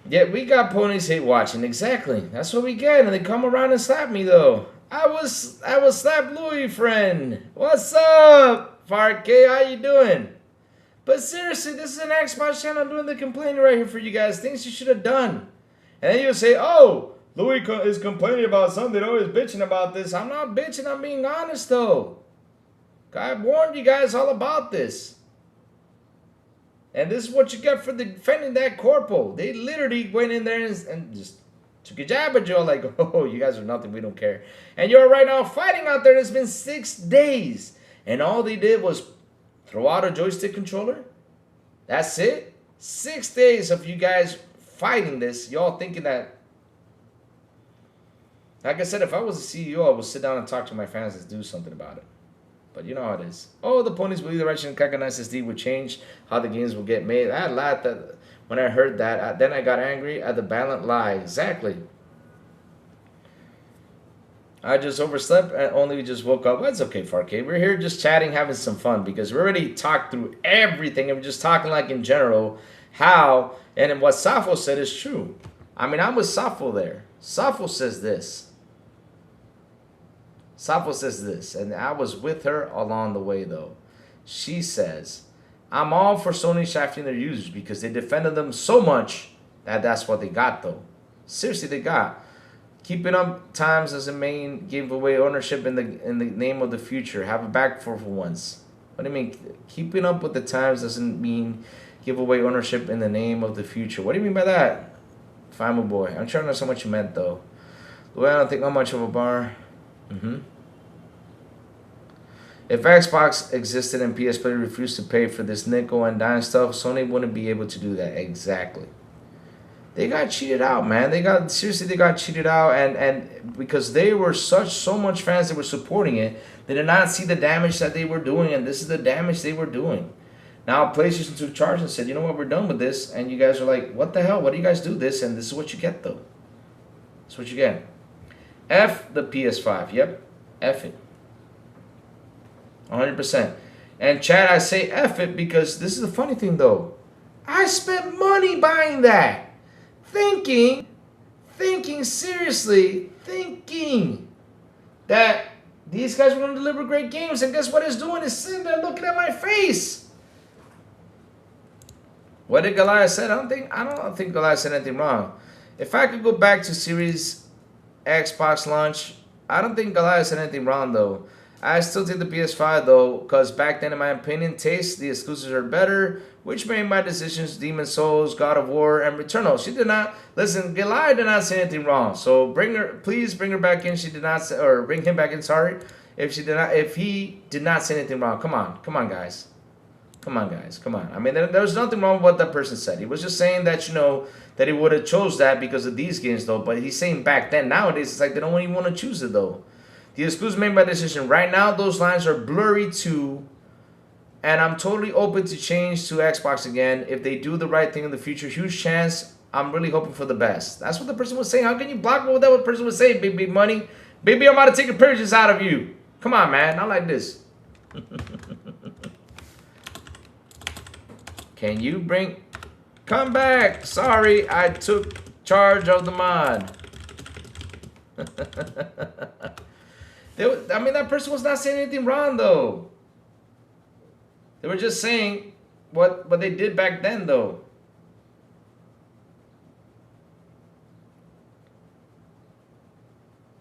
Yeah, we got ponies hate watching. Exactly. That's what we get. And they come around and slap me, though. I was slap Louis, friend. What's up, Fark? How you doing? But seriously, this is an Xbox channel doing the complaining right here for you guys. Things you should have done. And then you'll say, oh, Louis is complaining about something, always bitching about this. I'm not bitching, I'm being honest though. I warned you guys all about this. And this is what you get for defending that corporal. They literally went in there and just took a jab at you all like, oh, you guys are nothing, we don't care. And you're right now fighting out there. It's been 6 days. And all they did was throw out a joystick controller. That's it. 6 days of you guys fighting this. Y'all thinking that. Like I said, if I was a CEO, I would sit down and talk to my fans and do something about it. But you know how it is. Oh, the ponies believe the direction Kakan SSD would change how the games will get made. I laughed at when I heard that. Then I got angry at the balanced lie. Exactly. I just overslept and only just woke up. That's okay, Farkade. We're here just chatting, having some fun because we already talked through everything and we're just talking like in general how and what Safo said is true. I mean, I'm with Safo there. Safo says this. Safo says this, and I was with her along the way, though. She says, I'm all for Sony shafting their users because they defended them so much that that's what they got, though. Seriously, they got. Keeping up times doesn't mean give away ownership in the name of the future. Have a back for once. What do you mean? Keeping up with the times doesn't mean give away ownership in the name of the future. What do you mean by that? Fine, boy. I'm trying to understand what you meant, though. Well, I don't think how much of a bar. If Xbox existed and PS Play refused to pay for this nickel and dime stuff, Sony wouldn't be able to do that. Exactly. They got cheated out, man. They got cheated out, and because they were so much fans that were supporting it, they did not see the damage that they were doing, and this is the damage they were doing. Now PlayStation took charge and said, you know what, we're done with this, and you guys are like, what the hell? What do you guys do this? And this is what you get, though. That's what you get. F the PS5. Yep. F it. 100%. And Chad, I say F it because this is the funny thing, though. I spent money buying that. Thinking seriously, thinking that these guys were going to deliver great games. And guess what it's doing? It's sitting there looking at my face. What did Goliath say? I don't think Goliath said anything wrong. If I could go back to Series Xbox launch, I don't think Goliath said anything wrong, though. I still take the PS5, though, because back then, in my opinion, the exclusives are better, which made my decisions Demon Souls, God of War, and Returnal. She did not, listen, Goliath did not say anything wrong, so please bring her back in. She did not say, or bring him back in, sorry, if he did not say anything wrong. Come on, guys. Come on. I mean, there was nothing wrong with what that person said. He was just saying that, that he would have chose that because of these games, though, but he's saying back then, nowadays, it's like they don't even want to choose it, though. The exclusive made my decision. Right now, those lines are blurry too. And I'm totally open to change to Xbox again. If they do the right thing in the future, huge chance. I'm really hoping for the best. That's what the person was saying. How can you block what that person was saying, big money? Baby, I'm about to take a purchase out of you. Come on, man. Not like this. Can you come back. Sorry, I took charge of the mod. I mean, that person was not saying anything wrong, though. They were just saying what they did back then, though.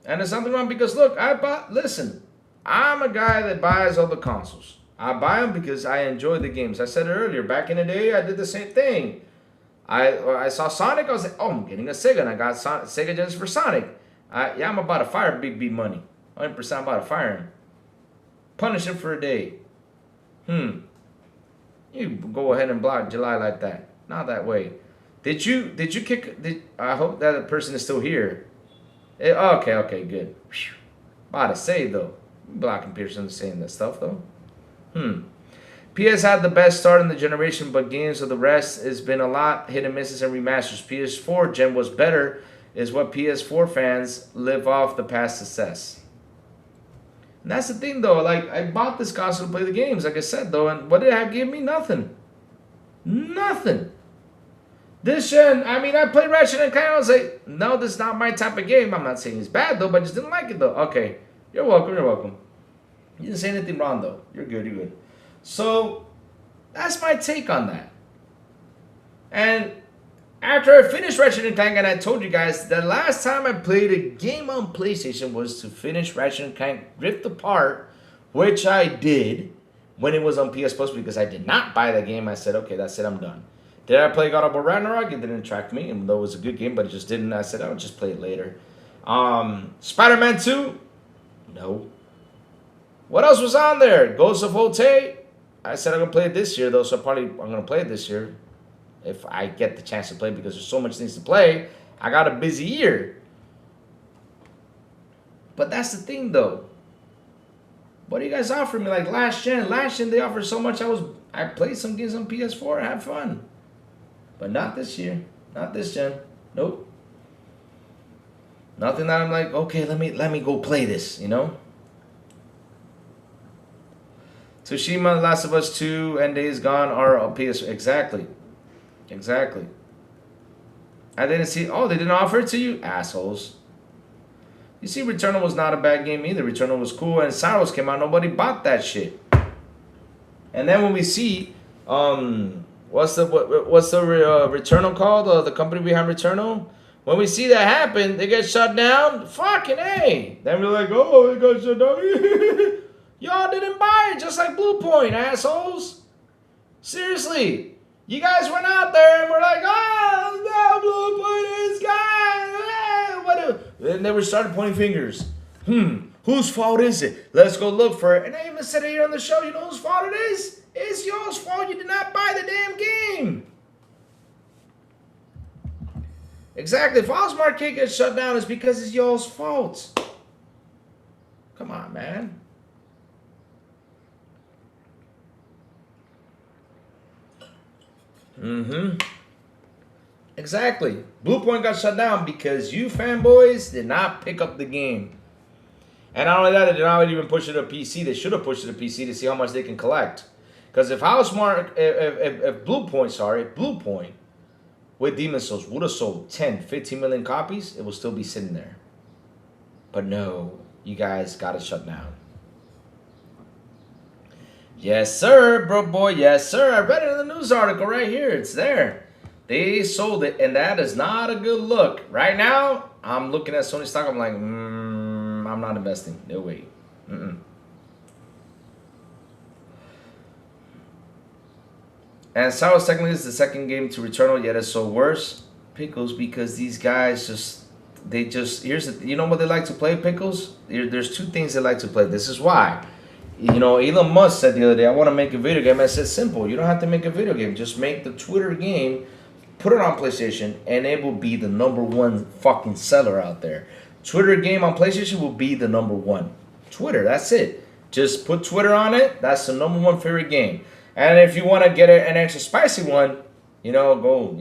And there's something wrong because, look, listen, I'm a guy that buys all the consoles. I buy them because I enjoy the games. I said it earlier. Back in the day, I did the same thing. I saw Sonic. I was like, oh, I'm getting a Sega. And I got Sega Genesis for Sonic. I'm about to fire Big B money. 100% about to fire him. Punish him for a day. You go ahead and block July like that. Not that way. Did you kick? I hope that person is still here. Okay, good. Whew. About to say, though. Blocking Pearson saying that stuff, though. PS had the best start in the generation, but games of the rest has been a lot hit and misses and remasters. PS4 gen was better, is what PS4 fans live off the past success. And that's the thing, though. Like, I bought this console to play the games, like I said, though. And what did it have give me? Nothing. Nothing. This gen, I mean, I played Ratchet and Clank. I was like, no, this is not my type of game. I'm not saying it's bad, though, but I just didn't like it, though. Okay. You're welcome. You didn't say anything wrong, though. You're good. So, that's my take on that. And After I finished Ratchet and Clank, and I told you guys the last time I played a game on PlayStation was to finish Ratchet and Clank Rift Apart, which I did when it was on PS Plus because I did not buy the game. I said, okay, that's it, I'm done. Did I play God of War Ragnarok? It didn't attract me, even though it was a good game, but it just didn't. I said, I'll just play it later. Spider-Man 2? No. What else was on there? Ghost of Otay? I said I'm going to play it this year, though, so I'm going to play it this year. If I get the chance to play, because there's so much things to play. I got a busy year. But that's the thing, though. What do you guys offer me? Like last gen they offered so much. I played some games on PS4 and had fun. But not this year. Not this gen. Nope. Nothing that I'm like, okay, let me go play this, you know? Tsushima, Last of Us 2, and Days Gone are on PS. Exactly. Exactly. I didn't see. Oh, they didn't offer it to you? Assholes. You see, Returnal was not a bad game either. Returnal was cool, and Saros came out. Nobody bought that shit. And then when we see, what's the Returnal called? The company behind Returnal? When we see that happen, they get shut down. Fucking A. Then we're like, oh, they got shut down. Y'all didn't buy it, just like Blue Point, assholes. Seriously. You guys went out there and were like, oh, no, Blue Point is gone. What? And they were started pointing fingers. Whose fault is it? Let's go look for it. And I even said it here on the show. You know whose fault it is? It's y'all's fault. You did not buy the damn game. Exactly. If Osmar can't get shut down, it's because it's y'all's fault. Come on, man. Exactly. Blue Point got shut down because you fanboys did not pick up the game. And not only that, they did not even push it to PC. They should have pushed it to PC to see how much they can collect. Because if Blue Point with Demon's Souls would have sold 10, 15 million copies, it will still be sitting there. But no, you guys got it shut down. Yes, sir, bro boy. Yes, sir. I read it in the news article right here. It's there. They sold it, and that is not a good look. Right now, I'm looking at Sony stock. I'm like, I'm not investing. No way. And Saros technically is the second game to Returnal, yet it's so worse. Pickles, because these guys you know what they like to play, Pickles? There's two things they like to play. This is why. You know, Elon Musk said the other day, I want to make a video game. I said, simple. You don't have to make a video game. Just make the Twitter game, put it on PlayStation, and it will be the #1 fucking seller out there. Twitter game on PlayStation will be the #1. Twitter, that's it. Just put Twitter on it. That's the #1 favorite game. And if you want to get an extra spicy one, you know, go,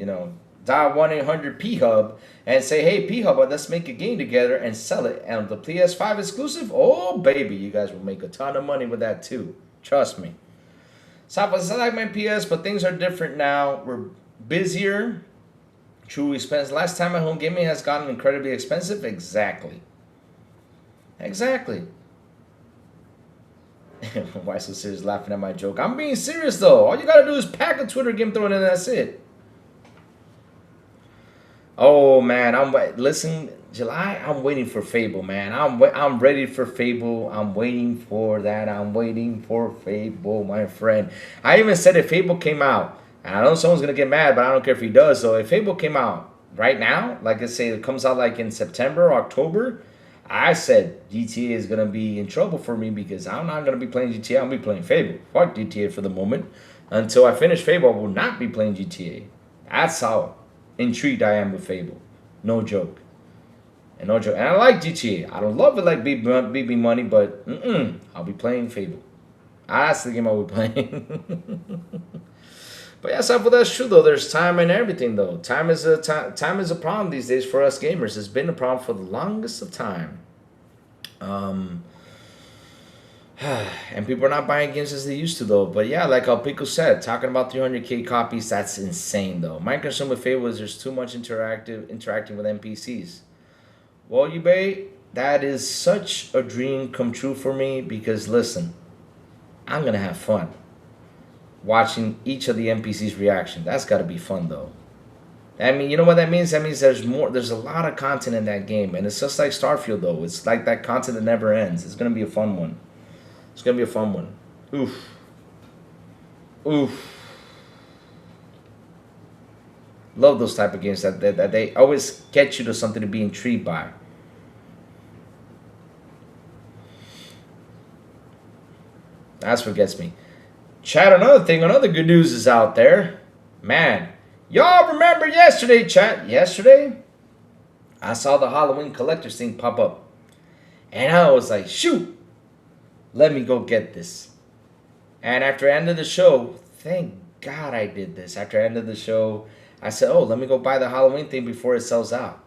dial 1-800-P-Hub and say, hey, P-Hub, let's make a game together and sell it. And the PS5 exclusive, oh, baby, you guys will make a ton of money with that, too. Trust me. So I like my PS, but things are different now. We're busier. True expense. Last time at home gaming has gotten incredibly expensive. Exactly. Why so serious laughing at my joke? I'm being serious, though. All you got to do is pack a Twitter game, throw it in, and that's it. Oh man, July. I'm waiting for Fable, man. I'm ready for Fable. I'm waiting for that. I'm waiting for Fable, my friend. I even said if Fable came out, and I know someone's gonna get mad, but I don't care if he does. So if Fable came out right now, like let's say it comes out like in September or October, I said GTA is gonna be in trouble for me because I'm not gonna be playing GTA. I'm gonna be playing Fable. Fuck GTA for the moment. Until I finish Fable, I will not be playing GTA. That's how intrigued I am with Fable. No joke. And I like GTA. I don't love it like BB Money, but I'll be playing Fable. That's the game I'll be playing. But yeah, so that's true though. There's time and everything though. Time is a problem these days for us gamers. It's been a problem for the longest of time. And people are not buying games as they used to, though. But yeah, like how Pico said, talking about 300K copies, that's insane, though. My concern with Fable is there's too much interacting with NPCs. Well, Ubay, that is such a dream come true for me because, listen, I'm going to have fun watching each of the NPCs' reaction. That's got to be fun, though. I mean, you know what that means? That means there's more. There's a lot of content in that game, and it's just like Starfield, though. It's like that content that never ends. It's gonna be a fun one. It's gonna be a fun one. Oof. Oof. Love those type of games that they always get you to something to be intrigued by. That's what gets me. Chat, another thing, another good news is out there. Man, y'all remember yesterday, chat? Yesterday, I saw the Halloween collector's thing pop up. And I was like, shoot, let me go get this. And after the end of the show, thank God I did this. After the end of the show, I said, oh, let me go buy the Halloween thing before it sells out.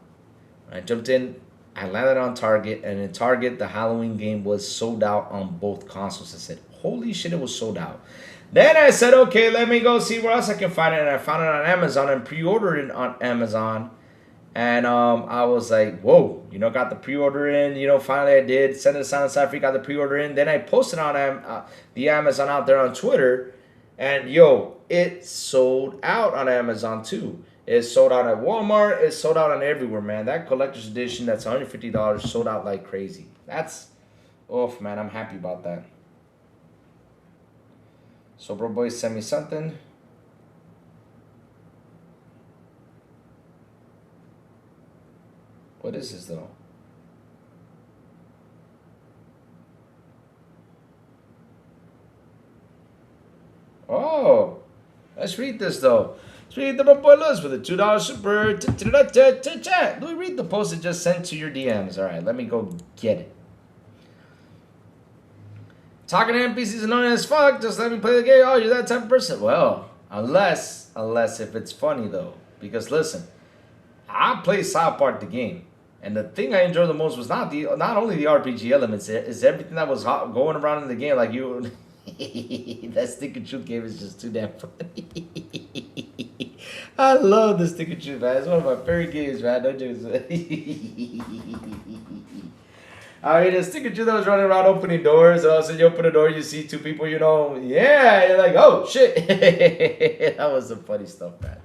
I jumped in. I landed on Target. And in Target, the Halloween game was sold out on both consoles. I said, holy shit, it was sold out. Then I said, okay, let me go see where else I can find it. And I found it on Amazon and pre-ordered it on Amazon. And I was like, whoa, you know, got the pre-order in. You know, finally I did. Send it to Silent Cypher, got the pre-order in. Then I posted on the Amazon out there on Twitter. And, yo, it sold out on Amazon, too. It sold out at Walmart. It sold out on everywhere, man. That collector's edition, that's $150, sold out like crazy. That's, oof, man, I'm happy about that. So, bro, boy, send me something. What is this, though? Oh, let's read this, though. Let's read the boy Lewis with a $2 super chat. Let me read the post it just sent to your DMs. All right, let me go get it. Talking to NPCs is annoying as fuck. Just let me play the game. Oh, you're that type of person. Well, unless if it's funny, though. Because, listen, I play South Park the game. And the thing I enjoyed the most was not only the RPG elements, is everything that was going around in the game. Like you, that Stick and Truth game is just too damn funny. I love the Stick and Truth, man. It's one of my favorite games, man. Don't you? I mean, the Stick and Truth that was running around opening doors, and all of a sudden you open a door, you see two people, you know, yeah, you're like, oh shit. That was some funny stuff, man.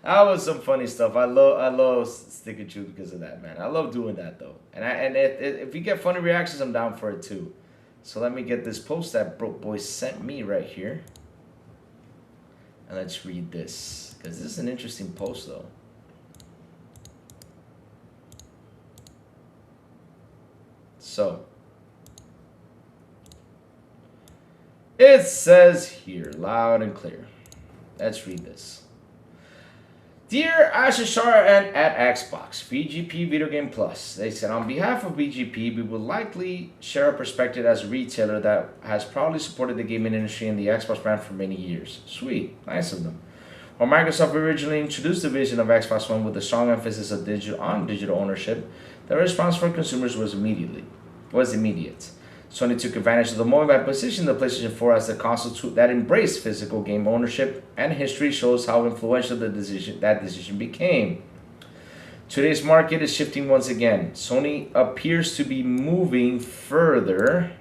That was some funny stuff. I love Stick and Truth because of that, man. I love doing that, though. And if you get funny reactions, I'm down for it, too. So let me get this post that Broke Boy sent me right here. And let's read this. Because this is an interesting post, though. So. It says here, loud and clear. Let's read this. Dear Ashishar and at Xbox, BGP Video Game Plus, they said, on behalf of BGP, we would likely share our perspective as a retailer that has proudly supported the gaming industry and the Xbox brand for many years. Sweet, nice of them. When Microsoft originally introduced the vision of Xbox One with a strong emphasis of digital ownership, the response from consumers was immediate. Sony took advantage of the moment by positioning the PlayStation 4 as the console that embraced physical game ownership, and history shows how influential that decision became. Today's market is shifting once again. Sony appears to be moving further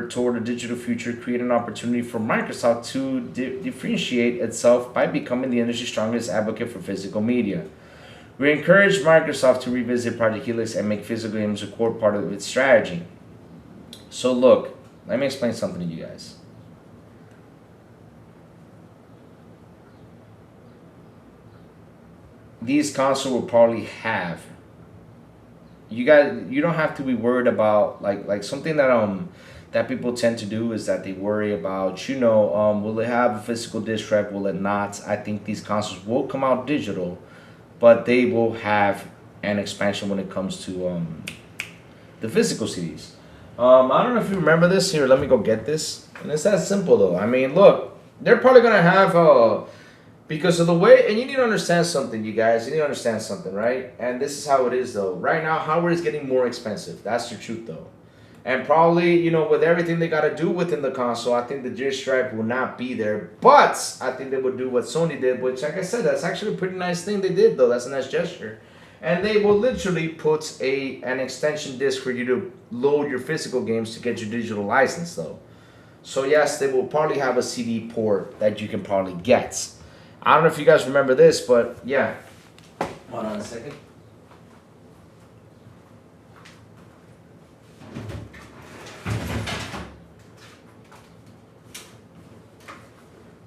toward a digital future, create an opportunity for Microsoft to differentiate itself by becoming the industry's strongest advocate for physical media. We encourage Microsoft to revisit Project Helix and make physical games a core part of its strategy. So look, let me explain something to you guys. These consoles will probably have. You don't have to be worried about like something that people tend to do is that they worry about, will it have a physical disc drive, will it not? I think these consoles will come out digital, but they will have an expansion when it comes to the physical CDs. I don't know if you remember this. Here, let me go get this. And it's that simple, though. I mean, look, they're probably going to have because of the way, and you need to understand something, you guys. You need to understand something, right? And this is how it is, though. Right now, hardware is getting more expensive. That's the truth, though. And probably, with everything they got to do within the console, I think the disc drive will not be there. But I think they would do what Sony did, which, like I said, that's actually a pretty nice thing they did, though. That's a nice gesture. And they will literally put an extension disc for you to load your physical games to get your digital license, though. So yes, they will probably have a CD port that you can probably get. I don't know if you guys remember this, but yeah. Hold on a second.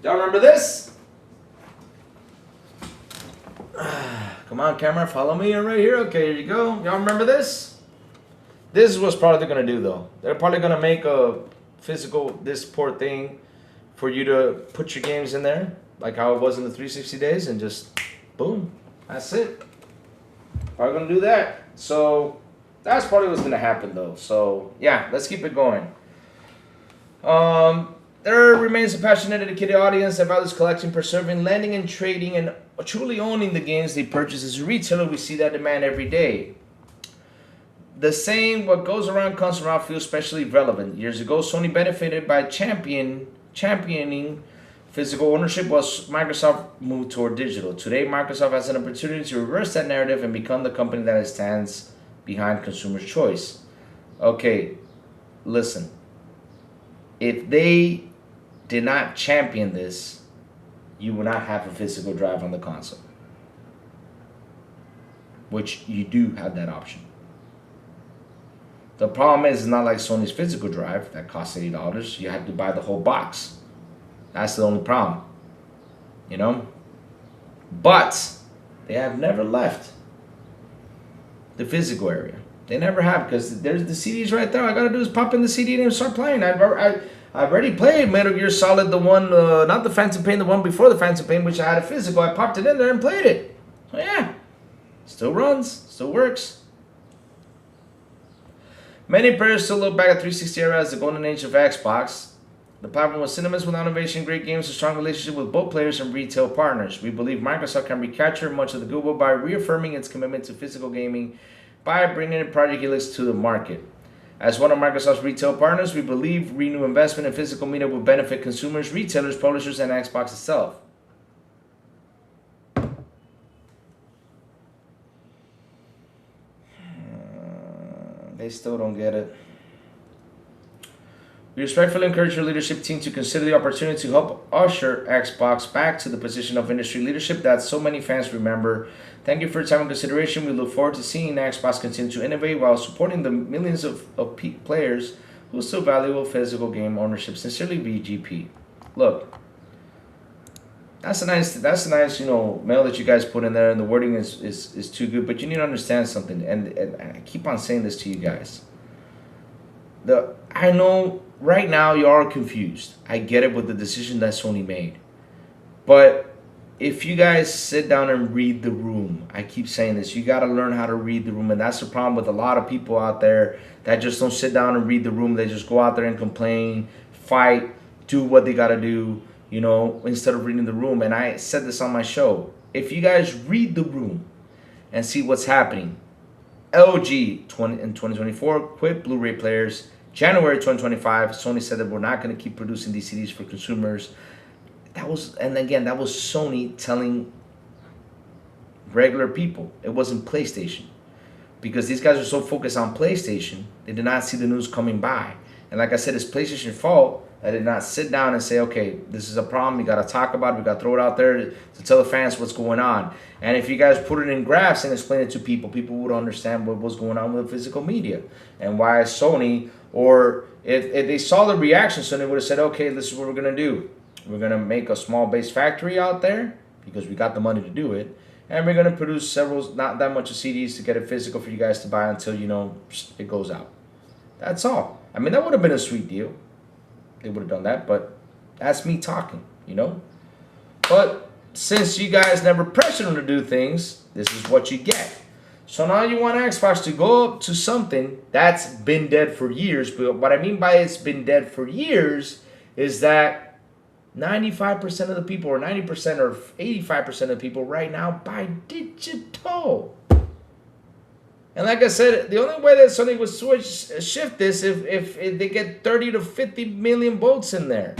Y'all remember this? Come on, camera, follow me right here. Okay, here you go. Y'all remember this? This is what's probably they're gonna do, though. They're probably gonna make a physical disc port thing for you to put your games in there, like how it was in the 360 days, and just boom, that's it. Probably gonna do that. So that's probably what's gonna happen, though. So yeah, let's keep it going. There remains a passionate, dedicated audience that values collecting, preserving, lending, and trading, and truly owning the games they purchase. As a retailer, we see that demand every day. The saying, what goes around comes around, feels especially relevant. Years ago, Sony benefited by championing physical ownership while Microsoft moved toward digital. Today, Microsoft has an opportunity to reverse that narrative and become the company that stands behind consumer's choice. Okay, listen. If they did not champion this, you will not have a physical drive on the console. Which you do have that option. The problem is, it's not like Sony's physical drive that costs $80. You have to buy the whole box. That's the only problem. You know? But they have never left the physical area. They never have, because there's the CDs right there. All I gotta do is pop in the CD and start playing. I've already played Metal Gear Solid, the one, not the Phantom Pain, the one before the Phantom Pain, which I had a physical. I popped it in there and played it. So yeah, still runs, still works. Many players still look back at 360 era as the golden age of Xbox. The platform was synonymous with innovation, great games, a strong relationship with both players and retail partners. We believe Microsoft can recapture much of the goodwill by reaffirming its commitment to physical gaming by bringing Project Helix to the market. As one of Microsoft's retail partners, we believe renewed investment in physical media will benefit consumers, retailers, publishers, and Xbox itself. They still don't get it. We respectfully encourage your leadership team to consider the opportunity to help usher Xbox back to the position of industry leadership that so many fans remember. Thank you for your time and consideration. We look forward to seeing Xbox continue to innovate while supporting the millions of players who still value physical game ownership. Sincerely, VGP. Look, that's a nice mail that you guys put in there, and the wording is too good. But you need to understand something, and I keep on saying this to you guys. I know right now you are confused. I get it with the decision that Sony made. But if you guys sit down and read the room, I keep saying this, you got to learn how to read the room. And that's the problem with a lot of people out there that just don't sit down and read the room. They just go out there and complain, fight, do what they got to do, instead of reading the room. And I said this on my show. If you guys read the room and see what's happening, LG in 2024 quit Blu-ray players. January 2025, Sony said that we're not going to keep producing these CDs for consumers. That was Sony telling regular people. It wasn't PlayStation. Because these guys are so focused on PlayStation, they did not see the news coming by. And like I said, it's PlayStation's fault that they did not sit down and say, okay, this is a problem. We got to talk about it. We got to throw it out there to tell the fans what's going on. And if you guys put it in graphs and explain it to people, people would understand what was going on with the physical media. And why Sony, or if they saw the reaction, Sony would have said, okay, this is what we're going to do. We're going to make a small base factory out there because we got the money to do it. And we're going to produce several, not that much of CDs to get it physical for you guys to buy until, it goes out. That's all. I mean, that would have been a sweet deal. They would have done that, but that's me talking, But since you guys never pressured them to do things, this is what you get. So now you want Xbox to go up to something that's been dead for years. But what I mean by it's been dead for years is that 95% of the people, or 90% or 85% of the people right now buy digital. And like I said, the only way that Sony would shift this if they get 30 to 50 million votes in there.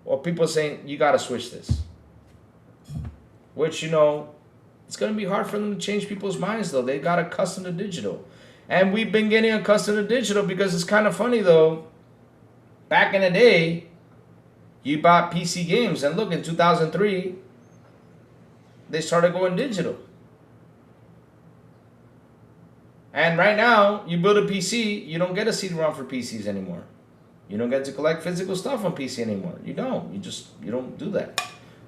Or people saying, you got to switch this. Which, It's going to be hard for them to change people's minds, though. They got accustomed to digital. And we've been getting accustomed to digital because it's kind of funny, though. Back in the day, you bought PC games. And look, in 2003, they started going digital. And right now, you build a PC, you don't get a CD-ROM for PCs anymore. You don't get to collect physical stuff on PC anymore. You don't. You don't do that.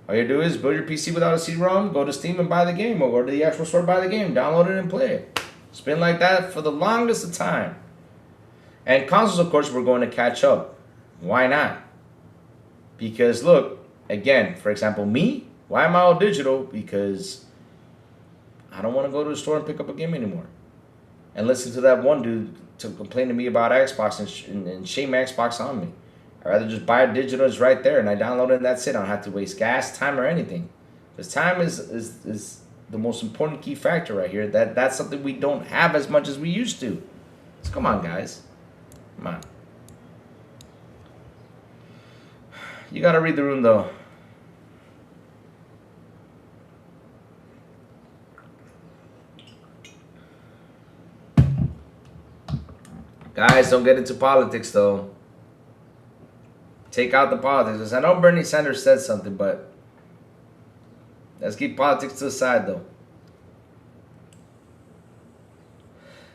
All you do is build your PC without a CD-ROM, go to Steam and buy the game, or go to the actual store, buy the game, download it and play it. It's been like that for the longest of time. And consoles, of course, we're going to catch up. Why not? Because look, again, for example, me, why am I all digital? Because I don't want to go to the store and pick up a game anymore. And listen to that one dude to complain to me about Xbox and shame Xbox on me. I'd rather just buy it digital. It's right there, and I download it and that's it. I don't have to waste gas, time, or anything. Because time is the most important key factor right here. That's something we don't have as much as we used to. So come on, guys. Come on. You got to read the room, though. Guys, don't get into politics, though. Take out the politics. I know Bernie Sanders said something, but let's keep politics to the side, though.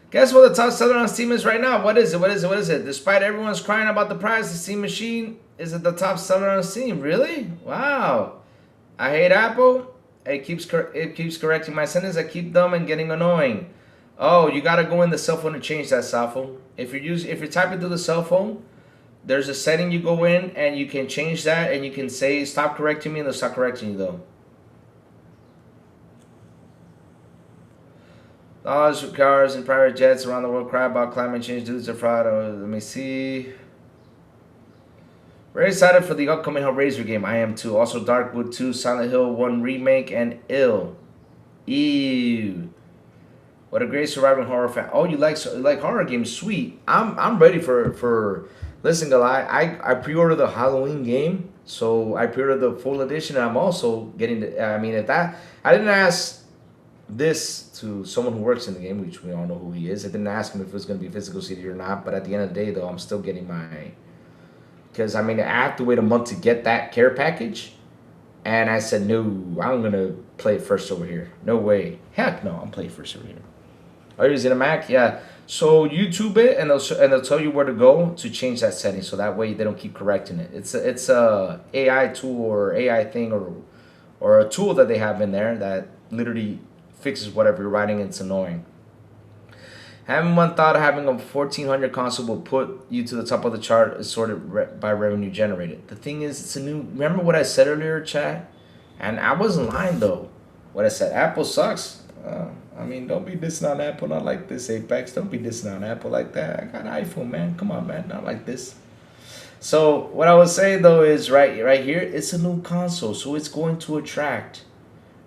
Guess what the top seller on Steam is right now? What is it? Despite everyone's crying about the price, the Steam machine is at the top seller on Steam. Really? Wow. I hate Apple. It keeps correcting my sentence. I keep dumb and getting annoying. Oh, you gotta go in the cell phone to change that, cell phone. If you're typing through the cell phone, there's a setting you go in and you can change that and you can say stop correcting me and they'll stop correcting you though. Dollars for cars and private jets around the world cry about climate change. Dudes are fraud. Oh, let me see. Very excited for the upcoming Hellraiser game. I am too. Also Darkwood 2, Silent Hill 1 Remake, and Ill. Ew. What a great surviving horror fan. Oh, you like horror games? Sweet. I'm ready for listen, I pre-ordered the Halloween game, so I pre-ordered the full edition, and I'm also getting the. I mean, if that I didn't ask this to someone who works in the game, which we all know who he is. I didn't ask him if it was going to be physical CD or not, but at the end of the day, though, I'm still getting my. Because I mean, I have to wait a month to get that care package, and I said no. I'm gonna play it first over here. No way. Heck no. I'm playing first over here. Are you using a Mac? Yeah. So YouTube it, and they'll tell you where to go to change that setting, so that way they don't keep correcting it. It's a AI tool or AI thing or a tool that they have in there that literally fixes whatever you're writing. It's annoying. Having one thought of having a 1400 console will put you to the top of the chart sorted by revenue generated. The thing is, it's a new. Remember what I said earlier, chat? And I wasn't lying though. What I said, Apple sucks. I mean, don't be dissing on Apple, not like this, Apex. Don't be dissing on Apple like that. I got an iPhone, man. Come on, man. Not like this. So what I was saying though is right here, it's a new console, so it's going to attract.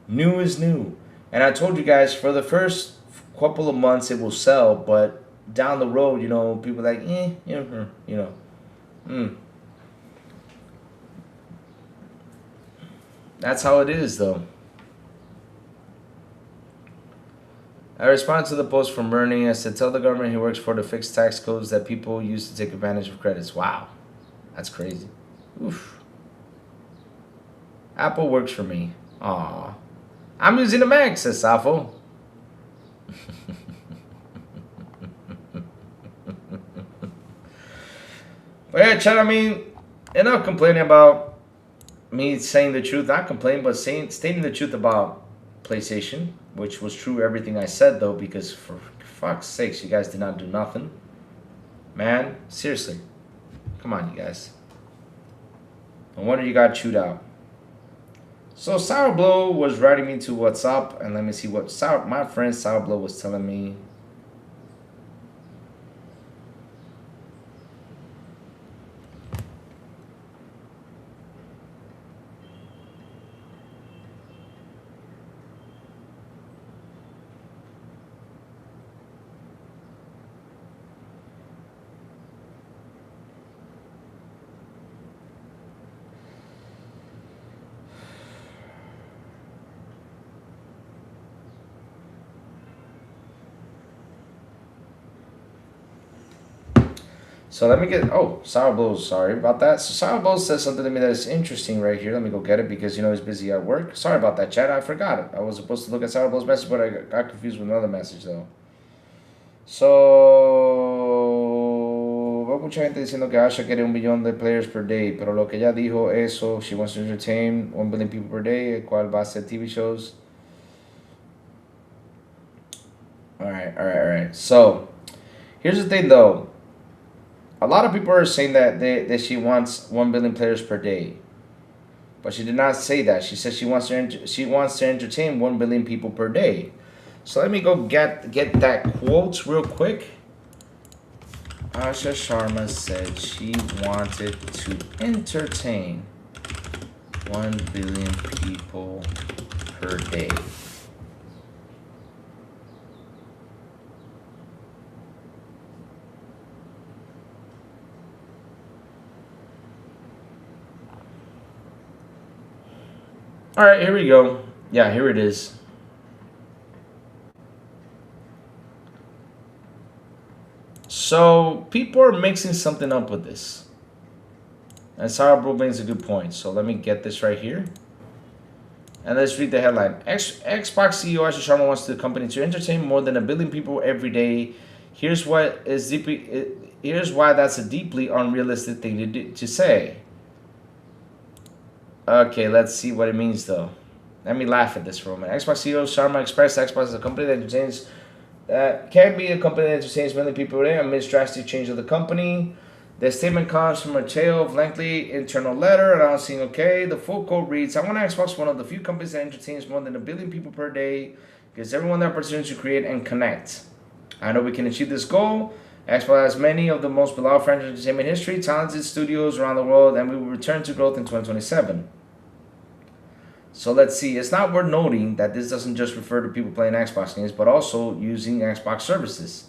New is new. And I told you guys for the first couple of months it will sell, but down the road, you know, people are like, you know. That's how it is though. I responded to the post from Bernie. I said, tell the government he works for to fix tax codes that people use to take advantage of credits. Wow. That's crazy. Oof. Apple works for me. Aw. I'm using a Mac, says Safo. But yeah, Chad, I mean, enough complaining about me saying the truth. Not complaining, but stating the truth about PlayStation, which was true everything I said though, because for fuck's sakes, you guys did not do nothing. Man, seriously. Come on, you guys. No wonder you got chewed out. So Sourblow was writing me to WhatsApp, and let me see what my friend Sourblow was telling me. So let me get, oh, Sourblow, sorry about that. So Sourblow says something to me that is interesting right here. Let me go get it because, you know, he's busy at work. Sorry about that, chat. I forgot it. I was supposed to look at Sourblow's message, but I got confused with another message, though. So, veo mucha gente diciendo que Asha quiere 1 billón de players per day, pero lo que ella dijo eso, she wants to entertain 1 billion people per day, el cual va a ser TV shows. Alright. So, here's the thing, though. A lot of people are saying that she wants 1 billion players per day, but she did not say that. She said she wants to entertain 1 billion people per day. So let me go get that quote real quick. Asha Sharma said she wanted to entertain 1 billion people per day. All right, here we go. Yeah, here it is. So people are mixing something up with this. And Sourblow brings a good point. So let me get this right here. And let's read the headline. Xbox CEO Asha Sharma wants the company to entertain more than 1 billion people every day. Here's why that's a deeply unrealistic thing to say. Okay, let's see what it means though. Let me laugh at this for a minute. Xbox CEO Sharma expressed Xbox as a company that entertains, can be a company that entertains many people today amidst drastic change of the company. The statement comes from a tale of lengthy internal letter announcing, okay, the full quote reads, I want Xbox one of the few companies that entertains more than 1 billion people per day, gives everyone the opportunity to create and connect. I know we can achieve this goal. Xbox has many of the most beloved franchises in entertainment history, talented studios around the world, and we will return to growth in 2027. So let's see, it's not worth noting that this doesn't just refer to people playing Xbox games, but also using Xbox services.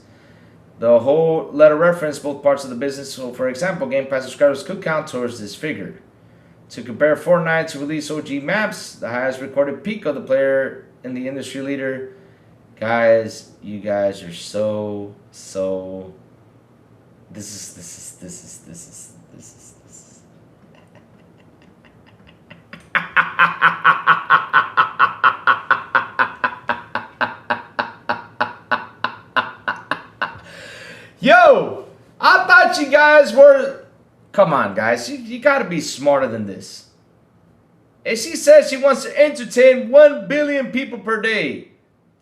The whole letter referenced both parts of the business, so for example, Game Pass subscribers could count towards this figure. To compare Fortnite to release OG maps, the highest recorded peak of the player in the industry leader. Guys, you guys are so this is Yo, I thought you guys were, come on guys, you gotta be smarter than this. And she says she wants to entertain 1 billion people per day.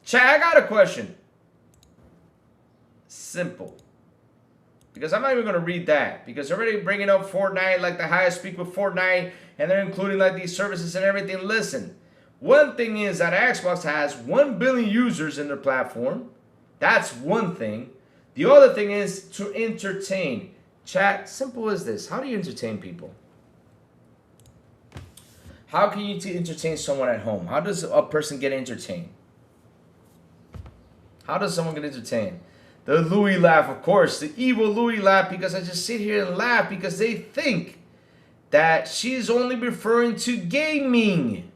Chat, I got a question. Simple. Because I'm not even gonna read that. Because they're already bringing up Fortnite, like the highest peak with Fortnite, and they're including like these services and everything. Listen, one thing is that Xbox has 1 billion users in their platform. That's one thing. The other thing is to entertain. Chat, simple as this. How do you entertain people? How can you entertain someone at home? How does a person get entertained? How does someone get entertained? The Louis laugh, of course. The evil Louis laugh, because I just sit here and laugh because they think that she's only referring to gaming.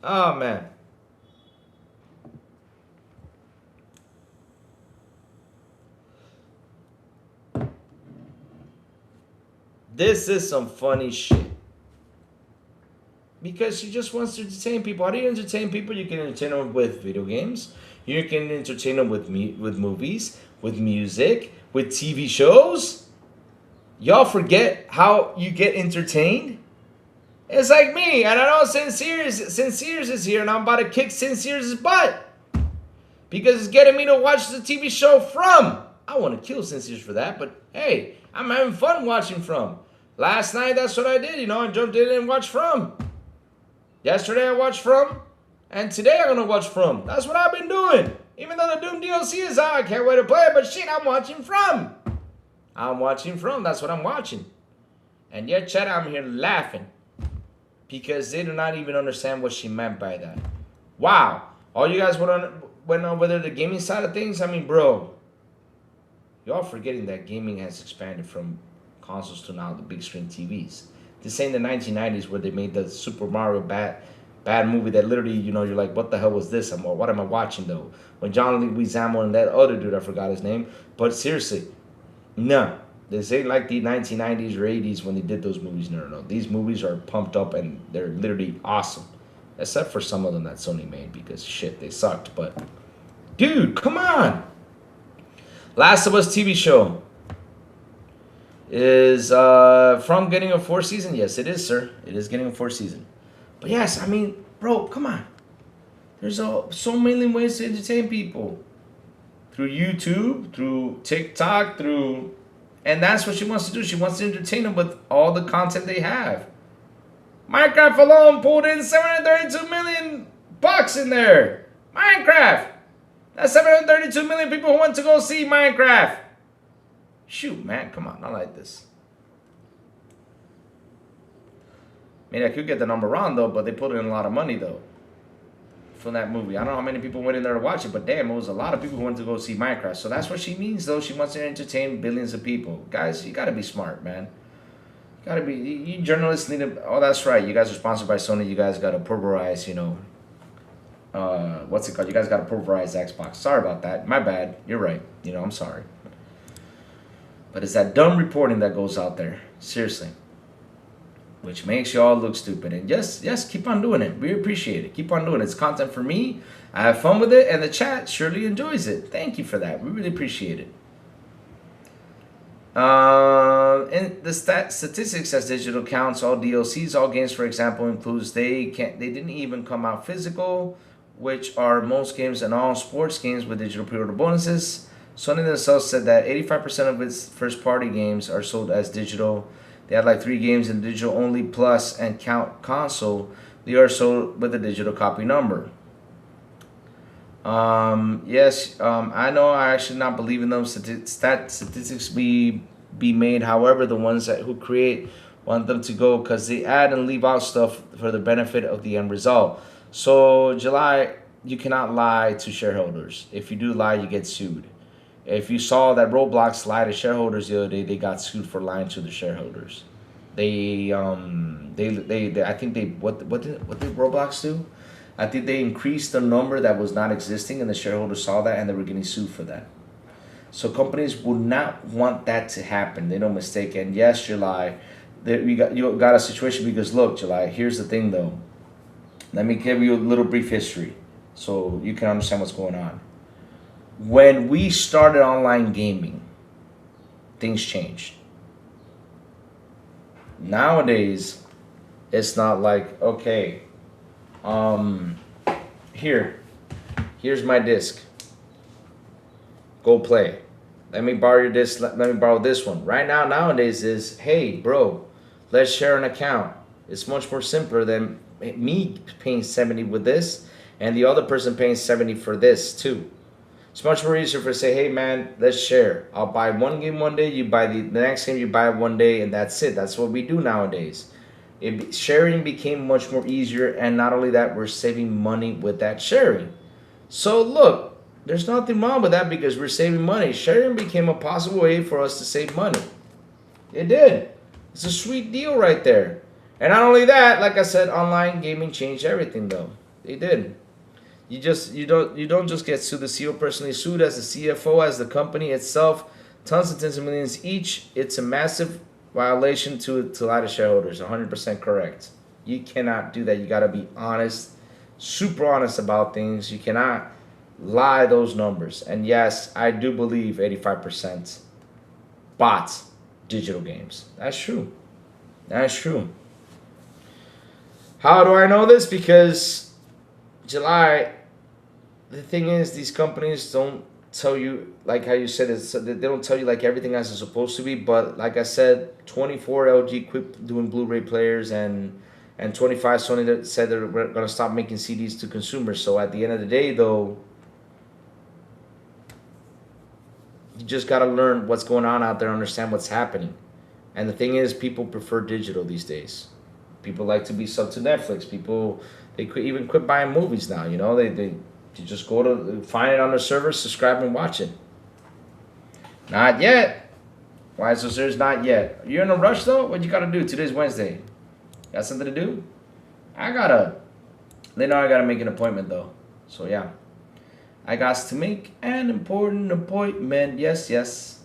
Oh, man. This is some funny shit. Because she just wants to entertain people. How do you entertain people? You can entertain them with video games. You can entertain them with movies, with music, with TV shows. Y'all forget how you get entertained? It's like me, and I know Sincere's is here, and I'm about to kick Sincere's butt. Because it's getting me to watch the TV show From. I want to kill Sincere's for that, but hey, I'm having fun watching From. Last night, that's what I did, you know, I jumped in and watched From. Yesterday, I watched From, and today I'm going to watch From. That's what I've been doing. Even though the Doom DLC is out, I can't wait to play it, but shit, I'm watching From. I'm watching From, that's what I'm watching. And yet, chat, I'm here laughing. Because they do not even understand what she meant by that. Wow. All you guys went over there, the gaming side of things? I mean, bro. Y'all forgetting that gaming has expanded from consoles to now the big screen TVs. This ain't the 1990s where they made the Super Mario bad movie that literally, you know, you're like, what the hell was this? What am I watching though? When John Leguizamo and that other dude, I forgot his name. But seriously, no. This ain't like the 1990s or 80s when they did those movies. No. These movies are pumped up and they're literally awesome. Except for some of them that Sony made because shit, they sucked. But dude, come on. Last of Us TV show is from getting a 4th season. Yes, it is, sir. It is getting a 4th season. But yes, I mean, bro, come on. There's so many ways to entertain people. Through YouTube, through TikTok, and that's what she wants to do. She wants to entertain them with all the content they have. Minecraft alone pulled in $732 million in there. Minecraft. That's 732 million people who went to go see Minecraft. Shoot, man, come on, not like this. I mean, I could get the number wrong though, but they put in a lot of money though from that movie. I don't know how many people went in there to watch it, but damn, it was a lot of people who went to go see Minecraft. So that's what she means though. She wants to entertain billions of people. Guys, you gotta be smart, man. You gotta be, you journalists need to, oh, that's right. You guys are sponsored by Sony. You guys gotta pulverize, you know, what's it called? You guys gotta pulverize Xbox. Sorry about that. My bad. You're right. You know, I'm sorry. But it's that dumb reporting that goes out there. Seriously. Which makes you all look stupid. And yes, keep on doing it. We appreciate it. Keep on doing it. It's content for me. I have fun with it, and the chat surely enjoys it. Thank you for that. We really appreciate it. And the statistics as digital counts, all DLCs, all games, for example, includes they didn't even come out physical, which are most games and all sports games with digital pre-order bonuses. Sony themselves said that 85% of its first-party games are sold as digital. They had like 3 games in digital only plus and count console. They are sold with a digital copy number. Yes, I know I actually not believe in those statistics be made. However, the ones who create want them to go because they add and leave out stuff for the benefit of the end result. So July, you cannot lie to shareholders. If you do lie, you get sued. If you saw that Roblox lied to shareholders the other day, they got sued for lying to the shareholders. I think what did Roblox do? I think they increased the number that was not existing, and the shareholders saw that, and they were getting sued for that. So companies would not want that to happen. They don't mistake. And yes, July, you got a situation because look, July. Here's the thing, though. Let me give you a little brief history so you can understand what's going on. When we started online gaming, things changed. Nowadays, it's not like, okay, here's my disc. Go play. Let me borrow your disc. Let me borrow this one. Right now, nowadays is, hey, bro, let's share an account. It's much more simpler than me paying 70 with this and the other person paying 70 for this too. It's much more easier for say, hey man, let's share. I'll buy one game one day, you buy the next game, you buy it one day, and that's it. That's what we do nowadays. Sharing became much more easier, and not only that, we're saving money with that sharing. So look, there's nothing wrong with that because we're saving money. Sharing became a possible way for us to save money. It did. It's a sweet deal right there. And not only that, like I said, online gaming changed everything though. They did. You don't just get sued. The CEO personally sued as the CFO, as the company itself, tons and tens of millions each. It's a massive violation to lie to shareholders. 100% correct. You cannot do that. You got to be honest, super honest about things. You cannot lie those numbers. And yes, I do believe 85% bought digital games. That's true. That's true. How do I know this? Because July, the thing is, these companies don't tell you, like how you said, they don't tell you like everything as it's supposed to be. But like I said, 24 LG quit doing Blu-ray players, and 25 Sony that said they're going to stop making CDs to consumers. So at the end of the day, though, you just got to learn what's going on out there, understand what's happening. And the thing is, people prefer digital these days. People like to be sub to Netflix. People, they could even quit buying movies now. You know, they just go to find it on their server, subscribe and watch it. Not yet. Why so serious? Not yet. You're in a rush though? What you got to do? Today's Wednesday. Got something to do? They know I gotta make an appointment though. So yeah. I got to make an important appointment. Yes, yes.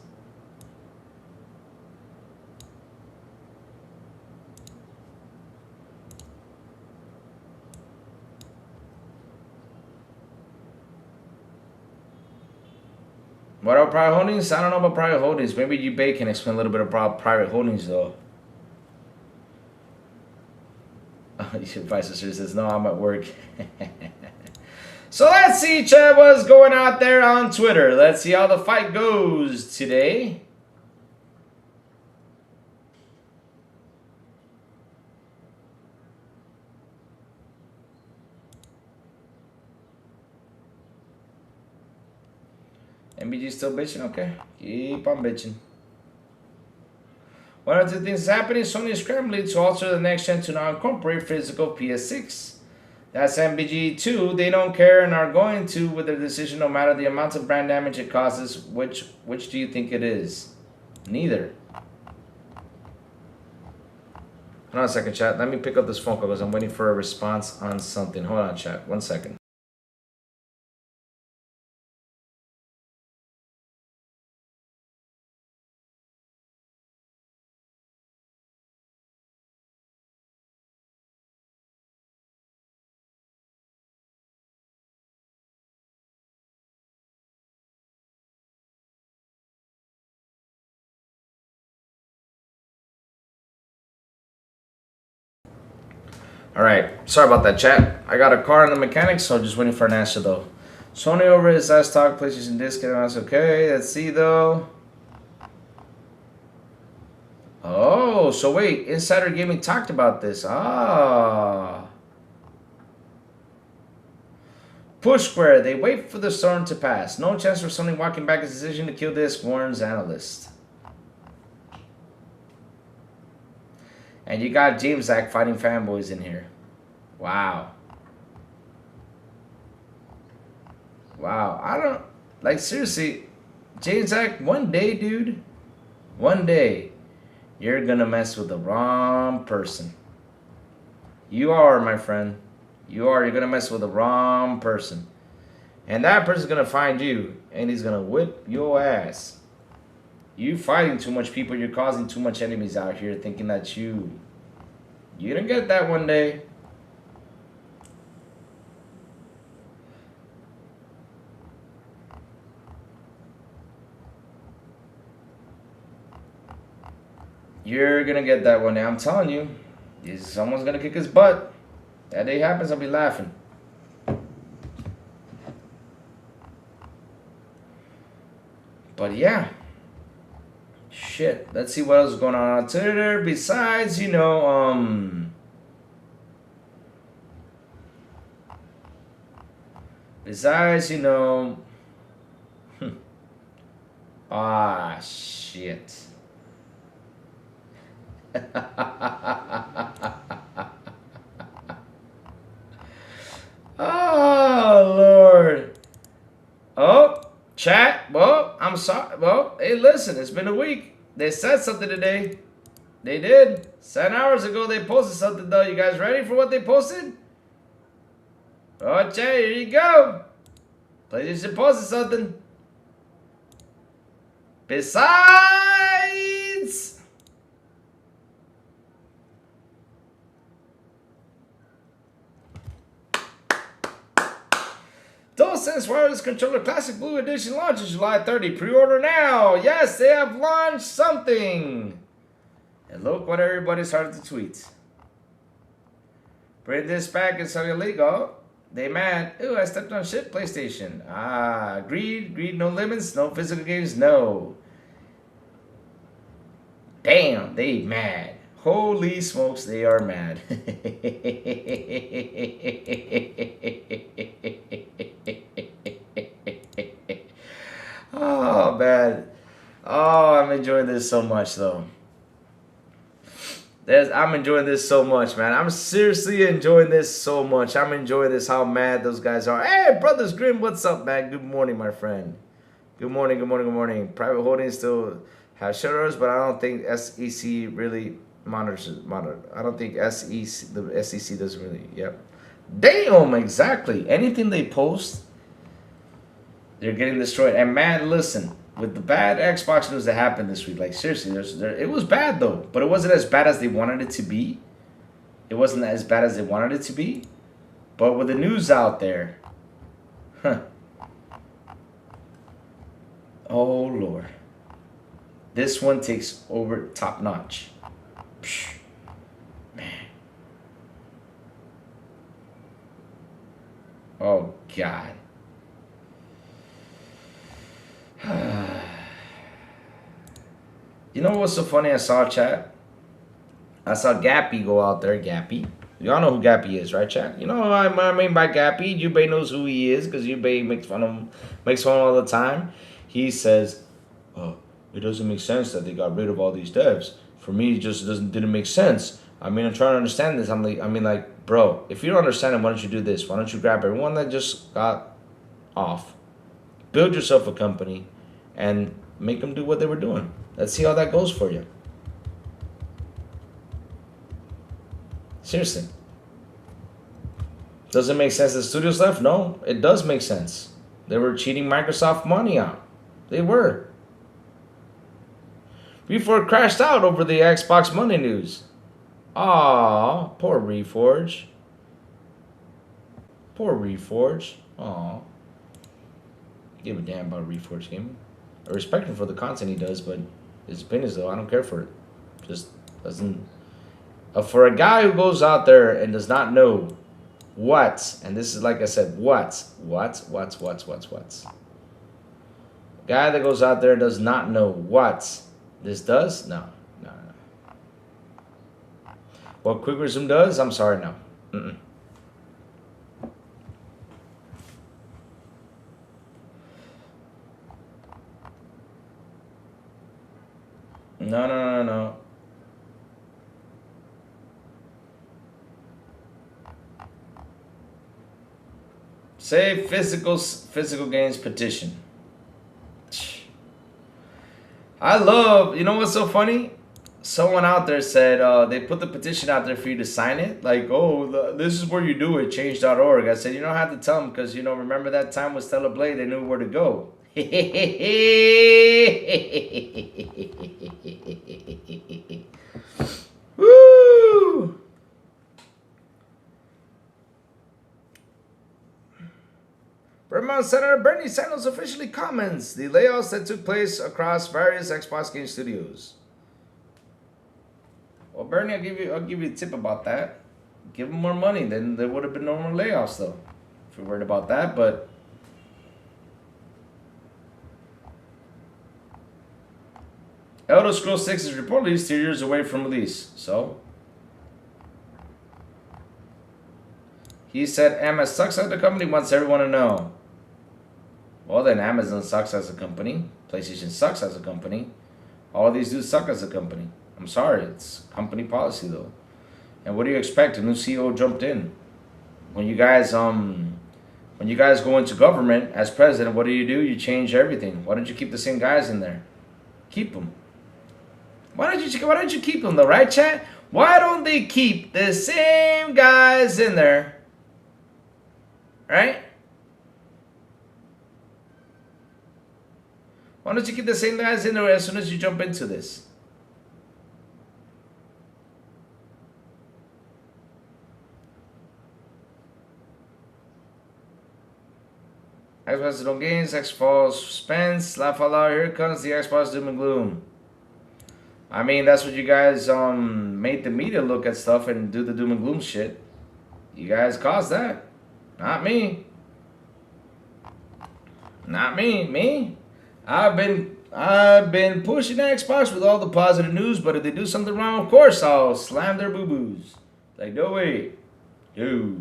What are private holdings? I don't know about private holdings. Maybe eBay can explain a little bit about private holdings though. Your vice sister says, no, I'm at work. So let's see, Chad, what's going out there on Twitter. Let's see how the fight goes today. MBG still bitching? Okay. Keep on bitching. One of the things happening, Sony is scrambling to alter the next gen to now incorporate physical PS6. That's MBG2. They don't care and are going to with their decision no matter the amount of brand damage it causes. Which do you think it is? Neither. Hold on a second, chat. Let me pick up this phone call because I'm waiting for a response on something. Hold on, chat. 1 second. All right, sorry about that, chat. I got a car in the mechanic, so I'm just waiting for an answer though. Sony over his last talk, PlayStation disc, and I was okay. Let's see though. Oh, so wait, Insider Gaming talked about this. Ah. Push Square, they wait for the storm to pass. No chance for Sony walking back his decision to kill disc, warns analyst. And you got James Zach fighting fanboys in here. Wow. Wow. I don't... Like, seriously, James Zach, one day, dude, one day, you're gonna mess with the wrong person. You are, my friend. You are. You're gonna mess with the wrong person. And that person's gonna find you, and he's gonna whip your ass. You fighting too much people, you're causing too much enemies out here thinking that you don't get that one day. You're gonna get that one day, I'm telling you. Someone's gonna kick his butt. That day happens, I'll be laughing. But yeah. Shit, let's see what else is going on Twitter besides, you know, ah, shit. Oh, Lord. Oh, chat. Well, I'm sorry. Well, hey, listen, it's been a week. They said something today. They did. 7 hours ago, they posted something, though. You guys ready for what they posted? Oh, chat, here you go. PlayStation posted something. Besides... DualSense Wireless Controller Classic Blue Edition launches July 30. Pre-order now. Yes, they have launched something. And look what everybody started to tweet. Bring this back, it's illegal. They mad. Ooh, I stepped on shit, PlayStation. Ah, greed, no limits, no physical games, no. Damn, they mad. Holy smokes, they are mad. Oh, man. Oh, I'm enjoying this so much, though. I'm enjoying this so much, man. I'm seriously enjoying this so much. I'm enjoying this, how mad those guys are. Hey, Brothers Grimm, what's up, man? Good morning, my friend. Good morning, good morning, good morning. Private holdings still have shutters, but I don't think SEC really monitor. I don't think SEC, the SEC doesn't really. Yep. Damn, exactly. Anything they post, they're getting destroyed. And man, listen, with the bad Xbox news that happened this week, like seriously, it was bad though, but it wasn't as bad as they wanted it to be. It wasn't as bad as they wanted it to be. But with the news out there, huh? Oh Lord, this one takes over top notch. Psh, man. Oh God. You know what's so funny? I saw chat. I saw Gappy go out there. Gappy. Y'all know who Gappy is, right, chat? You know what I mean by Gappy? Jubei knows who he is because Jubei makes fun of him all the time. He says, "Oh, it doesn't make sense that they got rid of all these devs. For me, it just didn't make sense. I mean, I'm trying to understand this. Like, bro, if you don't understand it, why don't you do this? Why don't you grab everyone that just got off, build yourself a company, and make them do what they were doing. Let's see how that goes for you." Seriously. Does it make sense that studios left? No, it does make sense. They were cheating Microsoft money out. They were. Before it crashed out over the Xbox Money news. Aw, poor Reforge. Poor Reforge. Aw. Give a damn about Reforge Gaming. I respect him for the content he does, but his opinions though, I don't care for it. Just doesn't. For a guy who goes out there and does not know what, and this is like I said, what. Guy that goes out there and does not know what this does, no. What Quick Resume does, I'm sorry, no. No. Save physical games petition. I love, you know what's so funny? Someone out there said they put the petition out there for you to sign it. Like, oh, this is where you do it, change.org. I said, you don't have to tell them because, you know, remember that time with Stella Blade, they knew where to go. Woo! Vermont Senator Bernie Sanders officially comments the layoffs that took place across various Xbox game studios. Well, Bernie, I'll give you a tip about that. Give them more money, then there would have been no more layoffs, though. If you're worried about that, but Elder Scrolls 6 is reportedly 2 years away from release. So he said MS sucks as a company, wants everyone to know. Well, then Amazon sucks as a company. PlayStation sucks as a company. All of these dudes suck as a company. I'm sorry, it's company policy though. And what do you expect? A new CEO jumped in. When you guys go into government as president, what do? You change everything. Why don't you keep the same guys in there? Keep them. Why don't you keep them though, right, chat? Why don't they keep the same guys in there? Right? Why don't you keep the same guys in there as soon as you jump into this? Xbox no games, Xbox suspense, laugh out loud, here comes the Xbox doom and gloom. I mean, that's what you guys made the media look at stuff and do the doom and gloom shit. You guys caused that. Not me. Not me. Me? I've been pushing Xbox with all the positive news, but if they do something wrong, of course I'll slam their boo-boos. Like, no way. No.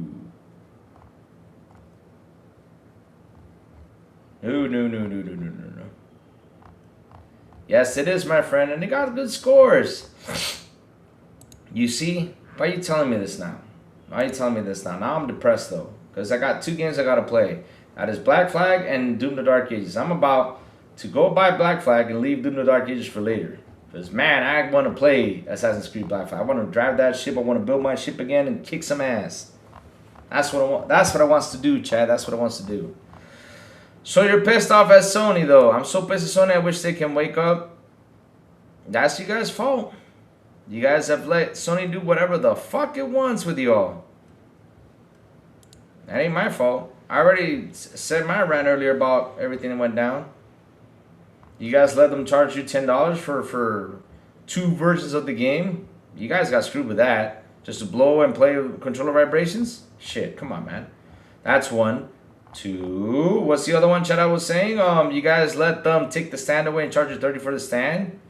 No. Yes, it is, my friend, and they got good scores. You see? Why are you telling me this now? Why are you telling me this now? Now I'm depressed, though, because I got 2 games I got to play. That is Black Flag and Doom the Dark Ages. I'm about to go buy Black Flag and leave Doom the Dark Ages for later. Because, man, I want to play Assassin's Creed Black Flag. I want to drive that ship. I want to build my ship again and kick some ass. That's what I want. That's what I wants to do, Chad. That's what I wants to do. So you're pissed off at Sony, though. I'm so pissed at Sony. I wish they can wake up. That's you guys' fault. You guys have let Sony do whatever the fuck it wants with y'all. That ain't my fault. I already said my rant earlier about everything that went down. You guys let them charge you $10 for 2 versions of the game. You guys got screwed with that. Just to blow and play controller vibrations? Shit, come on, man. That's 1. 2. What's the other one, Chad, I was saying? You guys let them take the stand away and charge you $30 for the stand.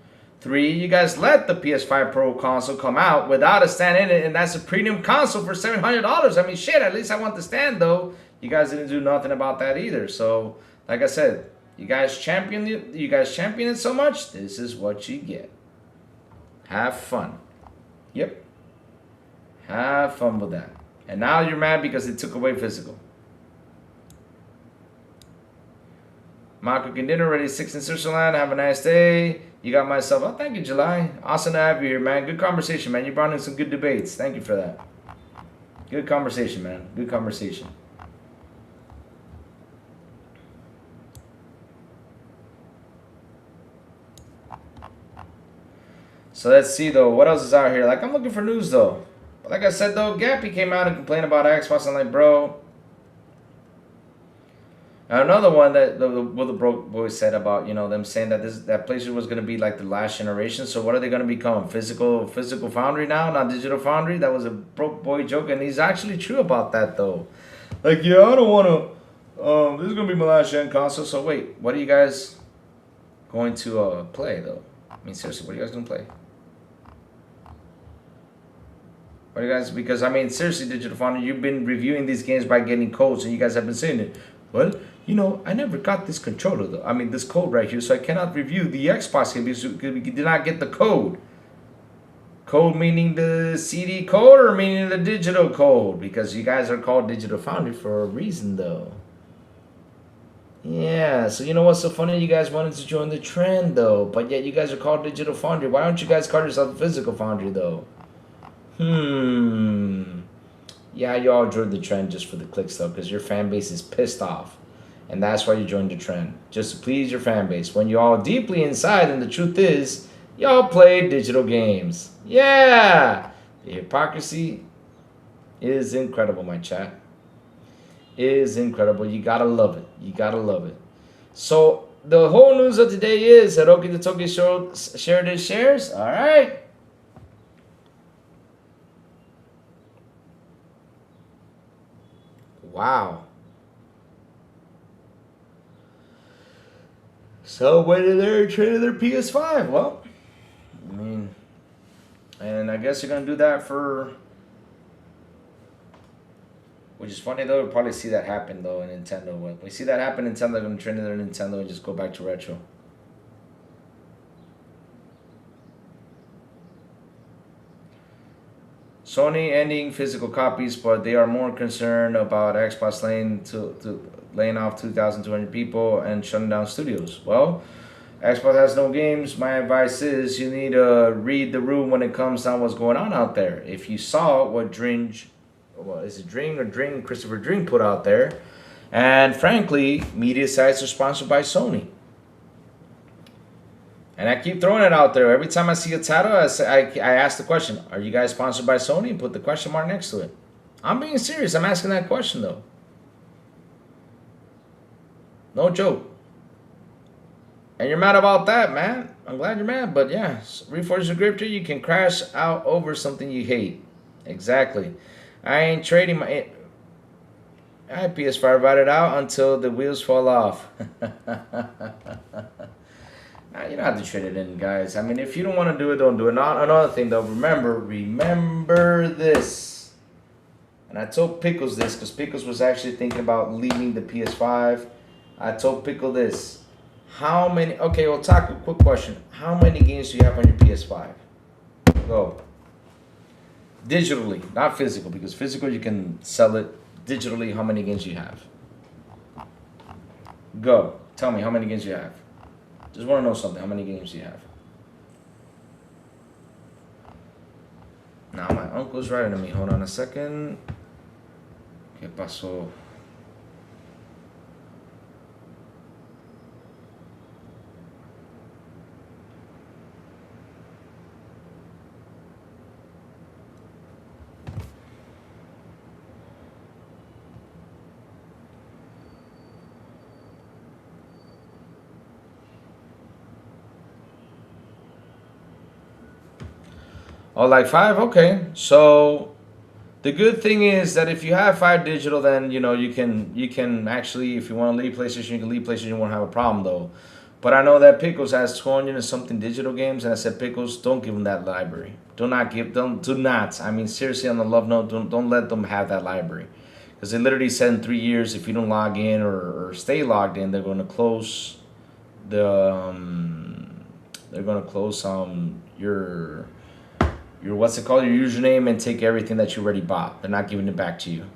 3. You guys let the PS5 Pro console come out without a stand in it, and that's a premium console for $700. I mean, shit, at least I want the stand, though. You guys didn't do nothing about that either. So, like I said, you guys champion it so much, this is what you get. Have fun. Yep. Have fun with that. And now you're mad because they took away physical. Marco cooking dinner ready, 6 in Switzerland. Have a nice day. You got myself. Oh, thank you, July. Awesome to have you here, man. Good conversation, man. You brought in some good debates. Thank you for that. Good conversation, man. Good conversation. So let's see, though. What else is out here? Like, I'm looking for news, though. But like I said, though, Gappy came out and complained about Xbox. I'm like, bro. And another one that the broke boys said about, you know, them saying that that PlayStation was going to be like the last generation. So what are they going to become? Physical Foundry now, not Digital Foundry? That was a broke boy joke, and he's actually true about that, though. Like, yeah, I don't want to. This is going to be my last gen console. So wait, what are you guys going to play, though? I mean, seriously, what are you guys going to play? What are you guys? Because I mean, seriously, Digital Foundry, you've been reviewing these games by getting codes, and you guys have been saying it. Well, you know, I never got this controller, though. I mean, this code right here, so I cannot review the Xbox game because we did not get the code. Code meaning the CD code or meaning the digital code? Because you guys are called Digital Foundry for a reason, though. Yeah, so you know what's so funny? You guys wanted to join the trend, though, but yet you guys are called Digital Foundry. Why don't you guys call yourself Physical Foundry, though? Yeah, you all joined the trend just for the clicks, though, because your fan base is pissed off. And that's why you joined the trend, just to please your fan base. When you're all deeply inside, and the truth is, y'all play digital games. Yeah! The hypocrisy is incredible, my chat. Is incredible. You gotta love it. You gotta love it. So, the whole news of today is Hiroki Totoki shared his shares. All right. Wow. So when they're trading their PS5, well, I mean, and I guess you're gonna do that for, which is funny though. We'll probably see that happen though in Nintendo. When we see that happen, Nintendo, they're gonna trade their Nintendo and just go back to retro. Sony ending physical copies, but they are more concerned about Xbox laying off 2,200 people and shutting down studios. Well, Xbox has no games. My advice is you need to read the room when it comes down what's going on out there. If you saw what Christopher Dring put out there, and frankly, media sites are sponsored by Sony. And I keep throwing it out there. Every time I see a title, I ask the question, are you guys sponsored by Sony? And put the question mark next to it. I'm being serious. I'm asking that question, though. No joke. And you're mad about that, man. I'm glad you're mad. But yeah, Reforged Scripture, you can crash out over something you hate. Exactly. I ain't trading my... I PS5 ride it out until the wheels fall off. You don't have to trade it in, guys. I mean, if you don't want to do it, don't do it. Not another thing, though. Remember this. And I told Pickles this because Pickles was actually thinking about leaving the PS5. I told Pickle this. How many... Okay, well, talk a quick question. How many games do you have on your PS5? Go. Digitally, not physical, because physical you can sell it. Digitally, how many games do you have? Go. Tell me how many games you have. Just want to know something. How many games do you have? Now my uncle's writing to me. Hold on a second. ¿Qué pasó? Oh, like 5? Okay. So the good thing is that if you have 5 digital, then you know you can actually, if you want to leave PlayStation, you can leave PlayStation. You won't have a problem though. But I know that Pickles has 200 and something digital games, and I said, Pickles, don't give them that library. Do not. I mean, seriously, on the love note, don't let them have that library, because they literally said in 3 years, if you don't log in or stay logged in, they're going to close your what's it called, your username, and take everything that you already bought. They're not giving it back to you.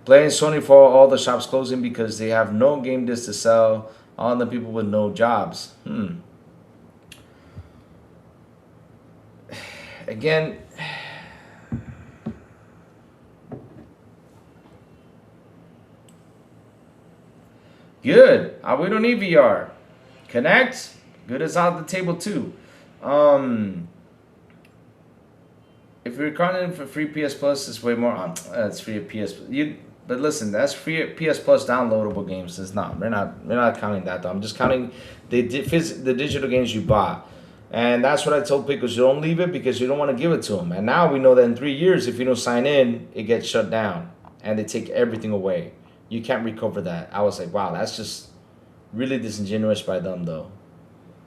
Blaming Sony for all the shops closing because they have no game discs to sell on the people with no jobs. Again, good. We don't need VR. Connect, good as out the table too. If you're counting for free PS Plus, it's way more. It's free at PS. But listen, that's free at PS Plus downloadable games. It's not. We're not counting that though. I'm just counting the digital games you bought, and that's what I told Pickles. You don't leave it because you don't want to give it to them. And now we know that in 3 years, if you don't sign in, it gets shut down, and they take everything away. You can't recover that. I was like, wow, that's just really disingenuous by them though.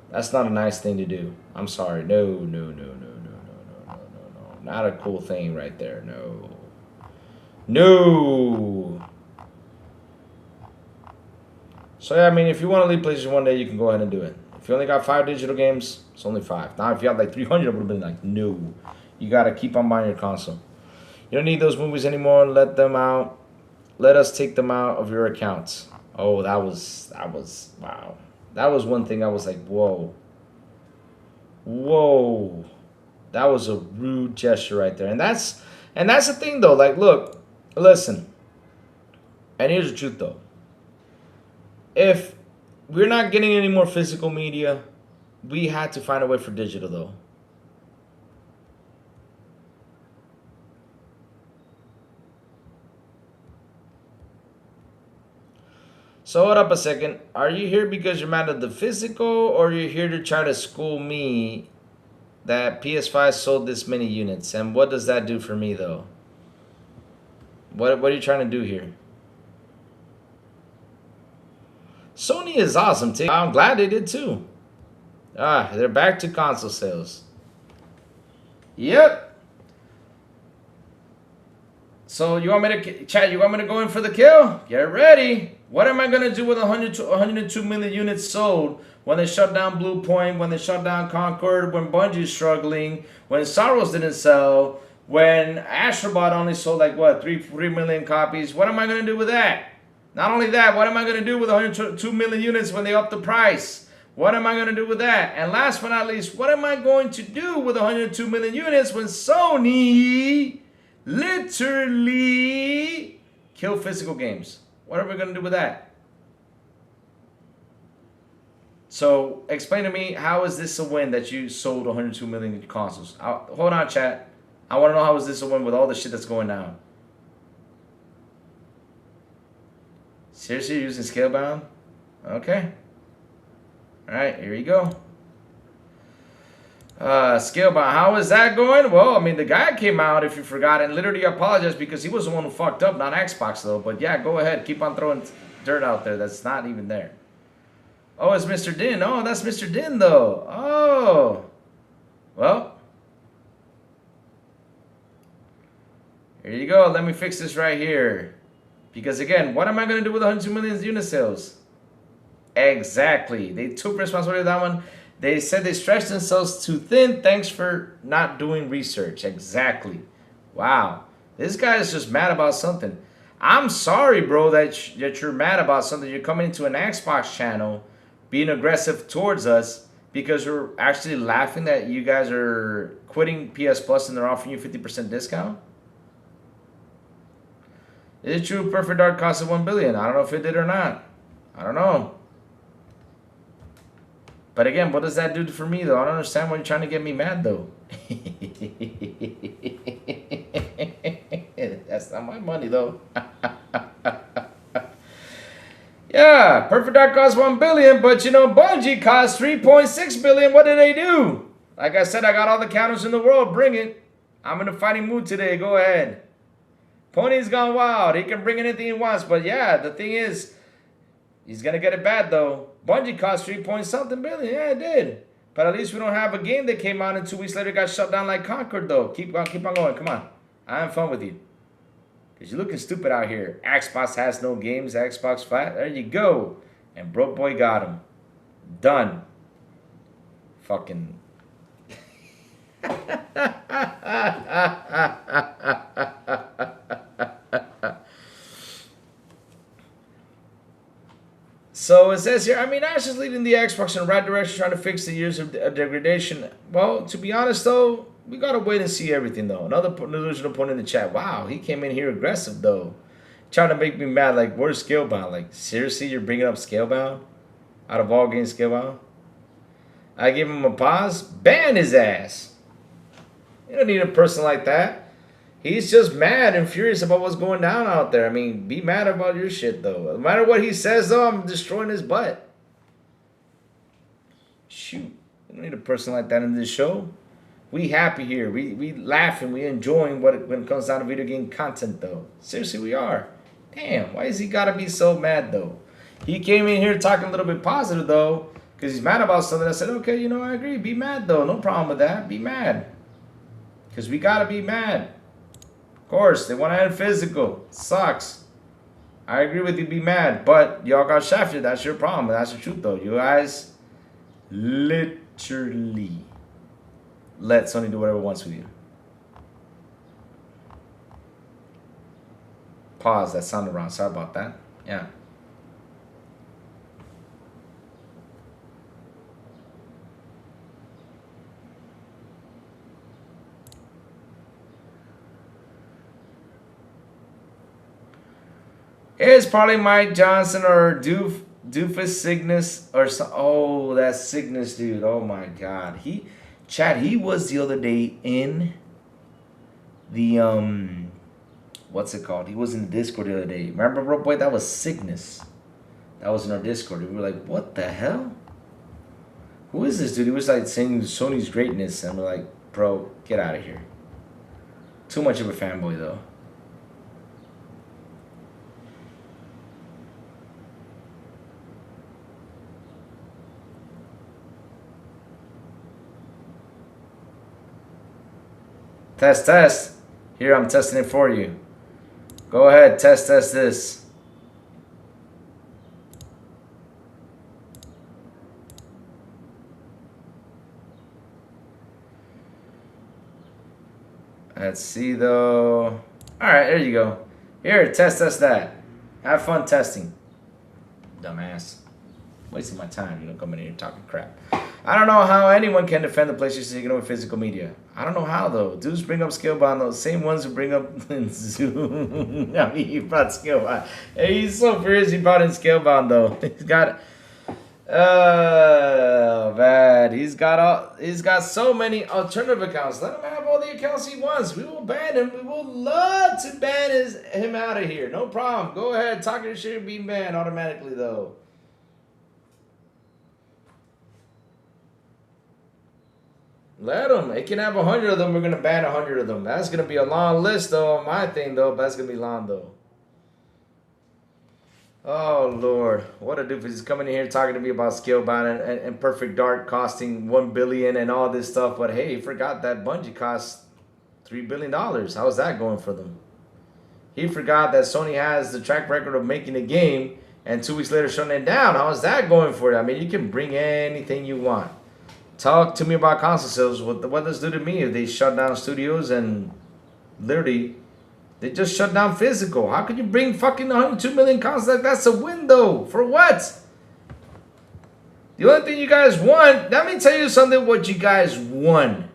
That's not a nice thing to do. I'm sorry. No. Not a cool thing right there. No. So yeah, I mean, if you want to leave PlayStation one day, you can go ahead and do it. If you only got 5 digital games, it's only 5. Now, if you have like 300, it would have been like, no. You got to keep on buying your console. You don't need those movies anymore. Let them out. Let us take them out of your accounts. Oh, that was wow. That was one thing I was like, whoa. That was a rude gesture right there. And that's the thing though. Like, look, listen. And here's the truth though. If we're not getting any more physical media, we had to find a way for digital though. So hold up a second. Are you here because you're mad at the physical, or are you here to try to school me that PS5 sold this many units? And what does that do for me though? What are you trying to do here? Sony is awesome too. I'm glad they did too. They're back to console sales. Yep. So you want me to chat? You want me to go in for the kill? Get ready. What am I gonna do with 102 million units sold when they shut down Blue Point, when they shut down Concord, when Bungie's struggling, when Sorrows didn't sell, when Astrobot only sold like what 3 million copies? What am I gonna do with that? Not only that, what am I gonna do with 102 million units when they up the price? What am I gonna do with that? And last but not least, what am I going to do with 102 million units when Sony literally kill physical games? What are we going to do with that? So explain to me, how is this a win that you sold 102 million consoles? Hold on, chat. I want to know, how is this a win with all the shit that's going down? Seriously, you're using Scalebound? Okay. All right, here you go. Scalebound, how is that going? Well, I mean, the guy came out, if you forgot, and literally apologized because he was the one who fucked up, not Xbox though. But yeah, go ahead, keep on throwing dirt out there that's not even there. Oh, it's Mr. Din. Oh, that's Mr. Din though. Oh, well, here you go. Let me fix this right here, because again, what am I gonna do with 102 million unit sales? Exactly, they took responsibility of that one. They said they stretched themselves too thin. Thanks for not doing research. Exactly. Wow. This guy is just mad about something. I'm sorry, bro, that you're mad about something. You're coming into an Xbox channel, being aggressive towards us, because we're actually laughing that you guys are quitting PS Plus and they're offering you 50% discount? Is it true Perfect Dark costed $1 billion? I don't know if it did or not. I don't know. But again, what does that do for me, though? I don't understand why you're trying to get me mad, though. That's not my money, though. Yeah, Perfect Dark cost $1 billion, but you know, Bungie cost $3.6 billion. What did they do? Like I said, I got all the counters in the world. Bring it. I'm in a fighting mood today. Go ahead. Pony's gone wild. He can bring anything he wants, but yeah, the thing is, he's gonna get it bad though. Bungie cost 3-point-something billion. Yeah, it did. But at least we don't have a game that came out and 2 weeks later got shut down like Concord though. Keep on going. Come on. I have fun with you. Because you're looking stupid out here. Xbox has no games. Xbox flat. There you go. And Broke Boy got him. Done. Fucking. So it says here, I mean, Ash is leading the Xbox in the right direction, trying to fix the years of degradation. Well, to be honest, though, we got to wait and see everything, though. Another delusional point in the chat. Wow, he came in here aggressive, though. Trying to make me mad, like, where's Scalebound? Like, seriously, you're bringing up Scalebound? Out of all games, Scalebound? I give him a pause. Ban his ass. You don't need a person like that. He's just mad and furious about what's going down out there. I mean, be mad about your shit, though. No matter what he says, though, I'm destroying his butt. Shoot. You don't need a person like that in this show. We happy here. We laugh and we enjoying when it comes down to video game content, though. Seriously, we are. Damn, why has he got to be so mad, though? He came in here talking a little bit positive, though, because he's mad about something. I said, okay, you know, I agree. Be mad, though. No problem with that. Be mad. Because we got to be mad. Of course, they want to end physical. Sucks. I agree with you, be mad. But y'all got shafted. That's your problem. That's the truth, though. You guys literally let Sony do whatever it wants with you. Pause. That sounded wrong. Sorry about that. Yeah. It's probably Mike Johnson or Doofus Cygnus or some. Oh, that's Cygnus, dude. Oh my God. He was the other day in the what's it called? He was in the Discord the other day. Remember, bro, boy, that was Cygnus. That was in our Discord. We were like, what the hell? Who is this dude? He was like saying Sony's greatness, and we're like, bro, get out of here. Too much of a fanboy though. Test, test. Here, I'm testing it for you. Go ahead, test this. Let's see, though. All right, there you go. Here, test that. Have fun testing. Dumbass. Wasting my time, you know, coming in here talking crap. I don't know how anyone can defend the PlayStation taking over physical media. I don't know how, though. Dudes bring up Scalebound, those same ones who bring up Zoom. I mean, he brought Scalebound. Hey, he's so furious he brought in Scalebound, though. He's got... Oh, man. He's got so many alternative accounts. Let him have all the accounts he wants. We will ban him. We will love to ban him out of here. No problem. Go ahead. Talk your shit and be banned automatically, though. Let them. It can have 100 of them. We're going to ban 100 of them. That's going to be a long list, though, on my thing, though. But that's going to be long, though. Oh, Lord. What a doofus. He's coming in here talking to me about Scalebound and Perfect Dark costing $1 billion and all this stuff. But, hey, he forgot that Bungie cost $3 billion. How's that going for them? He forgot that Sony has the track record of making a game and 2 weeks later shutting it down. How's that going for you? I mean, you can bring anything you want. Talk to me about console sales. What does this do to me if they shut down studios and literally they just shut down physical? How could you bring fucking 102 million consoles like that's a window? For what? The only thing you guys won, let me tell you something what you guys won.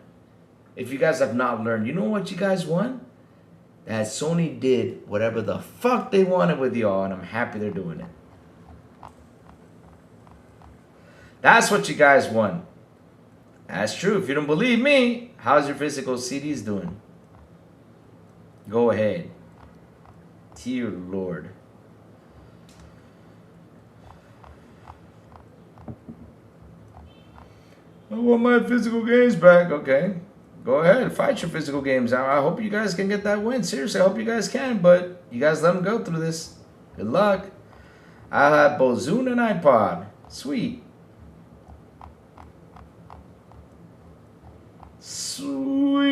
If you guys have not learned, you know what you guys won? That Sony did whatever the fuck they wanted with y'all, and I'm happy they're doing it. That's what you guys won. That's true. If you don't believe me, how's your physical CDs doing? Go ahead. Dear Lord. I want my physical games back. Okay. Go ahead. Fight your physical games. I hope you guys can get that win. Seriously, I hope you guys can. But you guys let them go through this. Good luck. I have both Zune and iPod. Sweet. Sweet.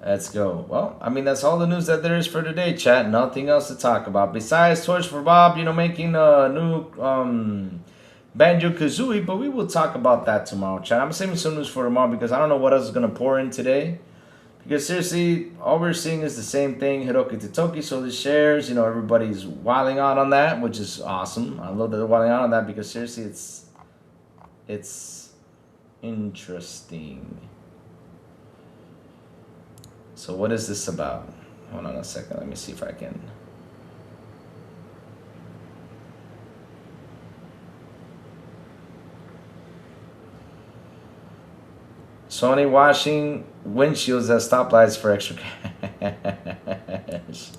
Let's go. Well, I mean, that's all the news that there is for today, chat. Nothing else to talk about. Besides Torch for Bob, you know, making a new Banjo-Kazooie, but we will talk about that tomorrow, chat. I'm saving some news for tomorrow because I don't know what else is going to pour in today. Because seriously, all we're seeing is the same thing. Hiroki Totoki, so the shares, you know, everybody's wilding out on that, which is awesome. I love that they're wilding out on that because seriously, it's interesting. So what is this about? Hold on a second. Let me see if I can. Sony washing windshields at stoplights for extra cash.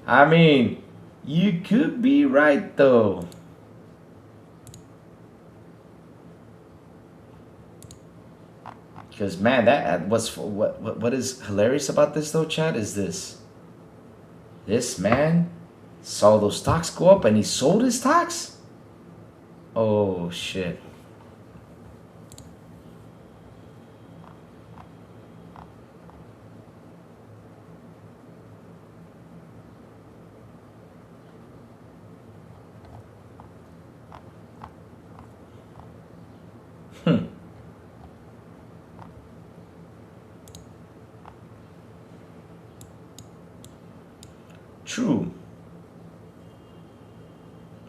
I mean, you could be right though. Because man, that what's what is hilarious about this though, Chad, is this man saw those stocks go up and he sold his stocks. Oh shit. True.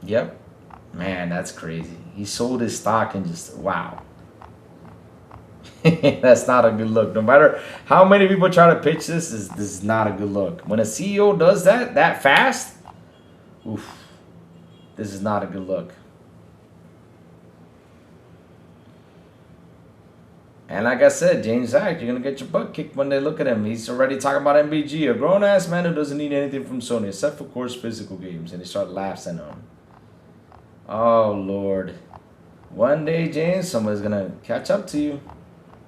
Yep. Man, that's crazy. He sold his stock and just, wow. That's not a good look. No matter how many people try to pitch this is not a good look. When a CEO does that fast, oof, this is not a good look. And like I said, James Act, you're going to get your butt kicked when they look at him. He's already talking about MBG, a grown-ass man who doesn't need anything from Sony, except for, of course, physical games. And they start laughing at him. Oh, Lord. One day, James, somebody's going to catch up to you.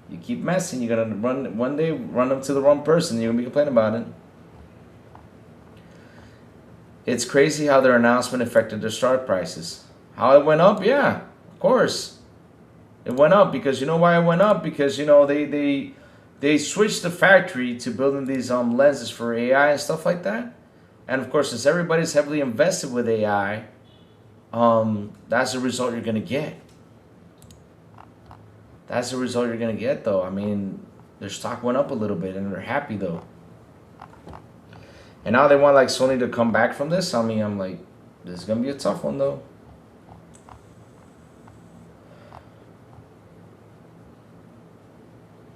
You keep messing, you're going to one day run up to the wrong person. You're going to be complaining about it. It's crazy how their announcement affected their start prices. How it went up? Yeah, of course. It went up because you know why it went up? Because you know they switched the factory to building these lenses for AI and stuff like that. And of course, since everybody's heavily invested with AI, that's the result you're gonna get. That's the result you're gonna get, though. I mean, their stock went up a little bit, and they're happy though. And now they want like Sony to come back from this. I mean, I'm like, this is gonna be a tough one though.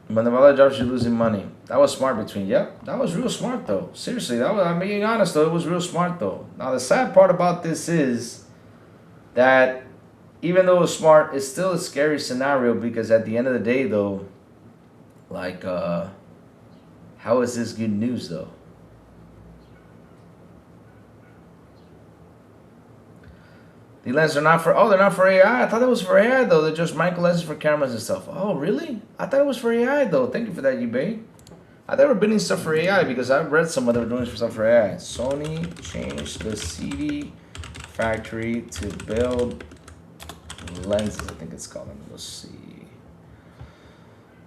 When the wallet drops, you're losing money. That was smart between. Yep, that was real smart though. Seriously, that was, I'm being honest though. It was real smart though. Now the sad part about this is that even though it was smart, it's still a scary scenario because at the end of the day though, like, how is this good news though? The lenses are not for, oh, they're not for AI. I thought it was for AI, though. They're just micro lenses for cameras and stuff. Oh, really? I thought it was for AI, though. Thank you for that, eBay. I thought they were building stuff for AI because I've read some of them doing stuff for AI. Sony changed the CD factory to build lenses, I think it's called. Let me go see.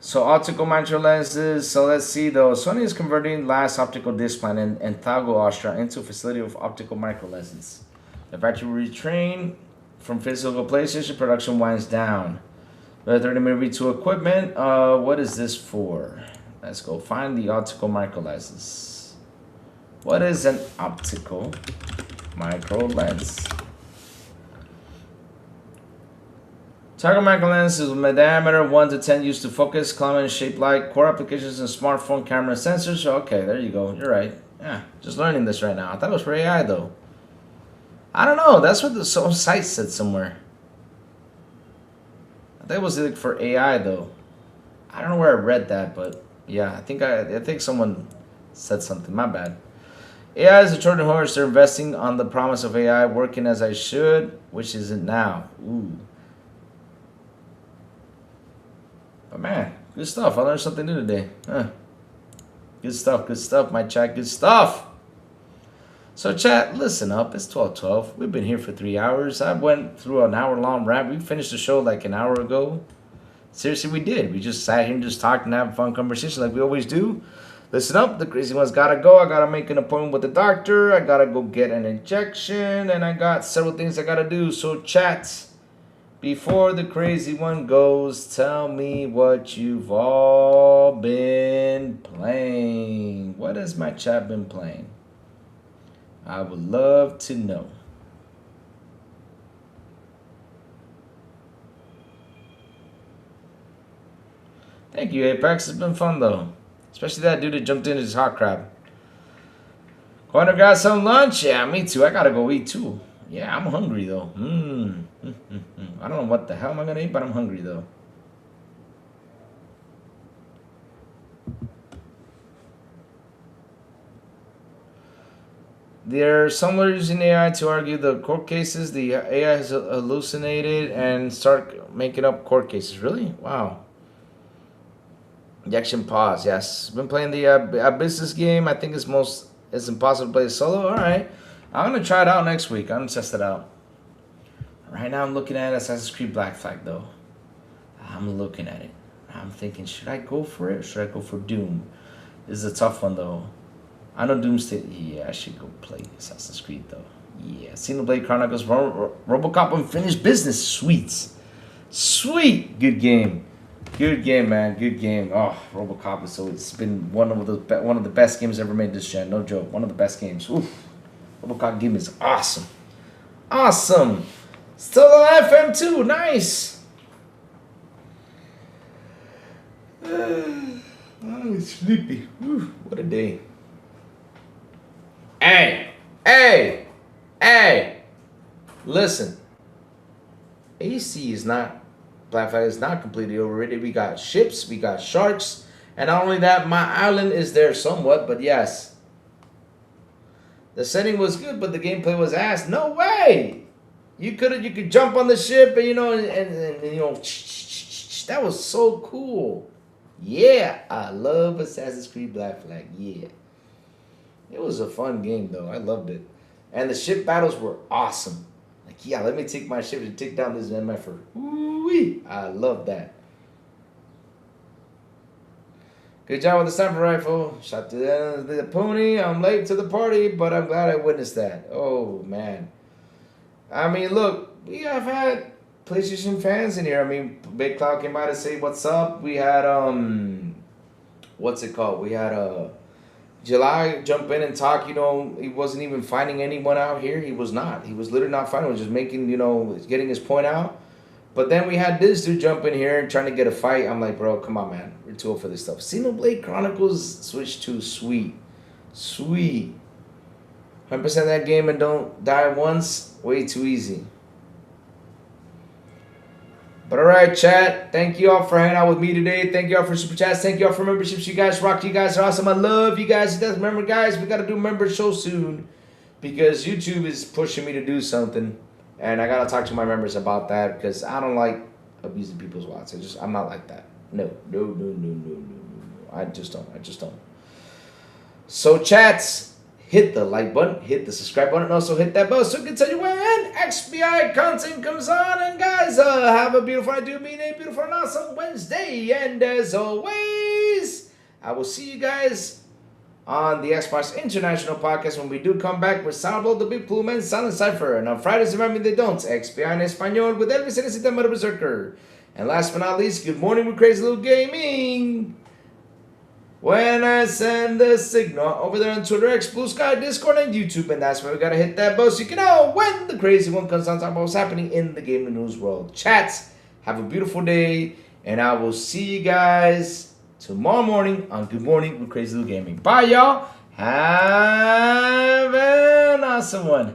So optical micro lenses. So let's see, though. Sony is converting last optical disc plant in Thago, Austria into a facility with optical micro lenses. The factory will retrain from physical PlayStation production winds down. The 30mm equipment. What is this for? Let's go find the optical micro lenses. What is an optical micro lens? Target micro lens is with diameter 1 to 10 used to focus, climate, and shape light, core applications and smartphone camera sensors. Okay, there you go. You're right. Yeah, just learning this right now. I thought it was for AI though. I don't know. That's what some site said somewhere. I think it was like for AI though. I don't know where I read that, but yeah, I think someone said something. My bad. AI is a Trojan horse. They're investing on the promise of AI working as I should, which isn't now. Ooh. But man, good stuff. I learned something new today. Huh. Good stuff, my chat. Good stuff. So chat, listen up. It's 12:12. We've been here for 3 hours. I went through an hour-long rant. We finished the show like an hour ago. Seriously, we did. We just sat here and just talked and had fun conversation like we always do. Listen up. The crazy one's gotta go. I gotta make an appointment with the doctor. I gotta go get an injection. And I got several things I gotta do. So chat, before the crazy one goes, tell me what you've all been playing. What has my chat been playing? I would love to know. Thank you, Apex. It's been fun, though. Especially that dude that jumped in his hot crab. Going to grab some lunch? Yeah, me too. I gotta go eat, too. Yeah, I'm hungry, though. I don't know what the hell am I gonna eat, but I'm hungry, though. There are some lawyers using AI to argue the court cases. The AI has hallucinated and start making up court cases. Really? Wow. Injection pause. Yes. Been playing the business game. I think it's impossible to play solo. All right. I'm gonna try it out next week. I'm gonna test it out. Right now I'm looking at Assassin's Creed Black Flag though. I'm looking at it. I'm thinking, should I go for it or should I go for Doom? This is a tough one though. I know Doomsday. Yeah, I should go play Assassin's Creed though. Yeah, Xenoblade Chronicles, RoboCop Unfinished Business. Sweet. Good game. Good game, man. Good game. Oh, RoboCop is it's been one of the best games ever made this gen. No joke. One of the best games. Oof. RoboCop game is awesome. Awesome. Still on FM2. Nice. Oh, sleepy. Whew, what a day. Hey. Listen. AC is not, Black Flag is not completely overrated. We got ships, we got sharks, and not only that, my island is there somewhat, but yes. The setting was good, but the gameplay was ass. No way! You could jump on the ship and that was so cool. Yeah, I love Assassin's Creed Black Flag. Yeah. It was a fun game though. I loved it. And the ship battles were awesome. Like, yeah, let me take my ship and take down this MFer. Ooh-wee. I love that. Good job with the sniper rifle. Shot to the pony. I'm late to the party, but I'm glad I witnessed that. Oh, man. I mean, look, we have had PlayStation fans in here. I mean, Big Cloud came by to say what's up. We had, what's it called? We had, July jump in and talk, he wasn't even finding anyone out here. He was not. He was literally not finding. He was just making, getting his point out. But then we had this dude jump in here and trying to get a fight. I'm like, bro, come on, man. We're too old for this stuff. Xenoblade Chronicles Switch 2, sweet. 100% that game and don't die once. Way too easy. But alright, chat. Thank you all for hanging out with me today. Thank you all for super chats. Thank you all for memberships. You guys rock. You guys are awesome. I love you guys. Remember, guys, we got to do member show soon because YouTube is pushing me to do something. And I got to talk to my members about that because I don't like abusing people's wallets. I'm not like that. No. I just don't. So, chats. Hit the like button, hit the subscribe button, and also hit that bell so you can tell you when XBI content comes on. And guys, have a beautiful night. Do mean a beautiful and awesome Wednesday. And as always, I will see you guys on the Xbox International Podcast when we do come back with Sourblow, the Big Plume, and Silent Cypher. And on Fridays, remember they don't. XBI en Español with Elvis and Cita Mother Berserker. And last but not least, good morning with Crazy Little Gaming. when I send the signal over there on Twitter, X, Blue Sky, Discord, and YouTube. And that's where we gotta hit that bell so you can know when the crazy one comes on, talking about what's happening in the gaming news world. Chats, have a beautiful day, and I will see you guys tomorrow morning on Good Morning with Crazy Little Gaming. Bye, y'all. Have an awesome one.